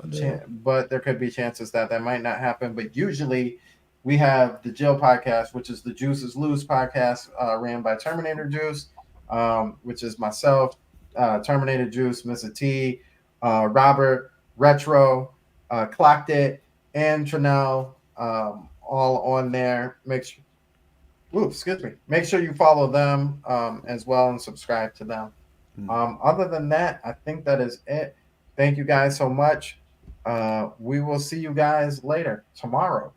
there could be chances that might not happen. But usually we have the Jill podcast, which is the Juices Loose podcast, ran by Terminator Juice, which is myself, Terminator Juice, Mr. T, Robert, Retro, Clocked It, and Tranel, all on there. Make sure you follow them as well and subscribe to them. Other than that, I think that is it. Thank you guys so much. We will see you guys later tomorrow.